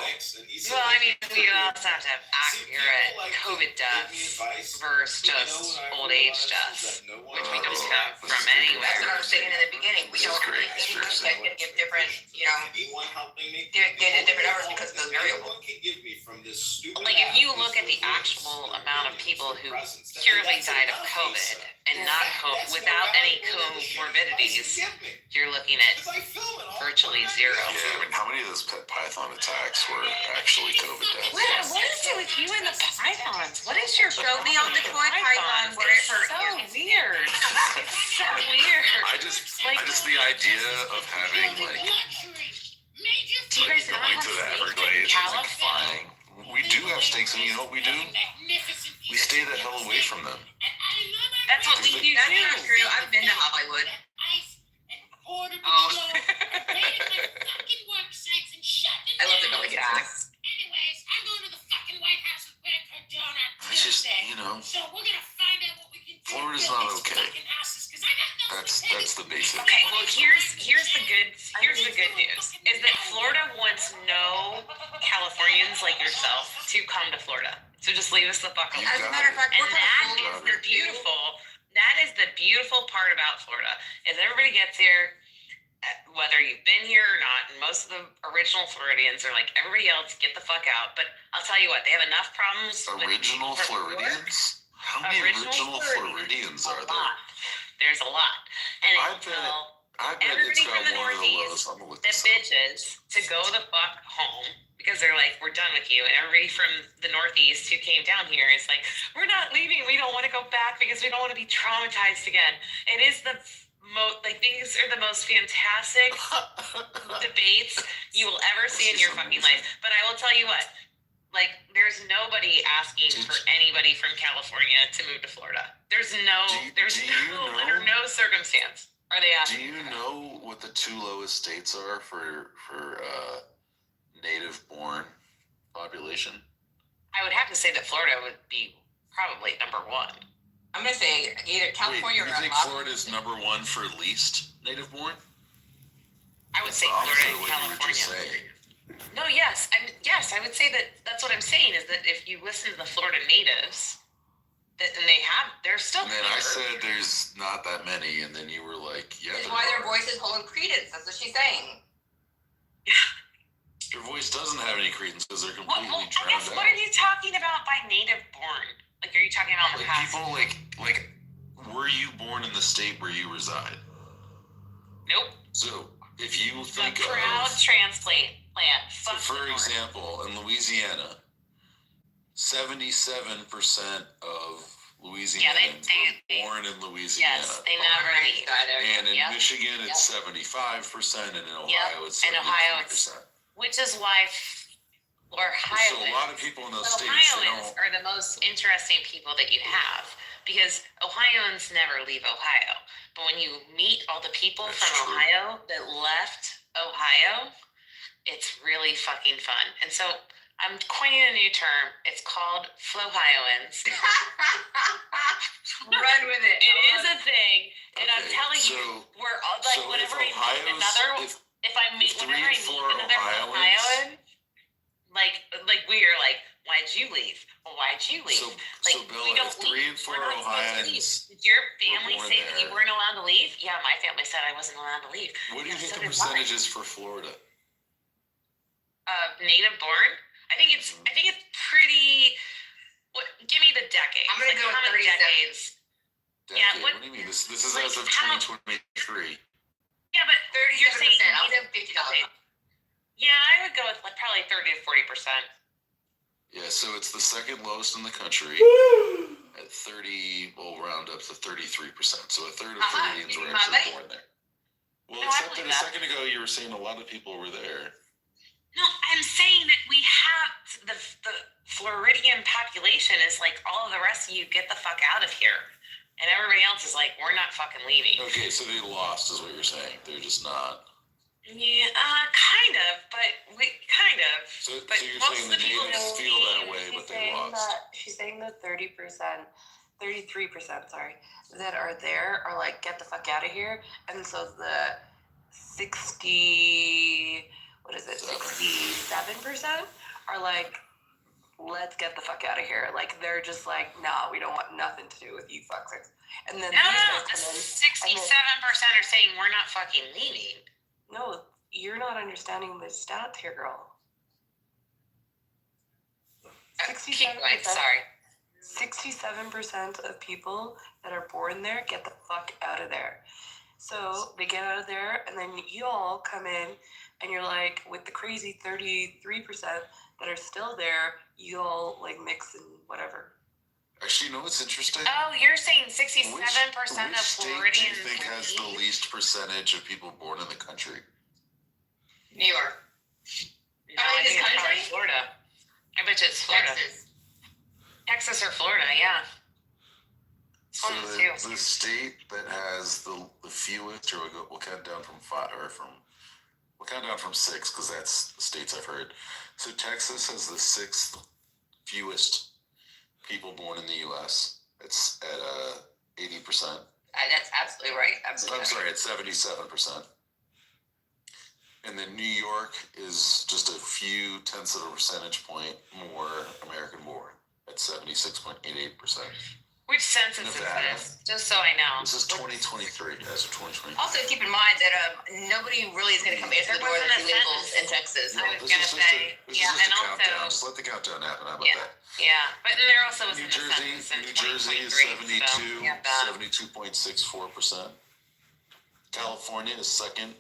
Well, I mean, we also have to have accurate COVID deaths versus just old age deaths, which we don't have from anywhere. That's what I was saying in the beginning. We don't have anything that can give different, get different numbers because of those variables. Like if you look at the actual amount of people who purely died of COVID and not without any comorbidities, you're looking at virtually zero. Yeah, I mean, how many of those python attacks were actually COVID deaths? What is it with you and the pythons? What is your Show me on the toy python where it hurt so you. weird. It's so weird. I just the idea of having like do you guys not going have to the snakes in Everglades and like California? flying. We do have snakes, and you know what we do? We stay the hell away from them. That's what we do That's too. not true. I've been to Hollywood. Oh. I love the Billy Gas. Anyways, I'm going to the fucking White House with Greg Cardone on It's just, Tuesday. So we're gonna find out what we can do. Florida's not okay. That's the basic. Okay, well here's the good news is that Florida wants no Californians like yourself to come to Florida. So just leave us the fuck alone. As a matter of fact, And that is the beautiful part about Florida is everybody gets here, whether you've been here or not, and most of the original Floridians are like everybody else, get the fuck out. But I'll tell you what, they have enough problems. Original Floridians? How many original Floridians are there? There's a lot. And I bet it's got one of the lowest. I'm gonna look that this up. bitches to go the fuck home because they're like, we're done with you. And everybody from the Northeast who came down here is like, we're not leaving. We don't want to go back because we don't want to be traumatized again. It is the these are the most fantastic debates you will ever see in your fucking life. But I will tell you what, like, there's nobody asking for anybody from California to move to Florida. There's no circumstance. Are they asking? Do you know what the two lowest states are for native-born population? I would have to say that Florida would be probably number one. I'm gonna say either California Wait, or you think Florida is number one for least native-born? I would say Florida and California. No, yes, I would say that's what I'm saying is that if you listen to the Florida natives, they're still. And then I said there's not that many, and then you were like, yeah. That's why their voices hold credence. That's what she's saying. Your voice doesn't have any credence because they're completely drowned out. What are you talking about by native-born? Like, are you talking about the past? People like, were you born in the state where you reside? Nope. So if you think the proud of, transplant plant. so for example, in Louisiana, 77% of Louisianans were born in Louisiana. Yes, they never leave. And in Michigan, it's 75%, and in Ohio, it's 73%. Which is why Ohioans. So a lot of people in those states, Ohioans are the most interesting people that you have because Ohioans never leave Ohio. But when you meet all the people from Ohio that left Ohio, it's really fucking fun. And so I'm coining a new term. It's called Flohioans. Run with it. It is a thing, and I'm telling you, we're all like, so whenever I if meet another, whenever I meet another Ohioan, like we are like, why'd you leave? Well, why'd you leave? So, like, Bella, we don't if 3 and 4 Ohioans, did your family say that you there, weren't allowed to leave? Yeah, my family said I wasn't allowed to leave. What do you think the percentage is for Florida? Native born? I think it's pretty. Give me the decade. I'm gonna go with 37. Decades. Yeah. What do you mean? This is as of 2023. Yeah, but you're saying Native $50. Yeah, I would go with like probably 30 to 40%. Yeah, so it's the second lowest in the country at 30. We'll round up to 33%. So a third of Floridians were actually born there. Well, except that a second ago you were saying a lot of people were there. No, I'm saying that we have the Floridian population is like all of the rest of you get the fuck out of here. And everybody else is like, we're not fucking leaving. Okay, so they lost is what you're saying. They're just not. Yeah, kind of, but kind of. So you're most saying of the natives feel that way, but they lost. She's saying the 33%, sorry, that are there are like, get the fuck out of here. And so the 67% are like, let's get the fuck out of here. Like, they're just like, nah, we don't want nothing to do with you fuckers. And then 67% are saying we're not fucking leaving. No, you're not understanding the stats here, girl. 67% of people that are born there get the fuck out of there. So they get out of there, and then you all come in, and you're like, with the crazy 33% that are still there, you all like mix and whatever. Actually, you know what's interesting? Oh, you're saying 67% which of state Floridians. do you think has the least percentage of people born in the country? New York. No, I think it's probably Florida. I bet you it's Florida. Texas or Florida, yeah. So the state that has the fewest, or we'll count down from 5, or we'll count down from 6 because that's the states I've heard. So Texas has the 6th fewest people born in the U.S. It's at 80%. That's absolutely right. Absolutely. I'm sorry, it's 77%. And then New York is just a few tenths of a percentage point more American born at 76.88%. Which census is this? Just so I know. This is 2023. As of 2023. Also, keep in mind that nobody really is going to come answer the door to illegals in Texas. I was going to say, yeah, and also just let the countdown happen. How about that? Yeah, but there also was New Jersey is 72.64%. California is second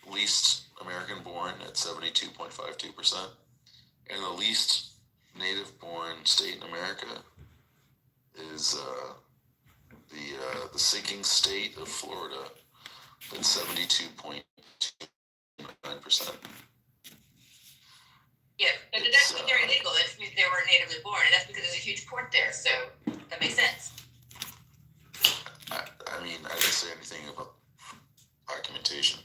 least American born at 72.52%, and the least native born state in America is the sinking state of Florida at 72.29%. Yeah, but that doesn't mean they're illegal. That just means they were natively born, and that's because there's a huge port there. So that makes sense. I mean, I didn't say anything about documentation.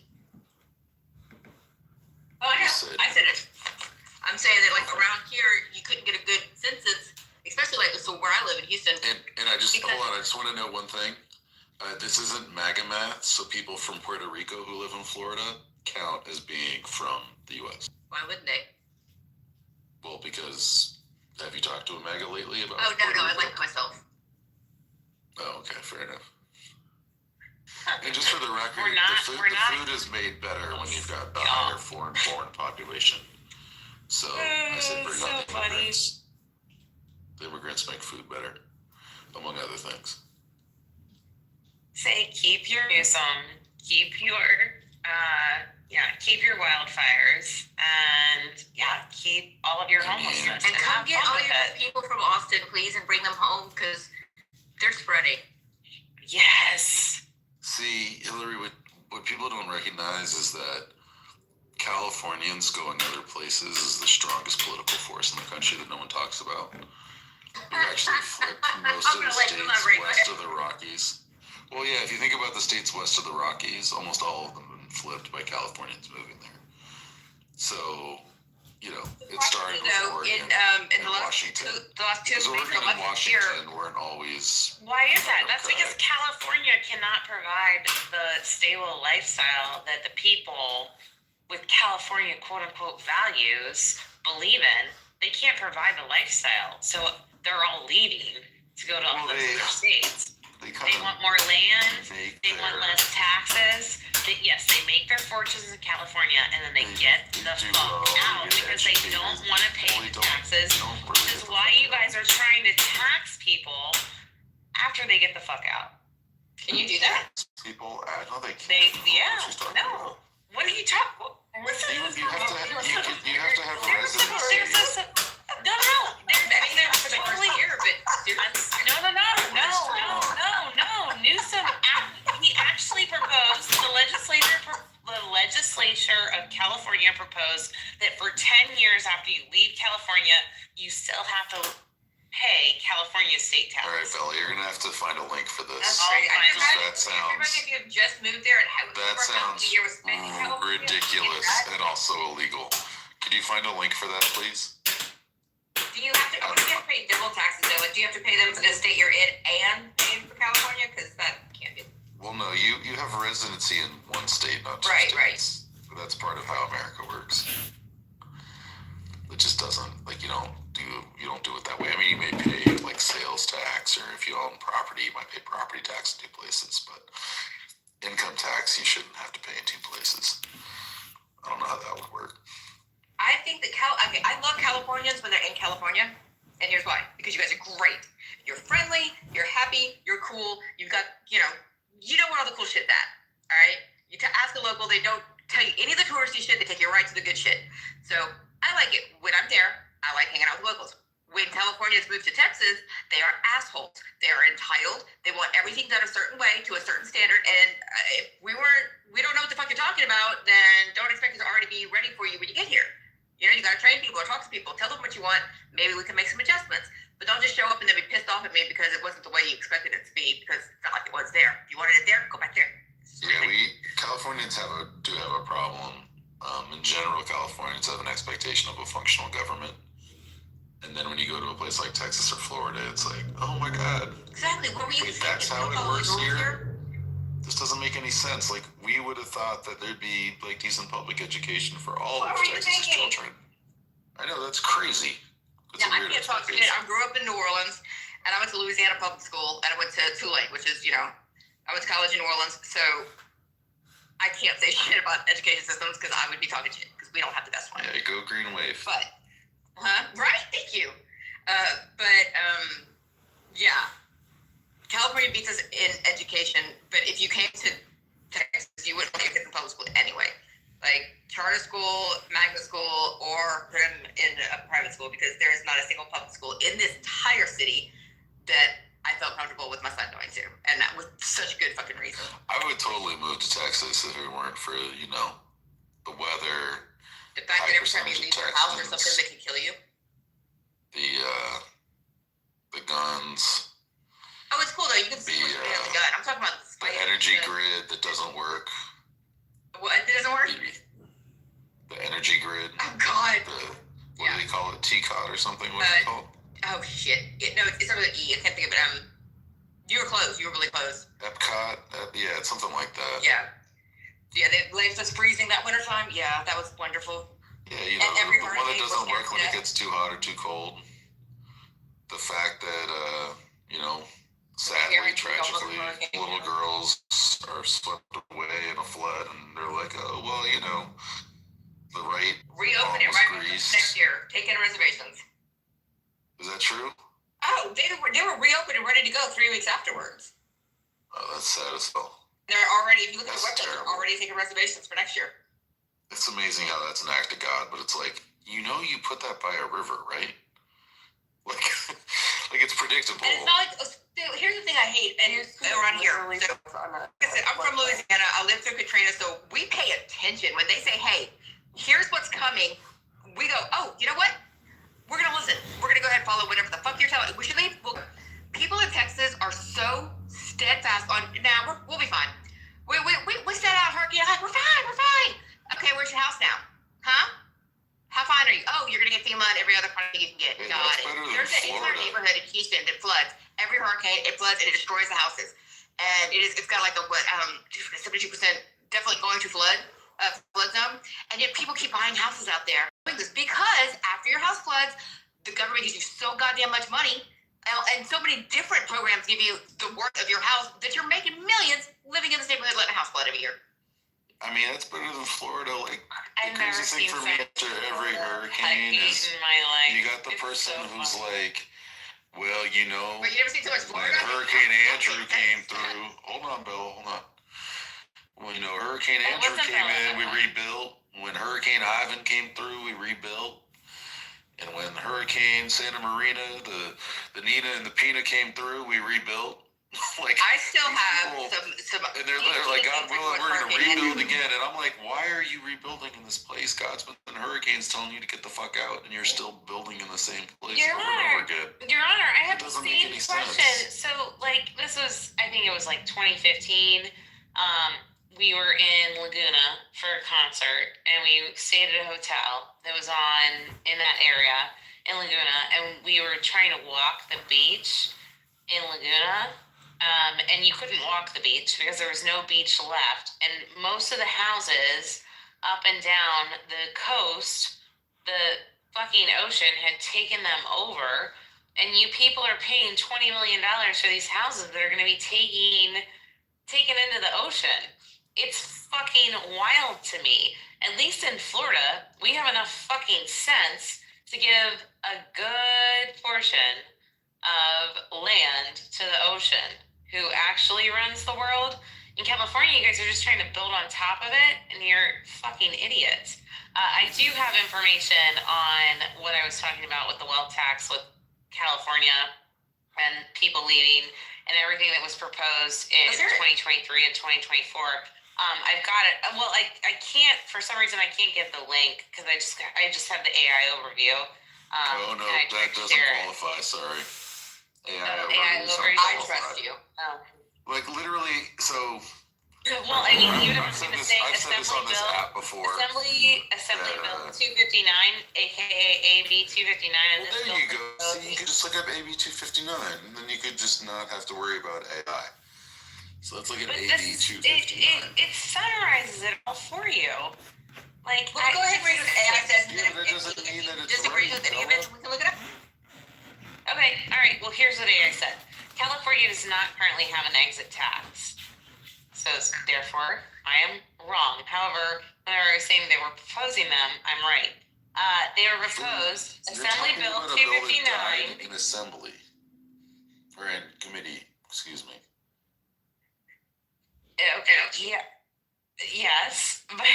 Oh, I know. I said it. I'm saying that like around here, you couldn't get a good census, especially like so where I live in Houston. And I just hold on. I just want to know one thing. This isn't MAGA math, so people from Puerto Rico who live in Florida count as being from the U.S. Why wouldn't they? Well, because have you talked to a MAGA lately about? Oh no, I like myself. Oh, okay, fair enough. And just for the record, the food is made better when you've got the higher foreign-born population. So I said bring on the immigrants. The immigrants make food better, among other things. Say keep your Newsom, keep your keep your wildfires, and keep all of your homelessness. And come get all your people from Austin, please, and bring them home because they're spreading. Yes. See, Hillary, what people don't recognize is that Californians going other places is the strongest political force in the country that no one talks about. We've actually flipped most of the states west of the Rockies. Well, yeah, if you think about the states west of the Rockies, almost all of them have been flipped by Californians moving there. So, it started with Oregon in and Washington. The last 2 weeks, Oregon and Washington weren't always. Why is that? That's because California cannot provide the stable lifestyle that the people with California quote-unquote values believe in. They can't provide the lifestyle, so they're all leaving to go to other states. They want more land. They want less taxes. They make their fortunes in California, and then they get the fuck out because they don't want to pay the taxes. Which is why you guys are trying to tax people after they get the fuck out. Can you do that? People, no, they can't. No. What are you talking? You have to have a residency. No. They're totally here, but no. Newsom, he actually proposed, the legislature of California proposed that for 10 years after you leave California, you still have to pay California state tax. All right, Bella, you're gonna have to find a link for this. That's right. That sounds. If you have just moved there and That sounds ridiculous and also illegal. Could you find a link for that, please? Do you have to? You have to pay double taxes though. Do you have to pay them for the state you're in and pay for California? Because that can't be. Well, no. You have residency in one state, not two states. Right. But that's part of how America works. It just doesn't you don't do it that way. I mean, you may pay like sales tax, or if you own property, you might pay property tax in 2 places, but income tax you shouldn't have to pay in 2 places. I don't know how that would work. I think that I love Californians when they're in California, and here's why: because you guys are great. You're friendly, you're happy, you're cool. You've got you don't want all the cool shit that. All right, you ask a local, they don't tell you any of the touristy shit. They take you right to the good shit. So I like it when I'm there. I like hanging out with locals. When Californians move to Texas, they are assholes. They are entitled. They want everything done a certain way to a certain standard. And if we don't know what the fuck you're talking about, then don't expect it to already be ready for you when you get here. You got to train people or talk to people. Tell them what you want. Maybe we can make some adjustments. But don't just show up and then be pissed off at me because it wasn't the way you expected it to be, because it's not like it was there. If you wanted it there, go back there. Yeah, Californians do have a problem. In general, Californians have an expectation of a functional government. And then when you go to a place like Texas or Florida, it's like, oh my God. Exactly. Wait, that's how it works here? This doesn't make any sense. Like, we would have thought that there'd be decent public education for all of Texas children. I know, that's crazy. I can't talk shit. I grew up in New Orleans, and I went to Louisiana public school, and I went to Tulane, which is, I went to college in New Orleans, so I can't say shit about education systems because I would be talking shit because we don't have the best one. Yeah, go Green Wave. But, right? Thank you. California beats us in education, but if you came to Texas, you wouldn't get in public school anyway. Like charter school, magnet school, or put them in a private school, because there is not a single public school in this entire city that I felt comfortable with my son going to, and that was such a good fucking reason. I would totally move to Texas if it weren't for the weather. The fact that every time you leave your house or something, they can kill you. The guns. Oh, it's cool though. You can see what's the gun. I'm talking about the energy grid that doesn't work. What? It doesn't work? The energy grid. Oh God. What do they call it? TCOT or something? What's it called? Oh shit! It starts with an E. I can't think of it. You were close. You were really close. Epcot. Yeah, it's something like that. Yeah. They left us freezing that winter time. Yeah, that was wonderful. Yeah, the one that doesn't work when it gets too hot or too cold. The fact that sadly, tragically, little girls are swept away in a flood, and they're like, oh well, the right. Reopen it right next year. Take in reservations. Is that true? Oh, they were reopened and ready to go 3 weeks afterwards. Oh, that's sad as hell. They're already, if you look at the website, they're already taking reservations for next year. It's amazing how that's an act of God, but it's like, you put that by a river, right? Like, like it's predictable. And it's not like, here's the thing I hate, and around here. So, like I said, I'm from Louisiana. I lived through Katrina, so we pay attention. When they say, hey, here's what's coming, we go, oh, you know what? We're going to listen. We're going to go ahead and follow whatever the fuck you're telling us. We should leave. Well, people in Texas are so steadfast on, nah, we'll be fine. We set out hurricane. Like, we're fine. Okay, where's your house now? Huh? How fine are you? Oh, you're going to get FEMA and every other funding you can get. Hey, Got it. There's an entire neighborhood in Houston that floods. Every hurricane, it floods and it destroys the houses. And it's got like a, 72% definitely going to flood zone. And yet people keep buying houses out there. Because after your house floods, the government gives you so goddamn much money. And so many different programs give you the worth of your house that you're making millions living in this neighborhood letting a house flood every year. I mean, that's better than Florida. Like, I've the never crazy thing seen for me after every hurricane is in my life. you got the person who's like, well, But you never seen so much when Florida? Hurricane Andrew came through, hold on, Bill, hold on. Well, Hurricane Andrew came in, we rebuilt. When Hurricane Ivan came through, we rebuilt. And when Hurricane Santa Marina, the Nina and the Pina came through, we rebuilt. Like, I still have people, some and they're like, God willing, we're going to rebuild again. And I'm like, why are you rebuilding in this place? God's been in hurricanes telling you to get the fuck out, and you're still building in the same place Your over Honor, and over again. Your Honor, I have the doesn't make same any question. sense. So, like, this was, I think it was like 2015. We were in Laguna for a concert, and we stayed at a hotel that was in that area in Laguna, and we were trying to walk the beach in Laguna. And you couldn't walk the beach because there was no beach left. And most of the houses up and down the coast, the fucking ocean had taken them over. And you people are paying $20 million for these houses that are going to be taken into the ocean. It's fucking wild to me. At least in Florida, we have enough fucking sense to give a good portion of land to the ocean. Who actually runs the world. In California, you guys are just trying to build on top of it, and you're fucking idiots. I do have information on what I was talking about with the wealth tax with California and people leaving and everything that was proposed in 2023 and 2024. I've got it. Well, I can't, for some reason, I can't get the link because I just have the AI overview. Oh, no, that doesn't qualify, sorry. I trust you. Like, literally, so... Well, I mean, even if I've it's going to this, say I've said this on this app before. Assembly Bill 259, aka AB 259. Well, there you go. See, you could just look up AB 259, and then you could just not have to worry about AI. So that's like an AB 259. It summarizes it all for you. Like, well, go ahead and read what AI says. Yeah, but that doesn't mean that it's disagree right. with any of it, we can look it up. Okay, all right. Well, here's what AI said. California does not currently have an exit tax. So, therefore, I am wrong. However, when I was saying they were proposing them, I'm right. They were proposed, Assembly Bill 259. In assembly. Or in committee, excuse me. Okay, yeah. Yes, but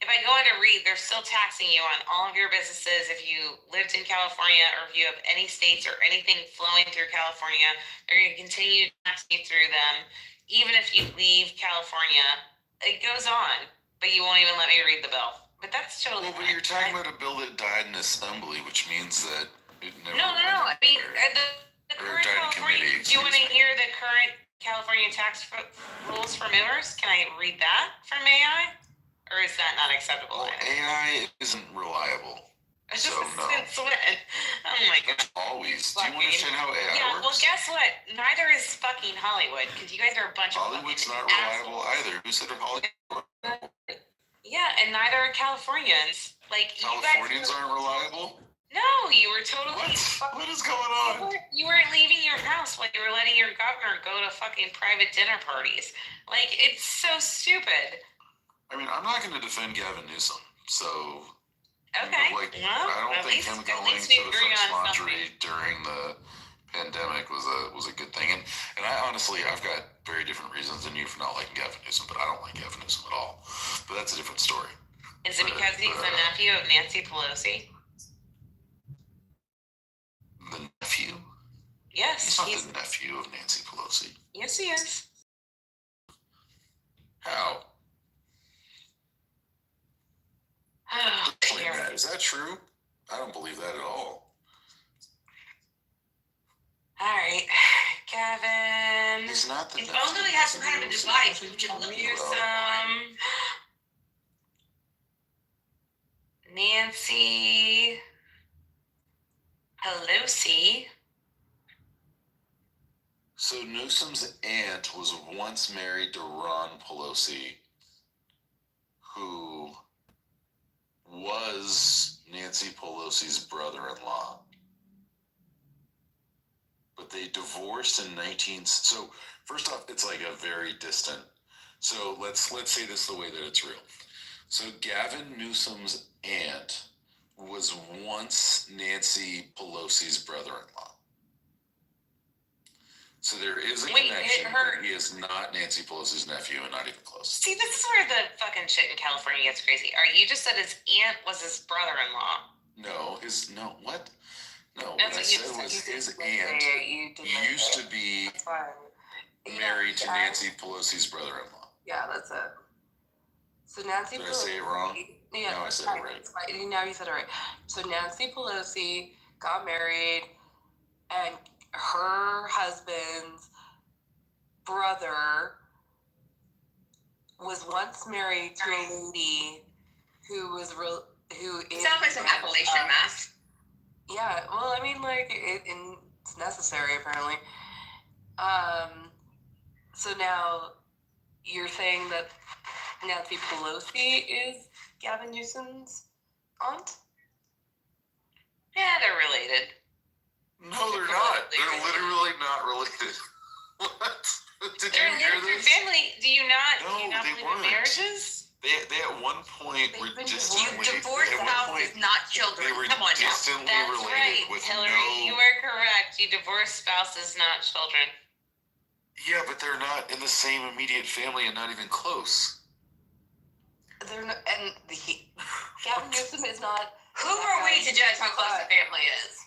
if I go on to read, they're still taxing you on all of your businesses. If you lived in California or if you have any states or anything flowing through California, they're going to continue to tax you through them. Even if you leave California, it goes on, but you won't even let me read the bill. But that's totally but you're talking about a bill that died in assembly, which means that it never... No. I mean, the current California... Do you want to hear the current California tax rules for movers? Can I read that from AI? Or is that not acceptable? Well, AI isn't reliable. So, no. Since when? Oh my god. Always. Do you understand how AI works? Well, guess what? Neither is fucking Hollywood, because you guys are a bunch Hollywood's of not reliable either. Who said Hollywood? Yeah, and neither are Californians. Like, Californians aren't reliable? No, you were totally... What is going on? You weren't leaving your house while you were letting your governor go to fucking private dinner parties. Like, it's so stupid. I mean, I'm not going to defend Gavin Newsom, so... Okay. But, like, I don't think him going to the French Laundry during the pandemic was a good thing. And I honestly, I've got very different reasons than you for not liking Gavin Newsom, but I don't like Gavin Newsom at all. But that's a different story. Is it because he's the nephew of Nancy Pelosi? The nephew? Yes, he's not the nephew of Nancy Pelosi. Yes, he is. How? Oh, Is that true? I don't believe that at all. All right, Gavin. He's not the If only we had some kind of a device we could look Here's Nancy Pelosi. So Newsom's aunt was once married to Ron Pelosi, who was Nancy Pelosi's brother-in-law. But they divorced in so first off, it's like a very distant. So let's say this the way that it's real. So Gavin Newsom's aunt was once Nancy Pelosi's brother-in-law. So there is a connection, but he is not Nancy Pelosi's nephew and not even close. See, this is where the fucking shit in California gets crazy. You just said his aunt was his brother-in-law. What? No, what I said was his aunt used to be married to Nancy Pelosi's brother-in-law. Yeah, that's it. So Nancy Did Pelosi. I say it wrong? Yeah, no, I said it right. Now you said it right. So Nancy Pelosi got married, and her husband's brother was once married to a lady who is sounds like some Appalachian math. Yeah, well, I mean, like it's necessary apparently. So now you're saying that Nancy Pelosi is Gavin Newsom's aunt? Yeah, they're related. No, they're not. They're literally not related. What? Did you hear this? Family? Do you not? No, do you not they believe weren't. In marriages? They at one point were distantly. Divorce spouses, not children. They were Come on now. distantly That's related right, with Hillary. You were correct. You divorce spouses, not children. Yeah, but they're not in the same immediate family and not even close. They're not, and Gavin Newsom is not. Who are we to judge how close the family is?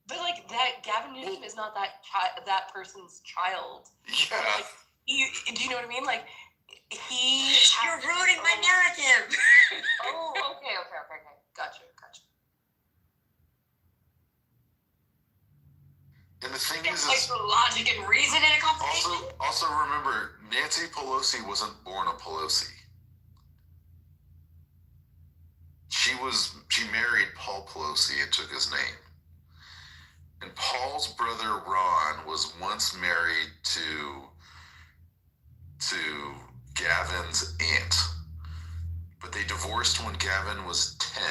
But like that, Gavin Newsom is not that that person's child. Yeah. Like, do you know what I mean? Like You're ruining my narrative. Oh, okay. Gotcha. And the thing is logic and reason in a conversation. Also remember, Nancy Pelosi wasn't born a Pelosi. She married Paul Pelosi and took his name. And Paul's brother Ron was once married to Gavin's aunt. But they divorced when Gavin was 10.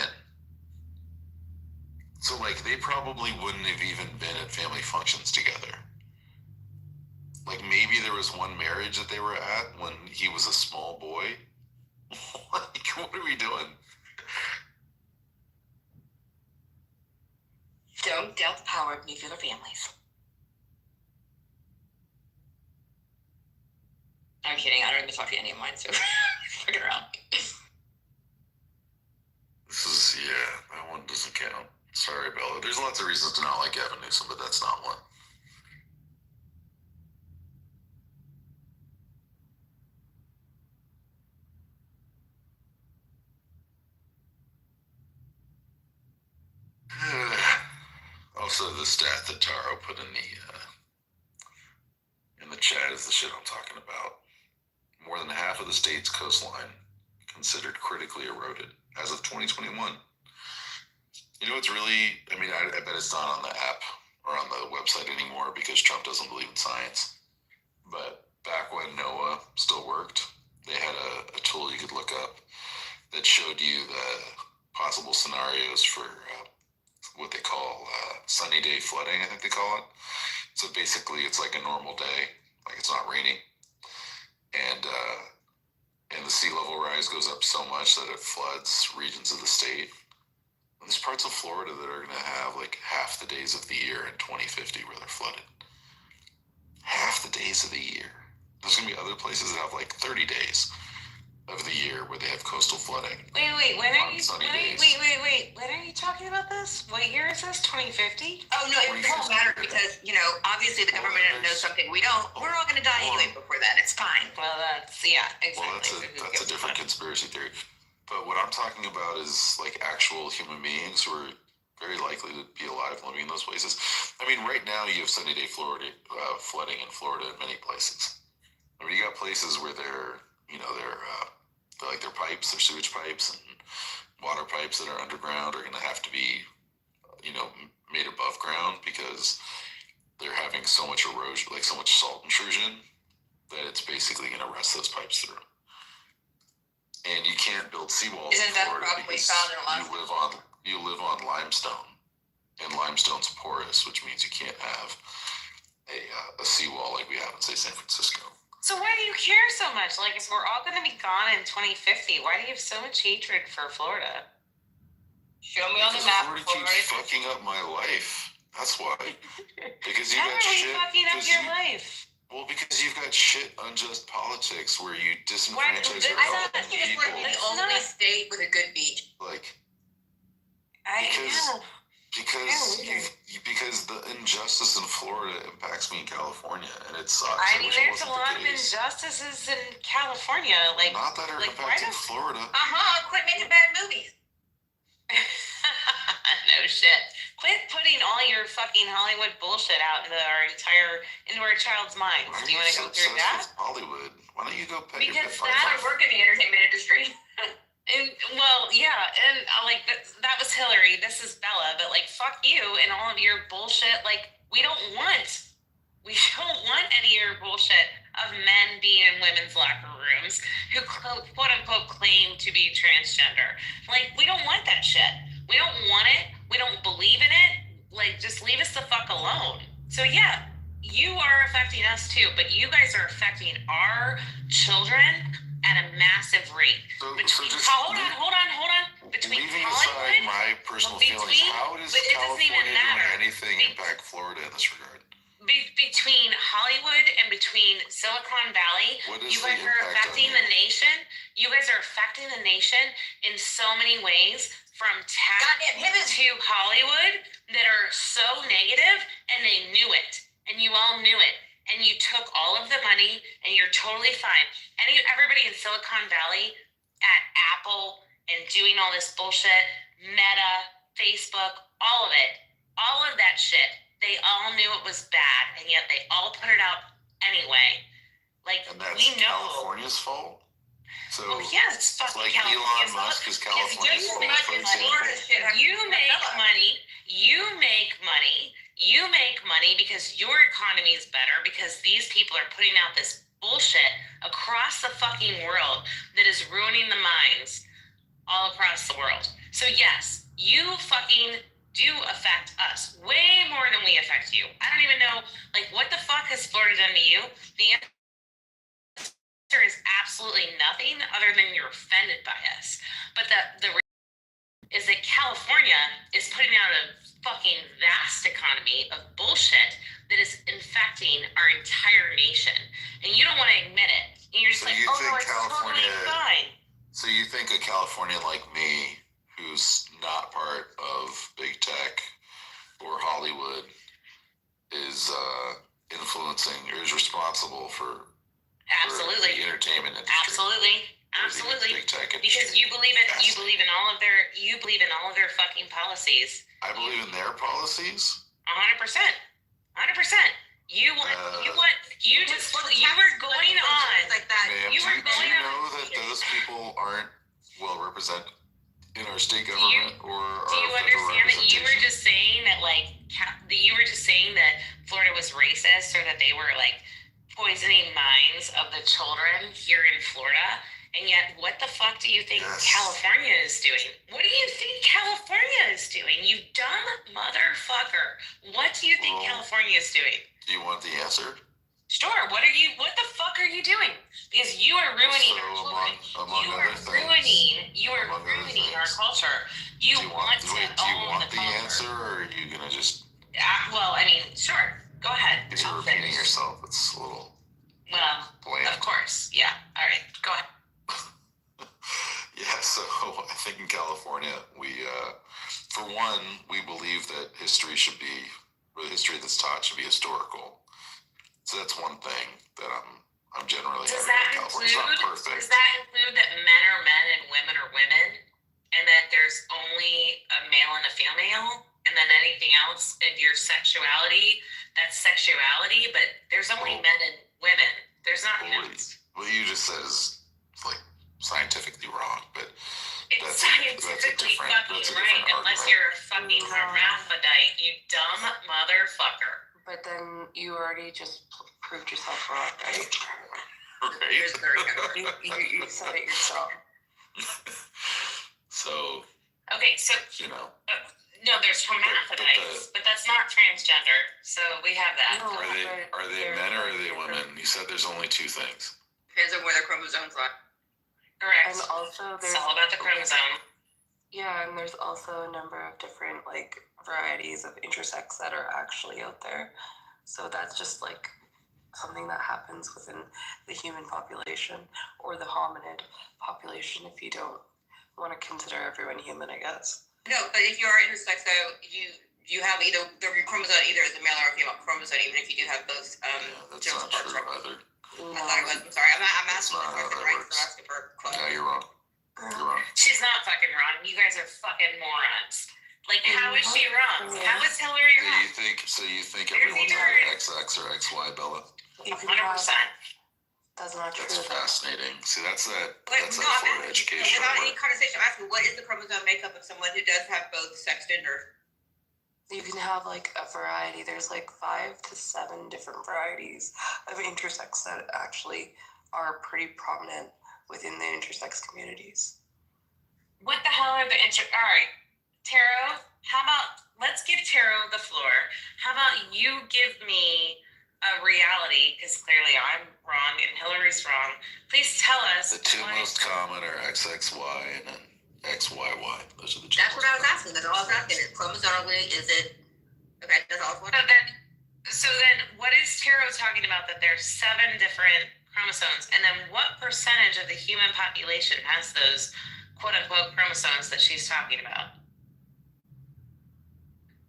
So, like, they probably wouldn't have even been at family functions together. Like, maybe there was one marriage that they were at when he was a small boy. Like, what are we doing? Don't doubt the power of nuclear families. I'm kidding. I don't even talk to any of mine, so fucking around. That one doesn't count. Sorry, Bella. There's lots of reasons to not like Gavin Newsom, but that's not one. Also, the stat that Taro put in the chat is the shit I'm talking about. More than half of the state's coastline considered critically eroded as of 2021. You know, it's really, I mean, I bet it's not on the app or on the website anymore because Trump doesn't believe in science. But back when NOAA still worked, they had a tool you could look up that showed you the possible scenarios for what they call sunny day flooding, I think they call it. So basically, it's like a normal day, like it's not raining. And the sea level rise goes up so much that it floods regions of the state. There's parts of Florida that are going to have like half the days of the year in 2050 where they're flooded. Half the days of the year. There's going to be other places that have like 30 days of the year where they have coastal flooding. Wait, when are you talking about this? What year is this? 2050? Oh no, it won't matter because, obviously the government knows something we don't. We're all gonna die anyway before that. It's fine. Well, exactly. Well, that's a different conspiracy theory. But what I'm talking about is like actual human beings who are very likely to be alive living in those places. I mean, right now you have sunny-day flooding in Florida in many places. I mean, you got places where they're like their pipes, their sewage pipes and water pipes that are underground are going to have to be, made above ground because they're having so much erosion, like so much salt intrusion that it's basically going to rust those pipes through. And you can't build seawalls in Florida because you live on limestone, and limestone's porous, which means you can't have a seawall like we have in, say, San Francisco. So why do you care so much? Like, if we're all going to be gone in 2050, why do you have so much hatred for Florida? Show me on the map. Florida keeps fucking up my life. That's why. Because you got shit. How are we fucking up your life? Well, because you've got shit unjust politics where you disenfranchise your I thought people. this was the only state with a good beach. Because the injustice in Florida impacts me in California, and it sucks. I mean, there's a lot of injustices in California, not that are impacting Florida. Quit making bad movies. No shit. Quit putting all your fucking Hollywood bullshit out into our child's minds. Do you want to go through that? Hollywood. Why don't you go pay because I work in the entertainment industry. And that was Hillary. This is Bella. But fuck you and all of your bullshit. We don't want any of your bullshit of men being in women's locker rooms who quote unquote claim to be transgender. We don't want that shit. We don't want it. We don't believe in it. Just leave us the fuck alone. So yeah, you are affecting us too, but you guys are affecting our children at a massive rate. Hold on. Between leaving Hollywood, aside my personal feelings, how does California doing anything impact Florida in this regard? Between Hollywood and between Silicon Valley, you guys are affecting the nation. You guys are affecting the nation in so many ways, from tech to Hollywood, that are so negative, and they knew it, and you all knew it. And you took all of the money, and you're totally fine. Everybody in Silicon Valley at Apple and doing all this bullshit, Meta, Facebook, all of that shit, they all knew it was bad, and yet they all put it out anyway. And that's we know. California's fault? So, yeah, it's fucking California's Elon Musk is California's fault, for example. You make money. You make money because your economy is better, because these people are putting out this bullshit across the fucking world that is ruining the minds all across the world. So yes, you fucking do affect us way more than we affect you. I don't even know, what the fuck has Florida done to you? The answer is absolutely nothing other than you're offended by us. But the is that California is putting out a fucking vast economy of bullshit that is infecting our entire nation. And you don't want to admit it. And you're just it's totally fine. So you think a Californian like me, who's not part of big tech or Hollywood, is influencing or is responsible for the entertainment industry? Absolutely. Because you believe in all of their fucking policies. I believe in their policies. 100%. You were going on like that. Ma'am, do you know that those people aren't well represented in our state government or our do you understand that you were just saying that Florida was racist, or that they were poisoning minds of the children here in Florida? And yet, what the fuck do you think California is doing? What do you think California is doing? You dumb motherfucker. What do you think California is doing? Do you want the answer? Sure. What the fuck are you doing? Because you are ruining our children. You are ruining our culture. You do you want to wait, do you own want the the culture. answer, or are you gonna just? Well, I mean, sure. Go ahead. Because you're I'll repeating finish. yourself. It's a little. Well, bland. of course. Yeah. All right. Go ahead. Yeah, so I think in California, for one, we believe that history should be, or the history that's taught should be historical. So that's one thing that I'm generally Does happy that about. California. It's not include? perfect. Does that include that men are men and women are women, and that there's only a male and a female, and then anything else in your sexuality, that's sexuality, but there's only men and women. There's not, What you just said is like scientifically wrong, but it's scientifically fucking right, unless you're a fucking hermaphrodite, you dumb motherfucker. But then you already just proved yourself wrong, right? Right. You said it yourself. So. Okay, so. No, there's hermaphrodites, but that's not transgender. So we have that. No, are they men or are they women? You said there's only two things. Depends on where their chromosomes are. Correct. And also there's it's all about the chromosome. Yeah, and there's also a number of different varieties of intersex that are actually out there. So that's just something that happens within the human population or the hominid population if you don't want to consider everyone human, I guess. No, but if you are intersex, though, you have either your chromosome either is a male or a female chromosome, even if you do have both. That's not true either. I thought it was. I'm sorry. I'm asking for the right for asking for a quote. Yeah, you're wrong. You're wrong. She's not fucking wrong. You guys are fucking morons. How is she wrong? How is Hillary wrong? You think everyone's either XX or XY, Bella? 100%. That's not true. That's fascinating. See, that's that No, Florida education. Without any conversation, I'm asking what is the chromosome makeup of someone who does have both sex gender? You can have a variety. There's 5 to 7 different varieties of intersex that actually are pretty prominent within the intersex communities. What the hell are the all right, Taro, how about, let's give Taro the floor. How about you give me a reality, because clearly I'm wrong and Hillary's wrong. Please tell us. The two most common are XXY and then XYY. Those are the two. That's what I was asking. That's all I was asking. Is chromosomally, is it? Okay, that's all I was wondering. So then, what is Taro talking about? That there's 7 different chromosomes, and then what percentage of the human population has those quote-unquote chromosomes that she's talking about?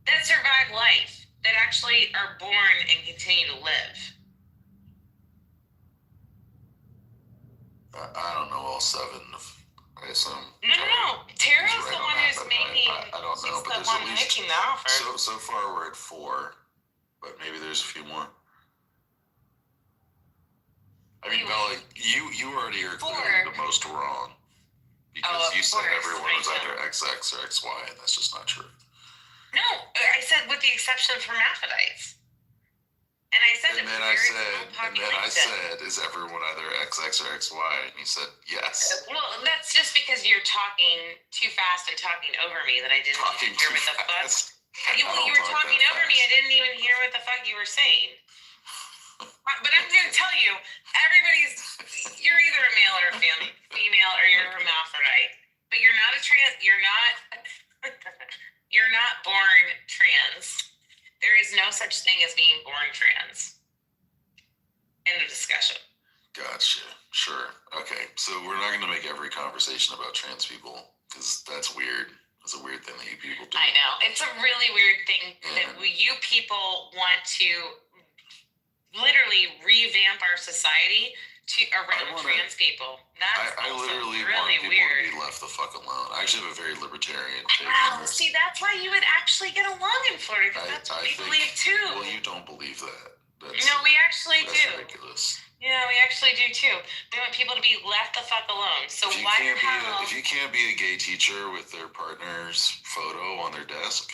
That survive life, that actually are born and continue to live. I don't know all 7. I assume. No. Taro's the one who's making. I don't know, but there's at least making the offer. So far we're at 4, but maybe there's a few more. I mean, Bella, you already are clearly the most wrong because you said everyone was either XX or XY, and that's just not true. No, I said with the exception of hermaphrodites. And I said and then I said, is everyone either XX or XY? And you said yes. Well, that's just because you're talking too fast and talking over me that I didn't even hear what the fuck. You were talking over me. I didn't even hear what the fuck you were saying. But I'm going to tell you, you're either a male or a female, or you're a hermaphrodite. But you're not you're not born trans. There is no such thing as being born trans. End of discussion. Gotcha. Sure. Okay. So we're not going to make every conversation about trans people because that's weird. It's a weird thing that you people do. I know. It's a really weird thing that you people want to literally revamp our society around trans people. That's I literally really want people weird. to be left the fuck alone. I actually have a very libertarian take Wow, on this. see, that's why you would actually get along in Florida, because that's what we believe too. Well, you don't believe that. No, we actually do. That's ridiculous. Yeah, we actually do too. We want people to be left the fuck alone. So if you can't be a gay teacher with their partner's photo on their desk,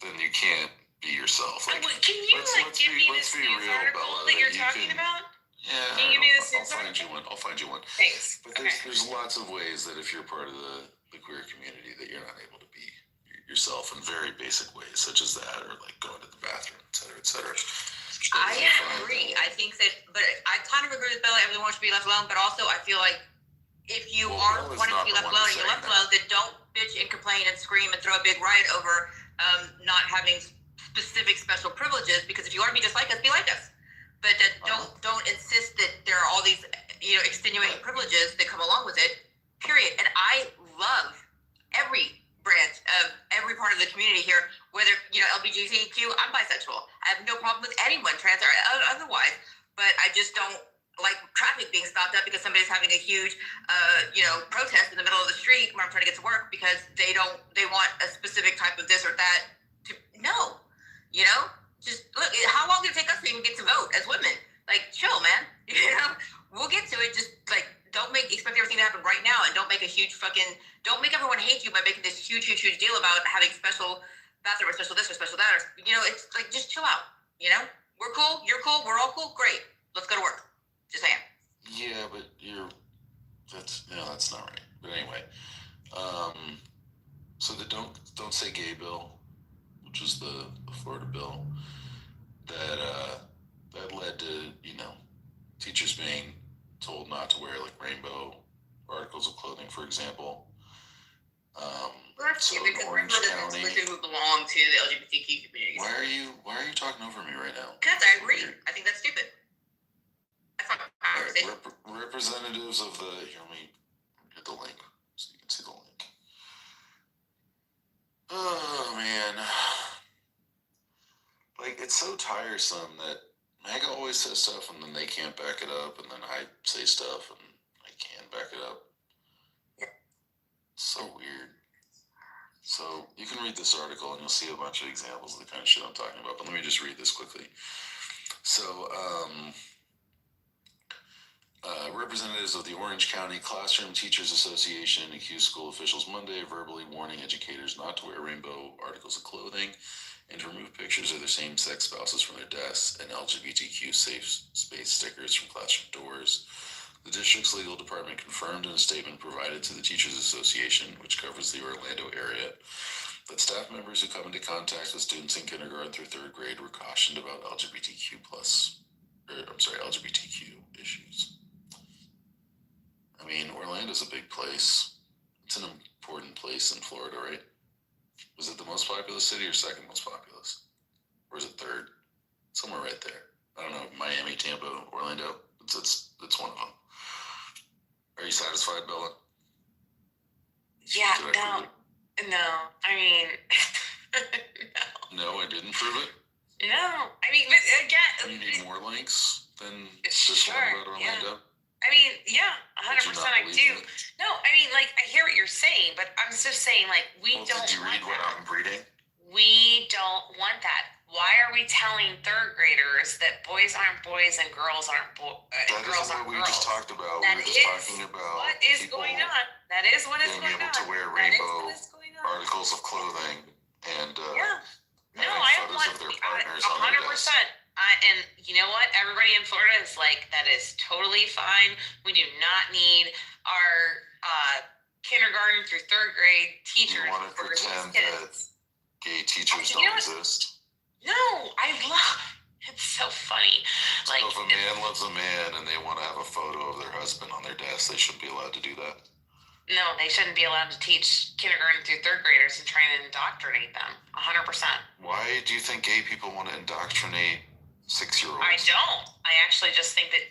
then you can't be yourself. Can you give me this news article that you're talking about? Yeah, can you give me this news article? I'll find you one. Thanks. But there's lots of ways that if you're part of the queer community that you're not able to be yourself in very basic ways, such as that, or going to the bathroom, et cetera, et cetera. I agree. I think that, but I kind of agree with Bella. Everyone should be left alone, but also I feel like if you are wanting to be left alone and you're left alone, then don't bitch and complain and scream and throw a big riot over not having specific special privileges, because if you want to be just like us, be like us. But don't insist that there are all these extenuating privileges that come along with it. Period. And I love every branch of every part of the community here, whether LGBTQ. I'm bisexual. I have no problem with anyone, trans or otherwise. But I just don't like traffic being stopped up because somebody's having a huge protest in the middle of the street when I'm trying to get to work because they want a specific type of this or that. Just look, how long did it take us to even get to vote as women? Like, chill, man. We'll get to it. Just like, don't expect everything to happen right now, and don't make don't make everyone hate you by making this huge deal about having special bathroom or special this or special that. It's like, just chill out. We're cool. You're cool. We're all cool. Great. Let's go to work. Just saying. Yeah, but that's not right. But anyway, so the don't say gay bill, which is the Florida bill, that led to teachers being told not to wear like rainbow articles of clothing, for example. That's so because Orange County, who belong to the LGBTQ community. Why are you talking over me right now? Because I agree. I think that's stupid. That's not a conversation. Representatives of the let me get the link so you can see the link. Oh man, like it's so tiresome that MAGA always says stuff and then they can't back it up, and then I say stuff and I can back it up. It's so weird. So you can read this article and you'll see a bunch of examples of the kind of shit I'm talking about, but let me just read this quickly. So, representatives of the Orange County Classroom Teachers Association accused school officials Monday of verbally warning educators not to wear rainbow articles of clothing and to remove pictures of their same-sex spouses from their desks and LGBTQ safe space stickers from classroom doors. The district's legal department confirmed in a statement provided to the Teachers Association, which covers the Orlando area, that staff members who come into contact with students in kindergarten through third grade were cautioned about LGBTQ issues. I mean, Orlando's a big place. It's an important place in Florida, right? Was it the most populous city or second most populous? Or is it third? Somewhere right there. I don't know, Miami, Tampa, Orlando. It's one of them. Are you satisfied, Bella? Yeah, no. I mean, no. No, I didn't prove it? No. I mean, but again... You need more links than this one about Orlando? Yeah. I mean, yeah, 100% I do. No, I mean, like, I hear what you're saying, but I'm just saying, like, Did you read what I'm reading? We don't want that. Why are we telling third graders that boys aren't boys and girls aren't girls aren't girls? That is what we just talked about. That we were just talking about what is going on. That is what is going on. Being able to wear rainbow articles of clothing and no, I don't want of their partners 100%. And you know what? Everybody in Florida is like, that is totally fine. We do not need our kindergarten through third grade teachers. You want to pretend that gay teachers don't exist? No, it's so funny. So if a man loves a man and they want to have a photo of their husband on their desk, they shouldn't be allowed to do that? No, they shouldn't be allowed to teach kindergarten through third graders and try to indoctrinate them. 100%. Why do you think gay people want to indoctrinate 6-year-olds? I don't. I actually just think that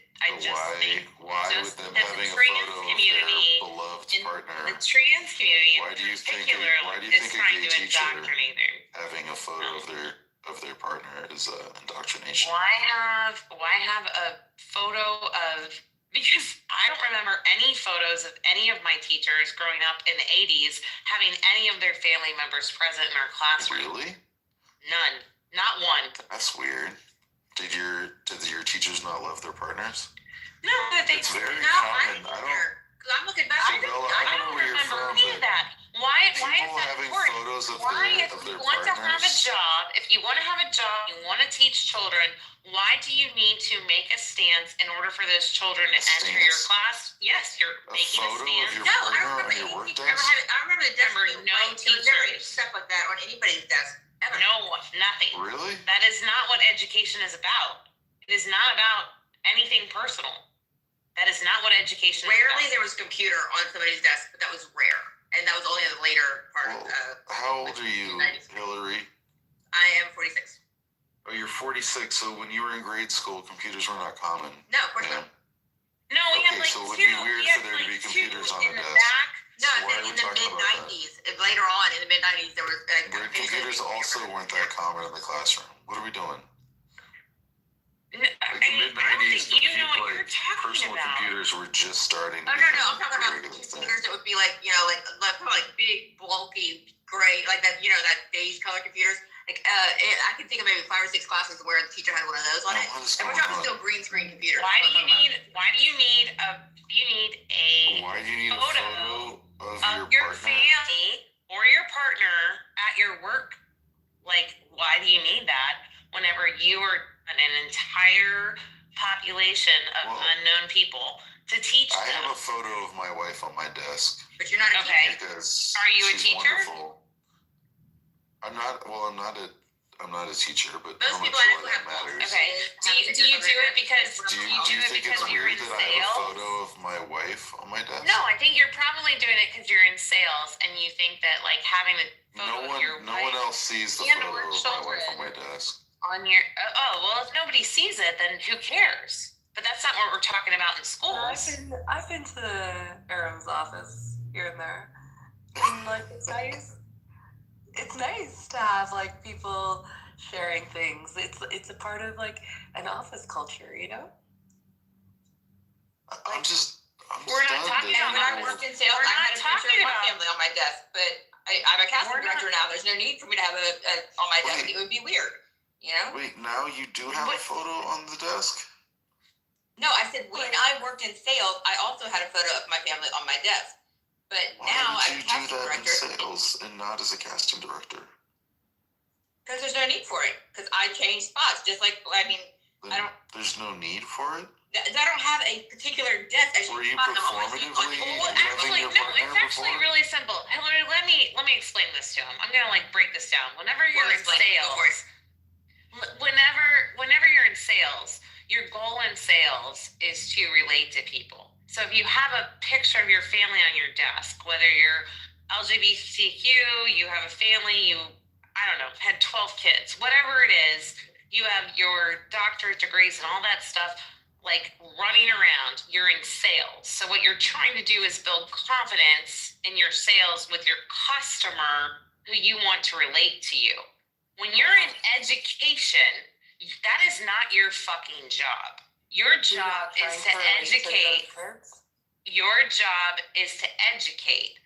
why with them having a photo of their beloved partner? The trans community why do you think a gay teacher having a photo of their partner is indoctrination? Why have a photo of, because I don't remember any photos of any of my teachers growing up in the 80s having any of their family members present in our classroom. Really? None. Not one. That's weird. Did your teachers not love their partners? No, they it's very common. I'm looking back. I don't remember any of that. Why is that important? Photos of if you want to have a job, you want to teach children, why do you need to make a stance in order for those children to enter your class? Yes, you're making a stance. No, I remember the desk. No teacher. Never stuff like that on anybody's desk. Ever. No, nothing. Really? That is not what education is about. It is not about anything personal. That is not what education is about. Rarely there was a computer on somebody's desk, but that was rare. and that was only the later part. How old are you, Hillary? I am 46. Oh, you're 46. So when you were in grade school, computers were not common. No, of course not. No, we had like so it would two. be weird for there to be computers on a in the desk. back. No, in the mid-90s. Later on, in the mid-90s, there was. Computers also weren't that common in the classroom. What are we doing? Like the mid-90s, personal about. computers were just starting. Oh, no, I'm talking about computers that would be like, like big, bulky, gray, like that, that beige color computers. Like, I can think of maybe 5 or 6 classes where the teacher had one of those on it. And we're talking still green screen computers. Why do you need a photo of your family or your partner at your work? Like, why do you need that whenever you are an entire population of unknown people to teach them? I have a photo of my wife on my desk. But you're not a teacher. Because are you a she's teacher? Wonderful. I'm not a teacher, but most I'm people not sure have that matters. Okay. Do you do it because do you think it's weird that I have a photo of my wife on my desk? No, I think you're probably doing it because you're in sales and you think that like having a photo of your wife. No one else sees the photo of my wife on my desk. On your well, if nobody sees it, then who cares? But that's not what we're talking about in schools. I've been to Aaron's office here and there, and like it's nice. It's nice to have like people sharing things. It's a part of like an office culture, We're not talking about. When I worked in sales, I had a picture of my family on my desk, but I'm a casting director now. There's no need for me to have a on my desk. It would be weird, Wait, now you do have a photo on the desk? No, I said when I worked in sales, I also had a photo of my family on my desk. But now I'm a casting director. Why would you do that in sales and not as a casting director? Because there's no need for it. Because I change spots, just like There's no need for it. I don't have a particular desk. Were you performatively it's actually really simple. Hillary, let me explain this to him. I'm gonna break this down. Whenever you're in sales, whenever you're in sales, your goal in sales is to relate to people. So if you have a picture of your family on your desk, whether you're LGBTQ, you have a family, had 12 kids, whatever it is, you have your doctorate degrees and all that stuff, running around, you're in sales. So what you're trying to do is build confidence in your sales with your customer who you want to relate to you. When you're in education, that is not your fucking job. Your job is to educate. Your job is to educate.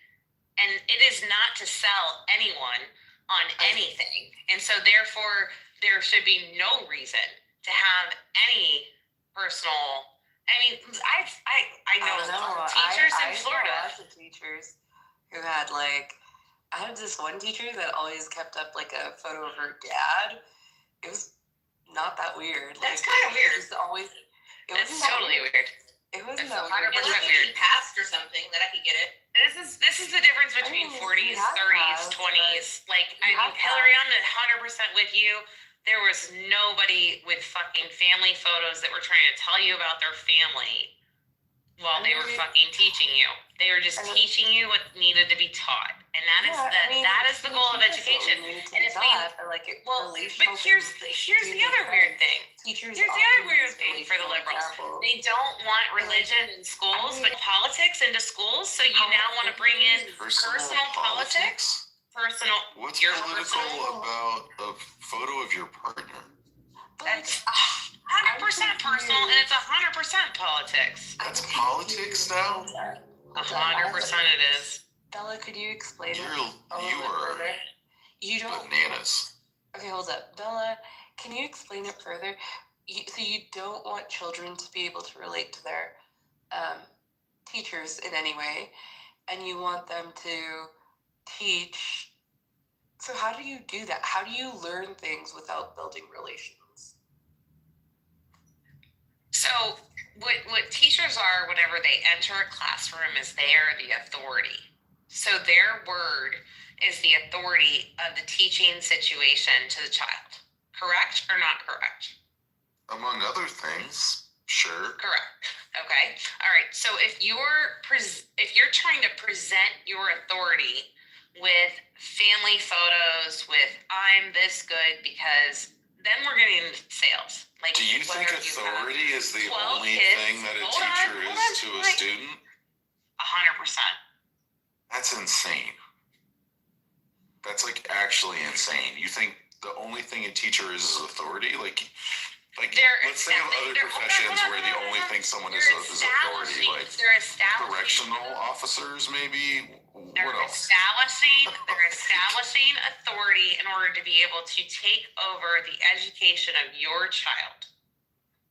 And it is not to sell anyone on anything. And so therefore, there should be no reason to have any personal. I know teachers in Florida. I know lots of teachers who had I had this one teacher that always kept up a photo of her dad. It was not that weird. That's kind of weird. That's totally weird. It wasn't that weird. Unless he passed or something, that I could get it. This is the difference between 40s, 30s, 20s. Hillary, I'm 100% with you. There was nobody with fucking family photos that were trying to tell you about their family while they were fucking teaching you. They were just teaching you what needed to be taught. And that is the goal of education. And if but here's the other weird thing. Here's the other weird thing for the liberals. They don't want religion in schools, but politics into schools. So you now want to bring in personal politics. What's political about a photo of your partner? That's 100% personal, and it's 100% politics. That's politics now? 100% it is. Bella, could you explain it? You are You don't. Bananas. Okay, hold up. Bella, can you explain it further? So you don't want children to be able to relate to their teachers in any way, and you want them to teach. So how do you do that? How do you learn things without building relations? So what teachers are whenever they enter a classroom is they are the authority. So their word is the authority of the teaching situation to the child. Correct or not correct? Among other things. Sure. Correct. Okay. All right. So if you're trying to present your authority with family photos, with I'm this good because then we're getting into sales. Like, do you think authority is the only thing that a teacher is to a student? 100%. That's insane. That's like actually insane. You think the only thing a teacher is authority? Like let's think of other professions where the only thing someone is authority, like correctional officers, maybe. What else? They're establishing authority in order to be able to take over the education of your child.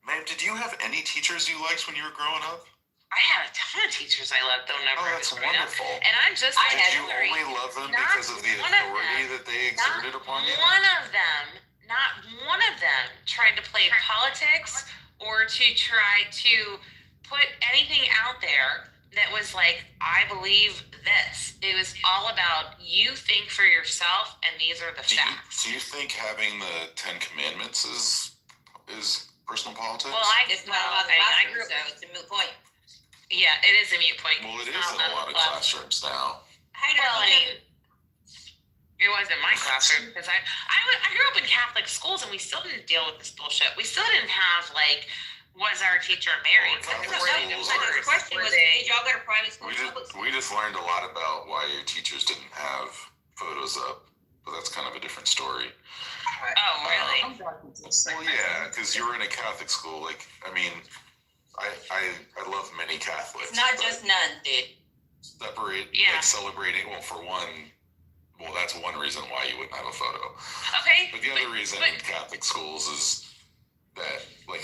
Ma'am, did you have any teachers you liked when you were growing up? I had a ton of teachers I loved, though never. Oh, that's wonderful. And I'm just. Did you only love them because of the authority that they exerted upon you? Not one of them tried to play politics or to try to put anything out there that was like, I believe this. It was all about you think for yourself, and these are the facts. Do you think having the 10 Commandments is personal politics? Well, it's not about the classroom, so it's a moot point. Yeah, it is a mute point. Well, it is in a lot of classrooms now. It wasn't my classroom because I grew up in Catholic schools and we still didn't deal with this bullshit. We still didn't have like, was our teacher married? The question was, did y'all go to private school? We just learned a lot about why your teachers didn't have photos up, but that's kind of a different story. Oh, really? Well, yeah, because you were in a Catholic school. Like, I mean, I love many Catholics. It's not just nuns, dude. Like celebrating. Well, for one. Well, that's one reason why you wouldn't have a photo. Okay. But the other reason in Catholic schools is that, like,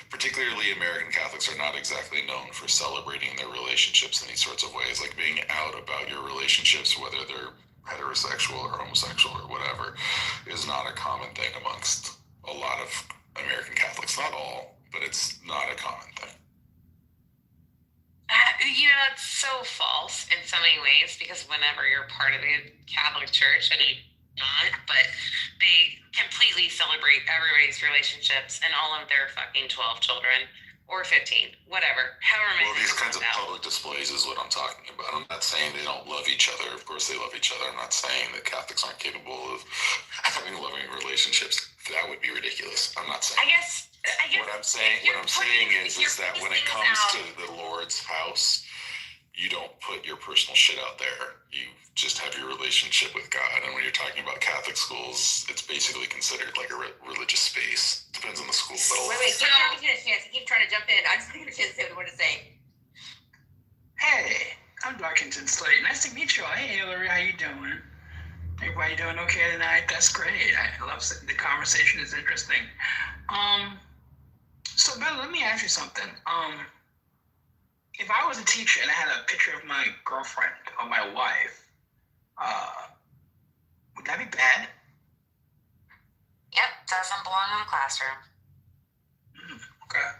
particularly American Catholics are not exactly known for celebrating their relationships in these sorts of ways, like being out about your relationships, whether they're heterosexual or homosexual or whatever, is not a common thing amongst a lot of American Catholics. Not all, but it's not a common thing. It's so false in so many ways because whenever you're part of the Catholic Church, and you're not, but they completely celebrate everybody's relationships and all of their fucking 12 children or 15, whatever, however many. Well, these kinds of public displays is what I'm talking about. I'm not saying they don't love each other. Of course they love each other. I'm not saying that Catholics aren't capable of having loving relationships. That would be ridiculous. I'm not saying. I guess what I'm saying is that when it comes to the Lord's house, you don't put your personal shit out there. You just have your relationship with God. And when you're talking about Catholic schools, it's basically considered like a religious space. Depends on the school. Wait, give me a chance. I keep trying to jump in. I just need a chance to say what I want to say. Hey, I'm Darkington Slate. Nice to meet you all. Hey, Hillary, how you doing? Everybody doing okay tonight? That's great. I love the conversation. Is interesting. So, Bella, let me ask you something. If I was a teacher and I had a picture of my girlfriend or my wife, would that be bad? Yep, doesn't belong in the classroom. Okay.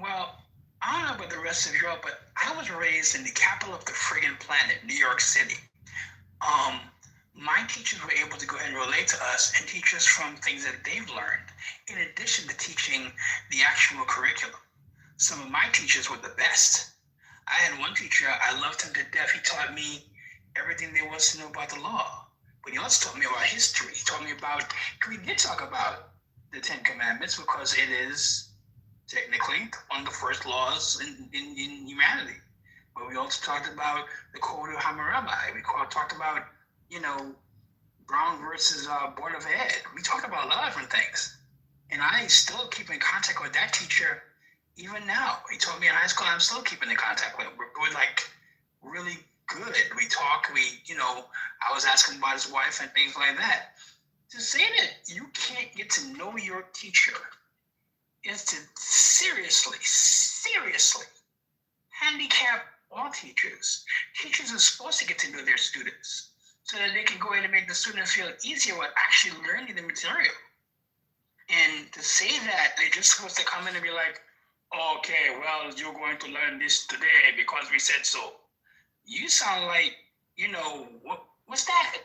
Well, I don't know about the rest of Europe, but I was raised in the capital of the friggin' planet, New York City. My teachers were able to go ahead and relate to us and teach us from things that they've learned, in addition to teaching the actual curriculum. Some of my teachers were the best. I had one teacher, I loved him to death. He taught me everything there was to know about the law. But he also taught me about history. He taught me about, we did talk about the 10 Commandments because it is technically one of the first laws in humanity. But we also talked about the Code of Hammurabi. We talked about, Brown versus Board of Ed. We talked about a lot of different things. And I still keep in contact with that teacher even now. He taught me in high school, I'm still keeping in contact with him. We're like really good. We talk, I was asking about his wife and things like that. To say that you can't get to know your teacher is to seriously handicap all teachers. Teachers are supposed to get to know their students so that they can go ahead and make the students feel easier with actually learning the material. And to say that they're just supposed to come in and be like, okay, well, you're going to learn this today because we said so. You sound like, what's that?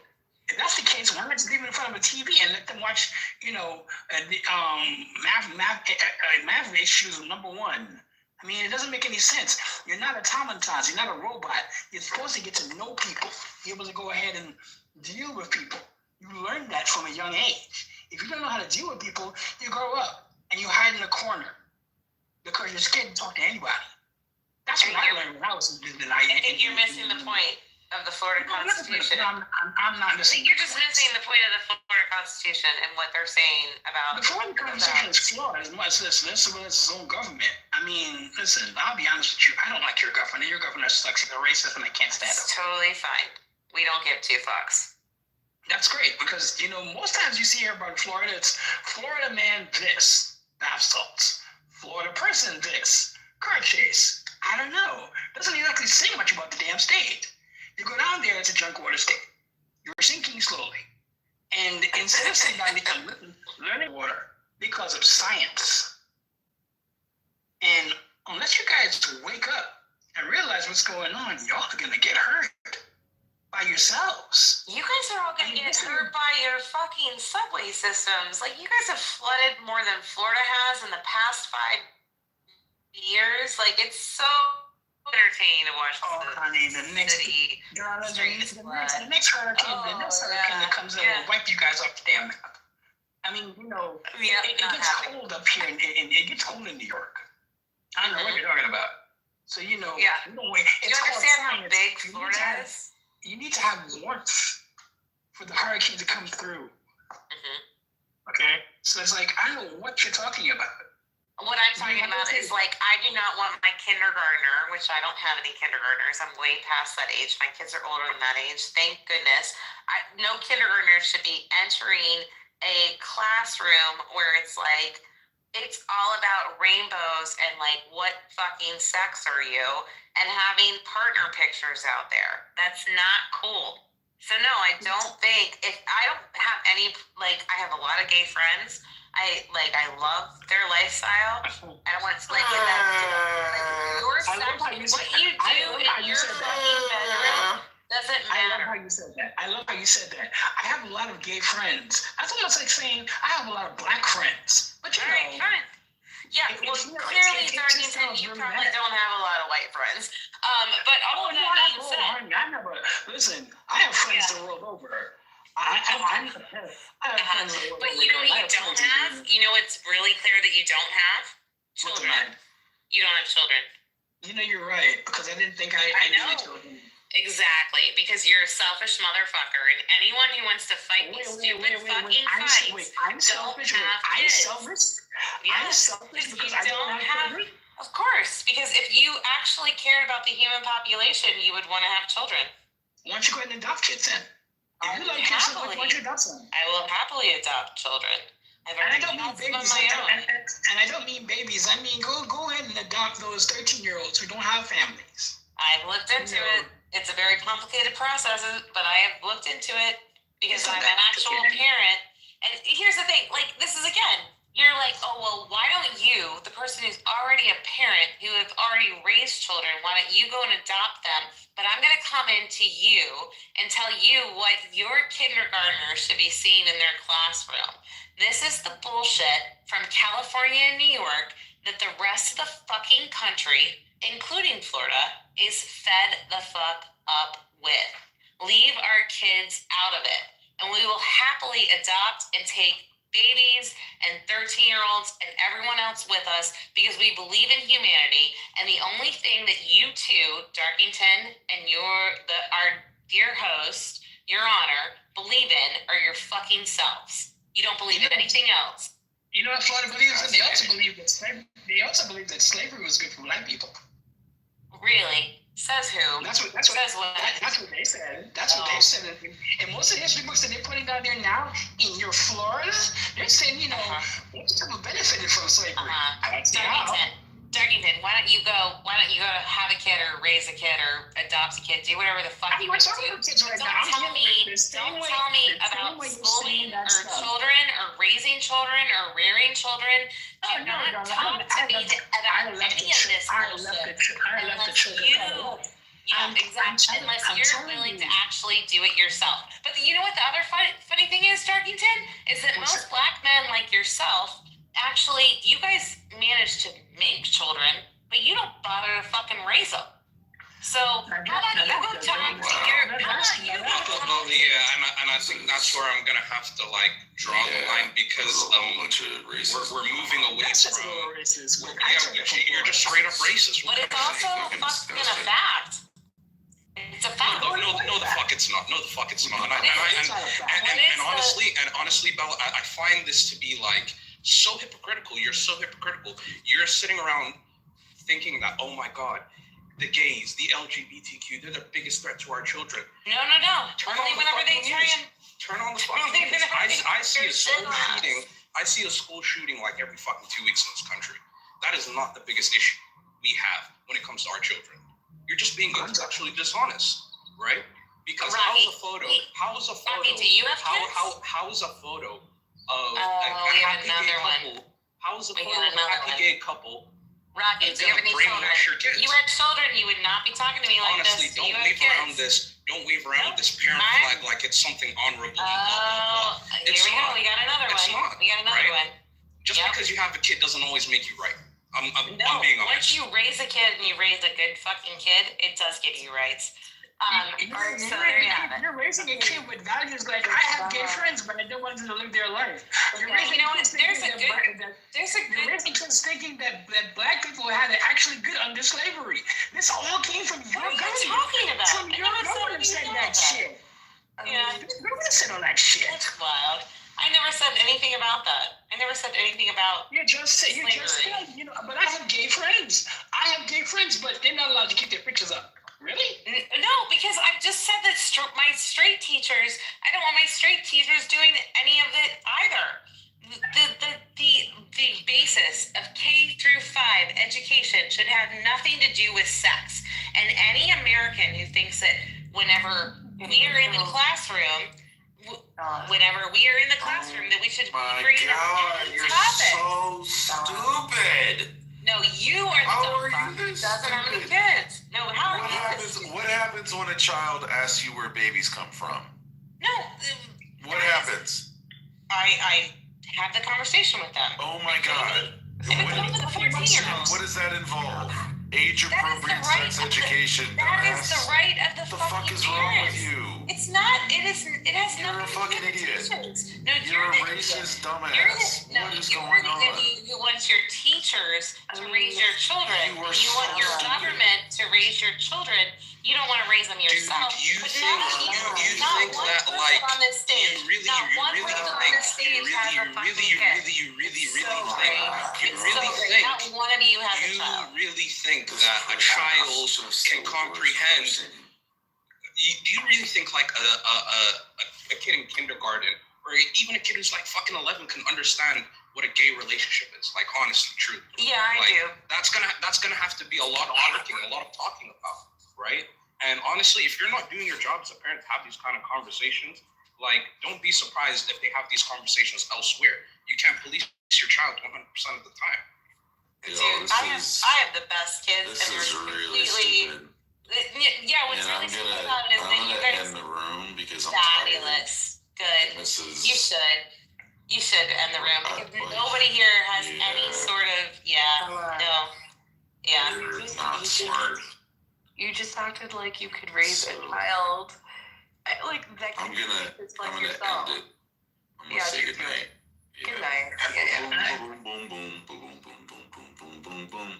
If that's the case, why just leave them in front of a TV and let them watch, math issues number 1. I mean, it doesn't make any sense. You're not automatons. You're not a robot. You're supposed to get to know people, be able to go ahead and deal with people. You learn that from a young age. If you don't know how to deal with people, you grow up and you hide in a corner because you're scared to talk to anybody. That's what I learned when I was in the I think you're missing the point of the Florida Constitution. I'm not I think you're just missing the point of the Florida Constitution and what they're saying about the Florida Constitution is flawed as much as it's its own government. I mean, listen, I'll be honest with you. I don't like your governor. Your governor sucks. He's a racist, and I can't stand him. It's totally fine. We don't give two fucks. That's great because most times you see here about Florida, it's Florida man this, bath salts. Florida person this, car chase. I don't know. Doesn't exactly say much about the damn state. You go down there, it's a junk water state. You're sinking slowly. And instead of sitting down there learning water because of science, and unless you guys wake up and realize what's going on, y'all are going to get hurt by yourselves. You guys are all going to get hurt by your fucking subway systems. Like, you guys have flooded more than Florida has in the past 5 years. Like, it's so entertaining to watch. The next hurricane that comes in will wipe you guys off the damn map. I mean, it gets cold up here, and it gets cold in New York. I don't know what you're talking about. So it's you understand how big Florida is? You need to have warmth for the hurricane to come through. Okay, so it's like I don't know what you're talking about. What I'm talking about is, like, I do not want my kindergartner, which I don't have any kindergartners. I'm way past that age. My kids are older than that age. Thank goodness. No kindergartner should be entering a classroom where it's like, it's all about rainbows and, like, what fucking sex are you? And having partner pictures out there. That's not cool. So, no, I don't think, I don't have any, like, I have a lot of gay friends. I love their lifestyle. I don't want to like get that. Like, your sex, what you do in your fucking bedroom doesn't matter. I love how you said that. I have a lot of gay friends. That's almost like saying I have a lot of black friends. But fine. Yeah, well, clearly, Darkington, you probably don't have a lot of white friends. But all of that being said, listen, I have friends the world over. I have friends. But you know what you don't have? You know what's really clear that you don't have? Children. You don't have children. You're right, because I didn't think I needed children. Exactly, because you're a selfish motherfucker, and anyone who wants to fight these stupid fucking fights I'm selfish. I'm selfish. Yes, I'm selfish because I don't have children. Of course, because if you actually cared about the human population, you would want to have children. Why don't you go ahead and adopt kids then? If you like kids, why don't you adopt them? I will happily adopt children. And I don't mean babies. And I don't mean babies. I mean go ahead and adopt those 13-year-olds who don't have families. I've looked into it. It's a very complicated process, but I have looked into it because I'm an actual parent. And here's the thing, like, this is, again, you're like, oh, well, why don't you, the person who's already a parent, who have already raised children, why don't you go and adopt them? But I'm going to come into you and tell you what your kindergartner should be seeing in their classroom. This is the bullshit from California and New York that the rest of the fucking country, including Florida, is fed the fuck up with. Leave our kids out of it. And we will happily adopt and take babies and 13-year-olds and everyone else with us because we believe in humanity. And the only thing that you two, Darkington, and our dear host, Your Honor, believe in are your fucking selves. You don't believe in anything else. You know what Florida believes in? They also believe that slavery was good for black people. Really? Says who? That's what they said. That's what they said. And most of the history books that they're putting down there now in your Florida, they're saying, most people benefited from slavery. Darkington, why don't you go have a kid or raise a kid or adopt a kid, do whatever the fuck you want to do. Don't tell me about schooling or children or raising children or rearing children. Do not talk to me about any of this bullshit. I left the children. Yeah, exactly. Unless you're willing to actually do it yourself. But you know what the other funny thing is, Darkington, is that most black men like yourself actually, you guys manage to make children, but you don't bother to fucking raise them. So how about you go talk to your? How about you go talk? Yeah, and I think that's where I'm gonna have to like draw the line because we're moving away from. You're just straight up racist. But it's also fucking a fact. It's a fact. No, the fuck it's not. No, the fuck it's not. And honestly, Bella, I find this to be like so hypocritical. You're so hypocritical. You're sitting around thinking that, oh my God, the gays, the LGBTQ, they're the biggest threat to our children. No. Only whenever they try and turn on the fucking news. I see a school shooting. I see a school shooting like every fucking 2 weeks in this country. That is not the biggest issue we have when it comes to our children. You're just being intellectually dishonest, right? Because Rocky, how is a photo? Rocky, do you have kids? How is a photo of we have another one. How is a photo of a happy gay couple? Rocky, do you have any children? If you had children, you would not be talking to me like honestly, this. Don't wave around this. Don't wave around this parent flag like it's something honorable. Oh, here we go. We got another one. We got another one. Just because you have a kid doesn't always make you right. I'm being honest. Once you raise a kid and you raise a good fucking kid, it does give you rights. You're raising a kid with values like I have gay friends, but I don't want them to live their life. You're raising kids thinking that black people had it actually good under slavery. This all came from your government. What are you talking about? From your government said that shit. Yeah. Your government said all that shit. That's wild. I never said anything about that. I never said anything about you just said, but I have gay friends. But they're not allowed to keep their pictures up. Really? No, because I just said that my straight teachers, I don't want my straight teachers doing any of it either. The basis of K through 5 education should have nothing to do with sex. And any American who thinks that whenever we are in the classroom, that we should create you're so stupid. No, you are the dumb fuck. Doesn't have any kids. No, how are you? What happens when a child asks you where babies come from? No. What happens? I have the conversation with them. Oh my God. What does that involve? Age-appropriate sex education. That is the right of the fucking fuck is wrong with you? It's not. It has You're a fucking idiot. No, you're a racist dumbass. What is going on? You want your teachers to raise your children. You want your government to raise your children. You don't want to raise them yourself. You think that like you really think not one of you has a child. You really think that a child can comprehend? Do you really think like a kid in kindergarten or even a kid who's like fucking 11 can understand what a gay relationship is? Like honestly, truly. Yeah, I do. That's gonna have to be a lot of working, a lot of talking about, right? And honestly, if you're not doing your job as a parent to have these kind of conversations, like don't be surprised if they have these conversations elsewhere. You can't police your child 100% of the time. Dude, I have the best kids. This is really stupid. Yeah, what's really stupid about it is that you guys end the room because I'm fabulous. Good. You should end the room because nobody here has any sort of You're not smart. You just acted like you could raise a child. Like that. I'm gonna end it. I'm gonna say good night. Good night. Yeah. Boom, boom, boom, boom, boom, boom, boom, boom, boom, boom.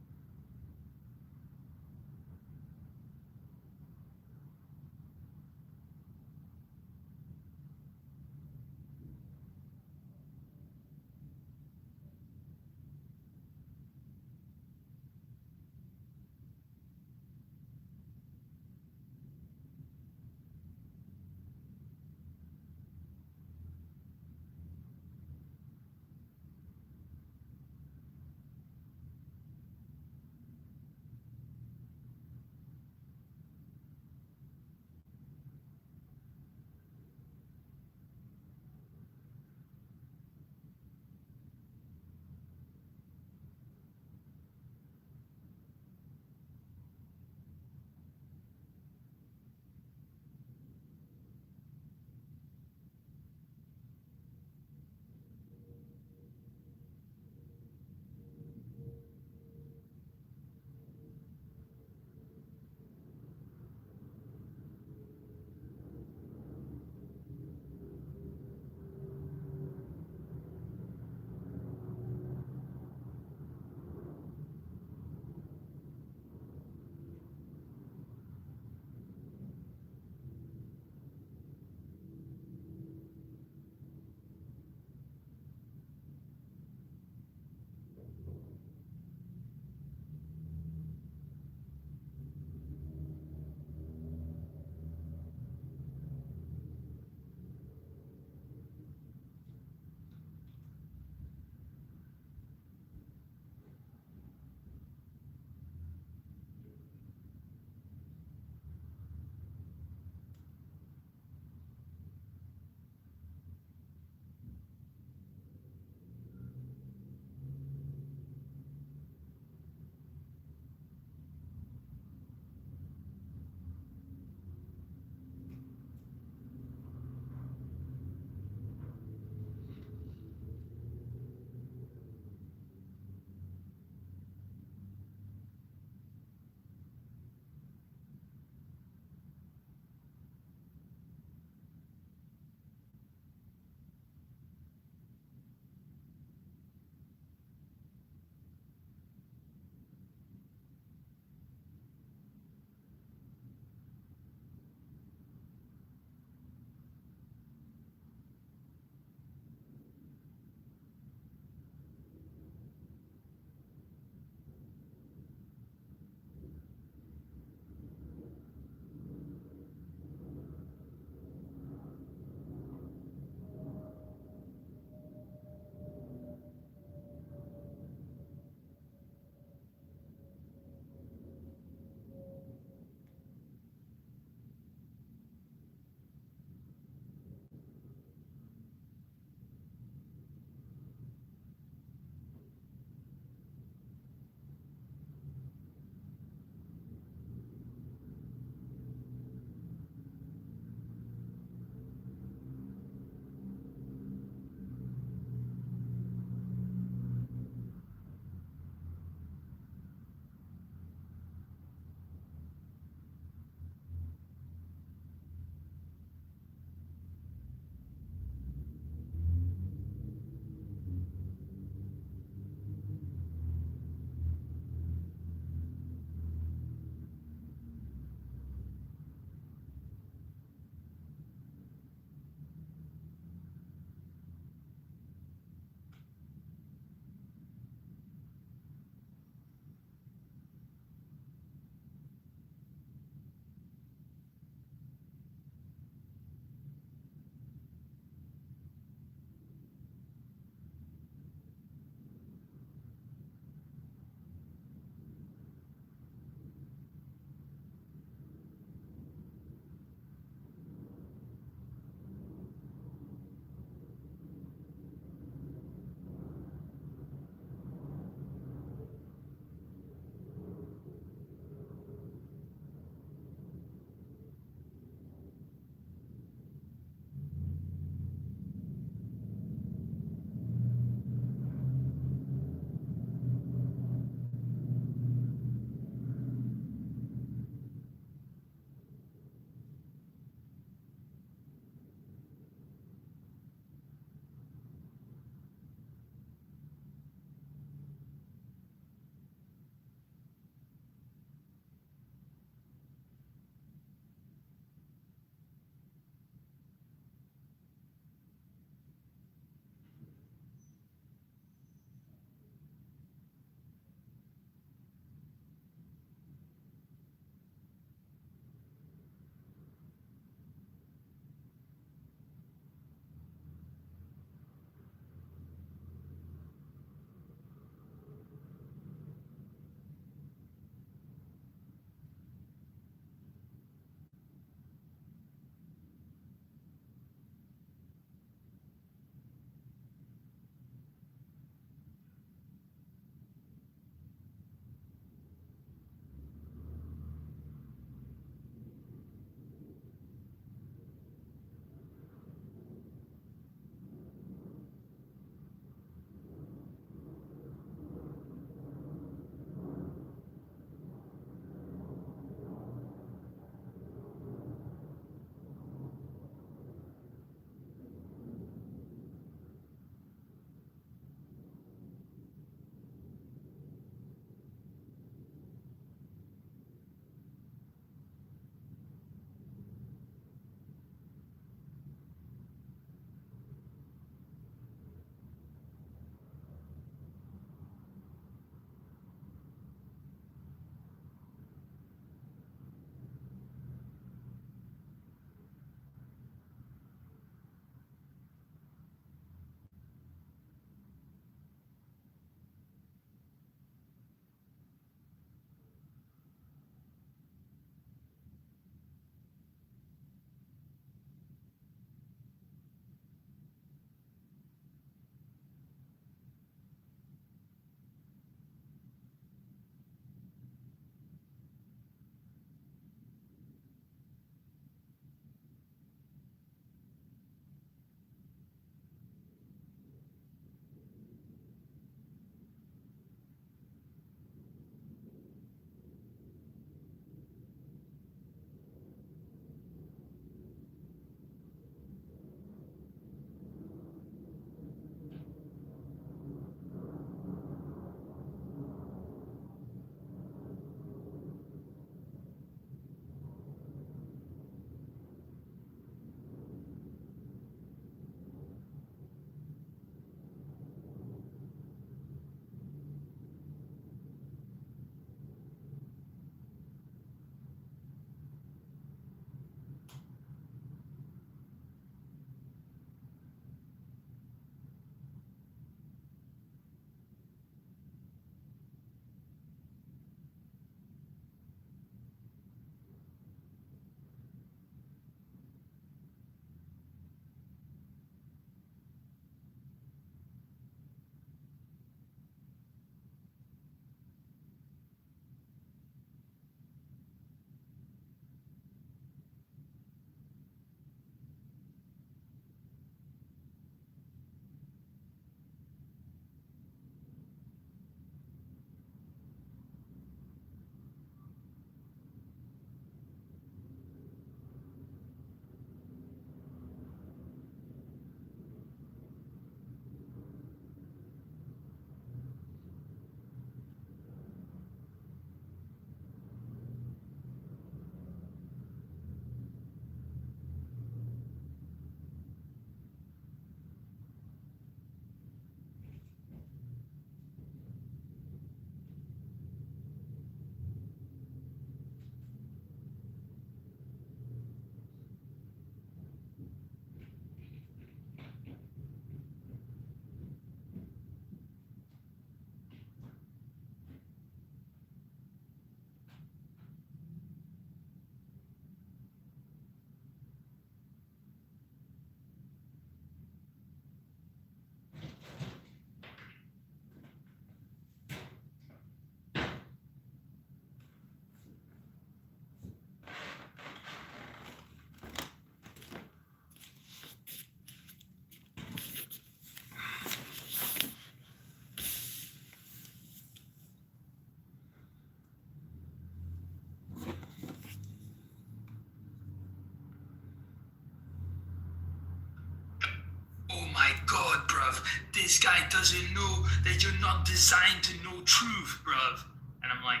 this guy doesn't know that you're not designed to know truth, bruv. And I'm like,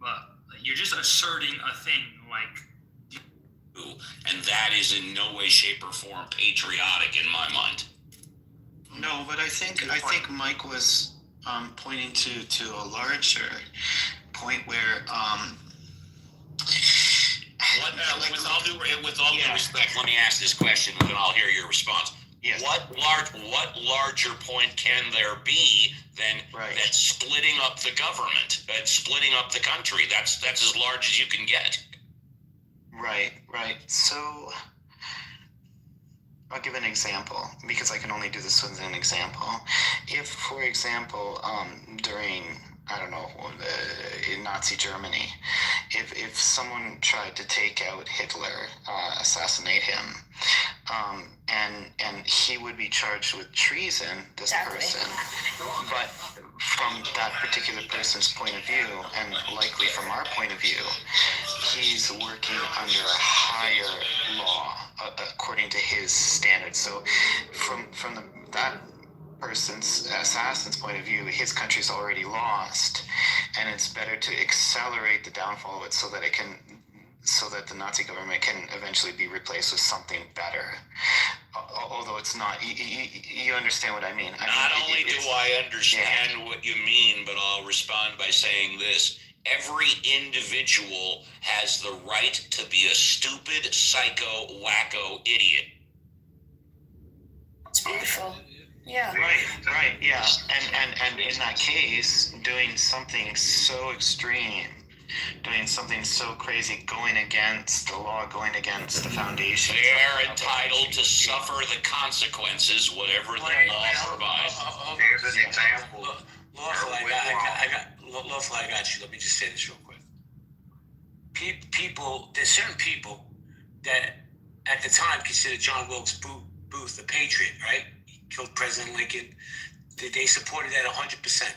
but you're just asserting a thing, like. And that is in no way, shape, or form patriotic in my mind. No, but I think Mike was pointing to a larger point where with all due respect, let me ask this question, and then I'll hear your response. Yes. What larger point can there be than that splitting up the government, splitting up the country? That's as large as you can get. Right. So I'll give an example because I can only do this with an example. If, for example, during, I don't know, in Nazi Germany, if someone tried to take out Hitler, assassinate him, and he would be charged with treason, this person, but from that particular person's point of view, and likely from our point of view, he's working under a higher law according to his standards. So from that person's assassin's point of view, his country's already lost, and it's better to accelerate the downfall of it so that the Nazi government can eventually be replaced with something better. Although it's not, you understand what I mean. Not only do I understand what you mean, but I'll respond by saying this. Every individual has the right to be a stupid, psycho, wacko idiot. It's beautiful. Yeah. Right, yeah. And in that case, doing something so extreme, doing something so crazy, going against the law, going against the foundation. They're entitled to suffer the consequences, whatever the law provides. Here's an example. Lawful, I got you. Let me just say this real quick. There's certain people that at the time considered John Wilkes Booth a patriot, right? He killed President Lincoln. They supported that 100%.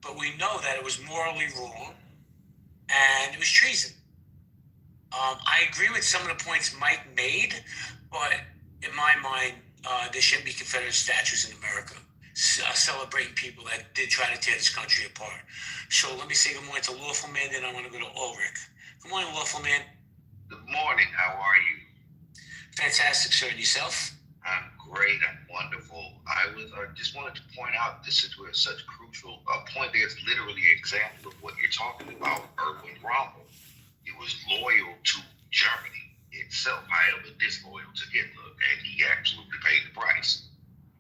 But we know that it was morally wrong and it was treason. I agree with some of the points Mike made, but in my mind, there shouldn't be Confederate statues in America celebrating people that did try to tear this country apart. So let me say good morning to Lawful Man, then I'm going to go to Ulrich. Good morning, Lawful Man. Good morning. How are you? Fantastic, sir. And yourself? I'm great. I'm wonderful. I just wanted to point out this is where such crucial point. There's literally an example of what you're talking about. Erwin Rommel. He was loyal to Germany itself, however disloyal to Hitler, and he absolutely paid the price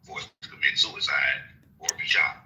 for it to commit suicide or be shot.